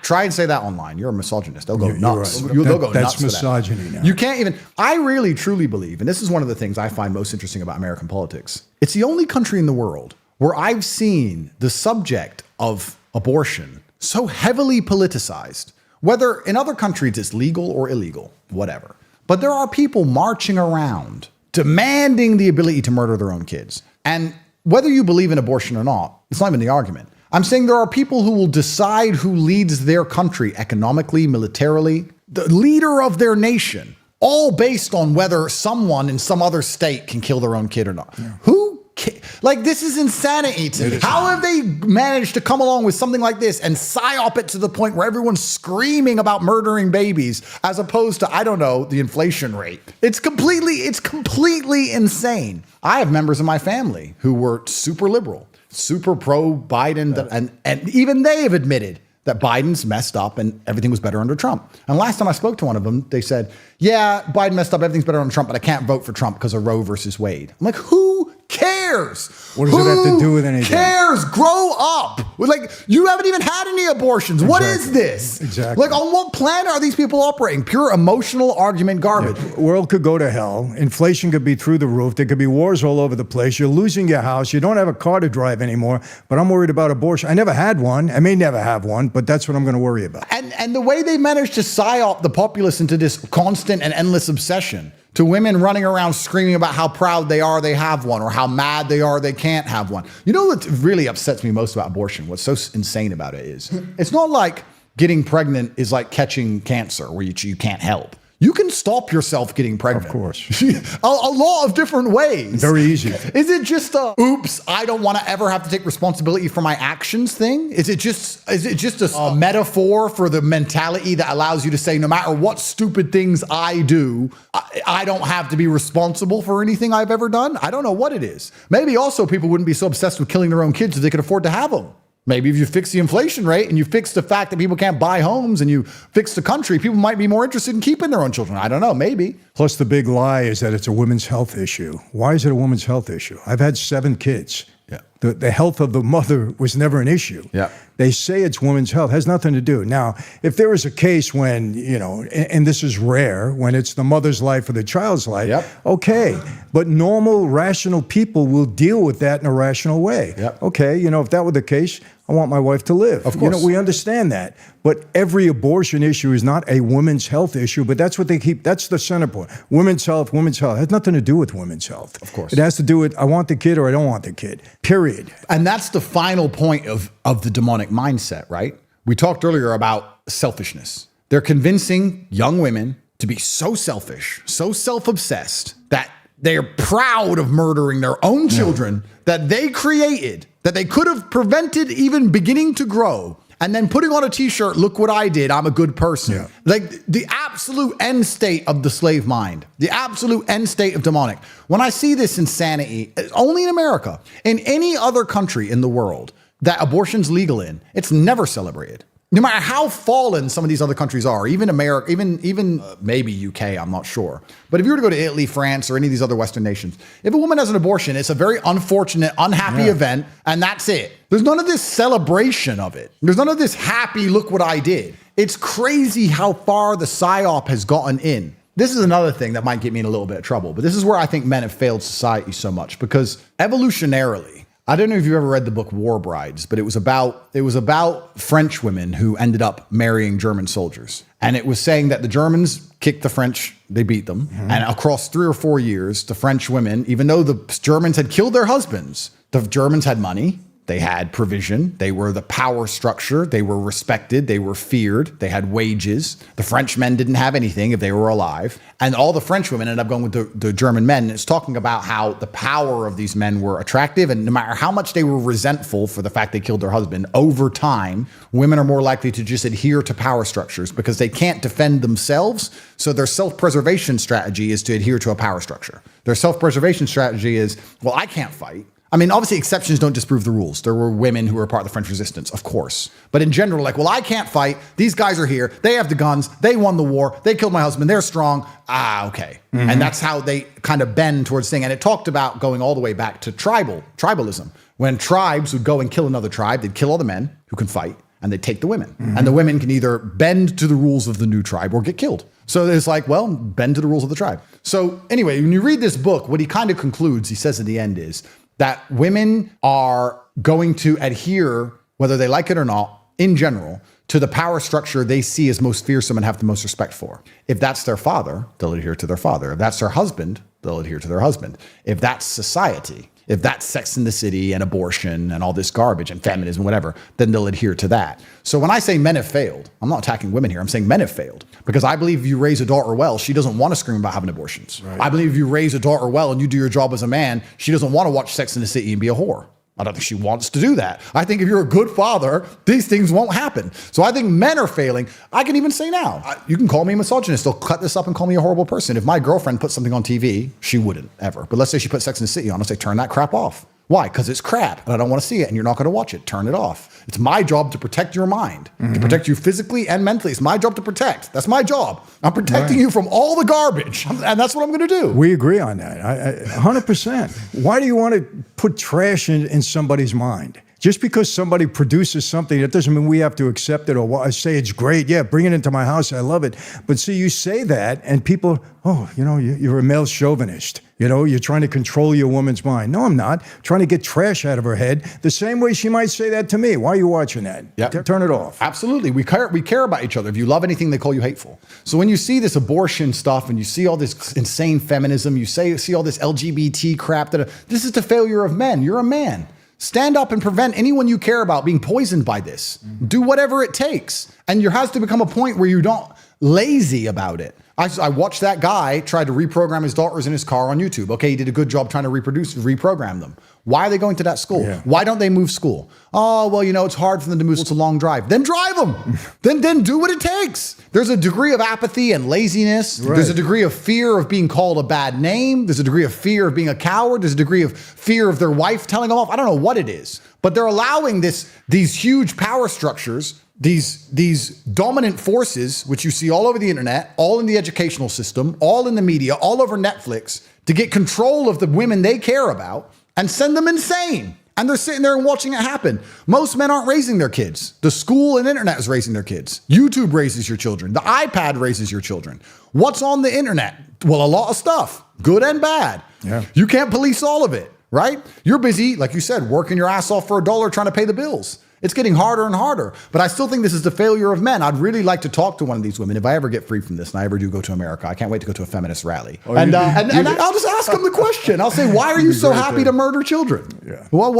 Try and say that online. You're a misogynist. They'll go nuts. Right. They'll go that's nuts misogyny for that. now. You can't even, I really truly believe, and this is one of the things I find most interesting about American politics. It's the only country in the world where I've seen the subject of abortion so heavily politicized, whether in other countries it's legal or illegal, whatever. But there are people marching around demanding the ability to murder their own kids. And whether you believe in abortion or not, it's not even the argument. I'm saying there are people who will decide who leads their country economically, militarily, the leader of their nation, all based on whether someone in some other state can kill their own kid or not. Yeah. Like, this is insanity to me. How have they managed to come along with something like this and psyop it to the point where everyone's screaming about murdering babies as opposed to, I don't know, the inflation rate? It's completely insane. I have members of my family who were super liberal, super pro-Biden, and even they have admitted that Biden's messed up and everything was better under Trump. And last time I spoke to one of them, they said, yeah, Biden messed up, everything's better under Trump, but I can't vote for Trump because of Roe versus Wade. I'm like, who cares? What does it have to do with anything? Who cares? Grow up. Like, you haven't even had any abortions. Exactly. What is this? Exactly. Like, on what planet are these people operating? Pure emotional argument garbage. Yeah. The world could go to hell. Inflation could be through the roof. There could be wars all over the place. You're losing your house. You don't have a car to drive anymore. But I'm worried about abortion. I never had one. I may never have one, but that's what I'm going to worry about. And the way they managed to psyop the populace into this constant and endless obsession to women running around screaming about how proud they are they have one or how mad they are they can't have one. You know what really upsets me most about abortion? What's so insane about it is it's not like getting pregnant is like catching cancer where you can't help. You can stop yourself getting pregnant. Of course. a lot of different ways. Very easy. Is it just a, oops, I don't want to ever have to take responsibility for my actions thing? Is it just a metaphor for the mentality that allows you to say, no matter what stupid things I do, I don't have to be responsible for anything I've ever done? I don't know what it is. Maybe also people wouldn't be so obsessed with killing their own kids if they could afford to have them. Maybe if you fix the inflation rate and you fix the fact that people can't buy homes and you fix the country, people might be more interested in keeping their own children. I don't know, maybe. Plus the big lie is that it's a women's health issue. Why is it a women's health issue? I've had 7 kids. Yeah. The health of the mother was never an issue. Yeah. They say it's women's health. It has nothing to do. Now, if there is a case when, and this is rare, when it's the mother's life or the child's life, Yep. okay. But normal, rational people will deal with that in a rational way. Yep. Okay, if that were the case, I want my wife to live. Of course. We understand that. But every abortion issue is not a women's health issue, but that's what they keep, that's the center point. Women's health. It has nothing to do with women's health. Of course. It has to do with, I want the kid or I don't want the kid, period. And that's the final point of the demonic mindset, right? We talked earlier about selfishness. They're convincing young women to be so selfish, so self-obsessed, that they're proud of murdering their own children that they created, that they could have prevented even beginning to grow, and then putting on a t-shirt, look what I did, I'm a good person. Yeah. Like the absolute end state of the slave mind, the absolute end state of demonic. When I see this insanity, only in America, in any other country in the world that abortion's legal in, it's never celebrated. No matter how fallen some of these other countries are, even America, even maybe UK, I'm not sure. But if you were to go to Italy, France, or any of these other Western nations, if a woman has an abortion, it's a very unfortunate, unhappy event, and that's it. There's none of this celebration of it. There's none of this happy, look what I did. It's crazy how far the psyop has gotten in. This is another thing that might get me in a little bit of trouble, but this is where I think men have failed society so much, because evolutionarily, I don't know if you've ever read the book War Brides, but it was about French women who ended up marrying German soldiers. And it was saying that the Germans kicked the French, they beat them. Mm-hmm. And across 3 or 4 years, the French women, even though the Germans had killed their husbands, the Germans had money, they had provision, they were the power structure, they were respected, they were feared, they had wages. The French men didn't have anything if they were alive. And all the French women ended up going with the German men. And it's talking about how the power of these men were attractive, and no matter how much they were resentful for the fact they killed their husband, over time, women are more likely to just adhere to power structures because they can't defend themselves. So their self-preservation strategy is to adhere to a power structure. Their self-preservation strategy is, well, I can't fight. I mean, obviously, exceptions don't disprove the rules. There were women who were part of the French resistance, of course. But in general, like, well, I can't fight. These guys are here. They have the guns. They won the war. They killed my husband. They're strong. Okay. Mm-hmm. And that's how they kind of bend towards thing. And it talked about going all the way back to tribalism. When tribes would go and kill another tribe, they'd kill all the men who can fight, and they'd take the women. Mm-hmm. And the women can either bend to the rules of the new tribe or get killed. So it's like, well, bend to the rules of the tribe. So anyway, when you read this book, what he kind of concludes, he says at the end is, that women are going to adhere, whether they like it or not, in general, to the power structure they see as most fearsome and have the most respect for. If that's their father, they'll adhere to their father. If that's their husband, they'll adhere to their husband. If that's society, if that's Sex in the City and abortion and all this garbage and feminism, whatever, then they'll adhere to that. So when I say men have failed, I'm not attacking women here. I'm saying men have failed. Because I believe if you raise a daughter well, she doesn't want to scream about having abortions. Right. I believe if you raise a daughter well and you do your job as a man, she doesn't want to watch Sex in the City and be a whore. I don't think she wants to do that. I think if you're a good father, these things won't happen. So I think men are failing. I can even say now, you can call me a misogynist. They'll cut this up and call me a horrible person. If my girlfriend put something on TV, she wouldn't ever. But let's say she put Sex in the City on, I'll say, turn that crap off. Why? Because it's crap and I don't want to see it and you're not going to watch it. Turn it off. It's my job to protect your mind, to protect you physically and mentally. It's my job to protect. That's my job. I'm protecting you from all the garbage, and that's what I'm going to do. We agree on that. 100%. Why do you want to put trash in somebody's mind? Just because somebody produces something, that doesn't mean we have to accept it or say it's great. Yeah, bring it into my house. I love it. But see, you say that and people, you're a male chauvinist. You're trying to control your woman's mind. No, I'm not. I'm trying to get trash out of her head the same way she might say that to me. Why are you watching that? Yep. Turn it off. Absolutely. We care about each other. If you love anything, they call you hateful. So when you see this abortion stuff and you see all this insane feminism, you see all this LGBT crap, this is the failure of men. You're a man. Stand up and prevent anyone you care about being poisoned by this. Do whatever it takes. And there has to become a point where you don't lazy about it. I watched that guy try to reprogram his daughters in his car on YouTube. Okay, he did a good job trying to reprogram them. Why are they going to that school? Yeah. Why don't they move school? Oh, well, it's hard for them to move. It's a long drive. Then drive them. then do what it takes. There's a degree of apathy and laziness. Right. There's a degree of fear of being called a bad name. There's a degree of fear of being a coward. There's a degree of fear of their wife telling them off. I don't know what it is, but they're allowing these huge power structures, these dominant forces, which you see all over the internet, all in the educational system, all in the media, all over Netflix, to get control of the women they care about and send them insane. And they're sitting there and watching it happen. Most men aren't raising their kids. The school and internet is raising their kids. YouTube raises your children. The iPad raises your children. What's on the internet? Well, a lot of stuff, good and bad. Yeah. You can't police all of it, right? You're busy, like you said, working your ass off for $1 trying to pay the bills. It's getting harder and harder. But I still think this is the failure of men. I'd really like to talk to one of these women if I ever get free from this and I ever do go to America. I can't wait to go to a feminist rally. Oh, and I'll just ask them the question. I'll say, why are you so happy to murder children? Yeah. Well,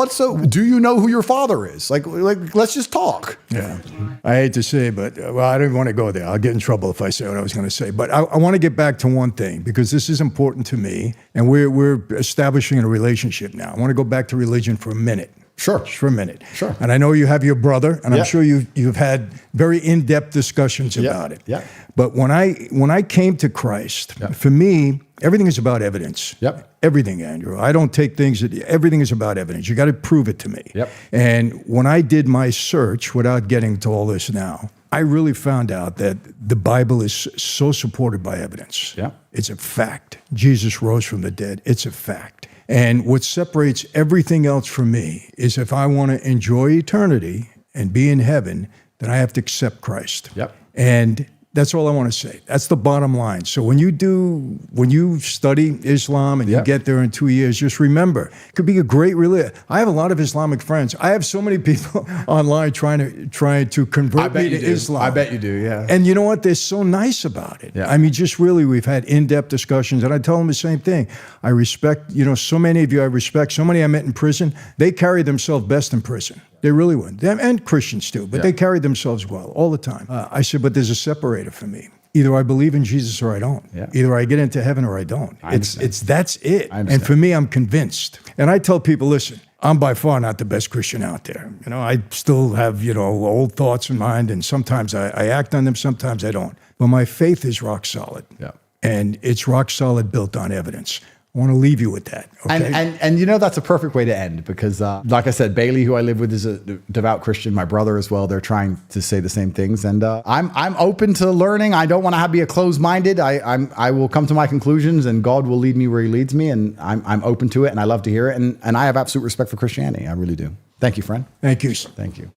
do you know who your father is? Like, let's just talk. Yeah. I hate to say, but I don't want to go there. I'll get in trouble if I say what I was going to say. But I want to get back to one thing because this is important to me. And we're establishing a relationship now. I want to go back to religion for a minute. Sure. Just for a minute. Sure. And I know you have your brother, and Yeah. I'm sure you've had very in-depth discussions about it. Yeah. But when I came to Christ, Yeah. for me, everything is about evidence. Yep. Everything, Andrew. I don't take things everything is about evidence. You got to prove it to me. Yep. And when I did my search, without getting to all this now, I really found out that the Bible is so supported by evidence. Yeah. It's a fact. Jesus rose from the dead. It's a fact. And what separates everything else from me is if I want to enjoy eternity and be in heaven, then I have to accept Christ. Yep. And that's all I want to say. That's the bottom line. So when you study Islam and you Yep. get there in 2 years, just remember, it could be a great religion. I have a lot of Islamic friends. I have so many people online trying to convert me to Islam. I bet you do, yeah. And you know what? They're so nice about it. Yeah. I mean, just really, we've had in-depth discussions, and I tell them the same thing. I respect, so many of you I respect, so many I met in prison, they carry themselves best in prison. They really would. Them and Christians too, but they carry themselves well all the time. I said, but there's a separator for me. Either I believe in Jesus or I don't. Yeah. Either I get into heaven or I don't. That's it. And for me, I'm convinced. And I tell people, listen, I'm by far not the best Christian out there. I still have, old thoughts in mind, and sometimes I act on them, sometimes I don't. But my faith is rock solid. Yeah. And it's rock solid, built on evidence. I want to leave you with that. Okay? And that's a perfect way to end because, like I said, Bailey, who I live with, is a devout Christian. My brother as well. They're trying to say the same things, and I'm open to learning. I don't want to be a closed-minded. I will come to my conclusions, and God will lead me where He leads me, and I'm open to it, and I love to hear it, and I have absolute respect for Christianity. I really do. Thank you, friend. Thank you. Thank you.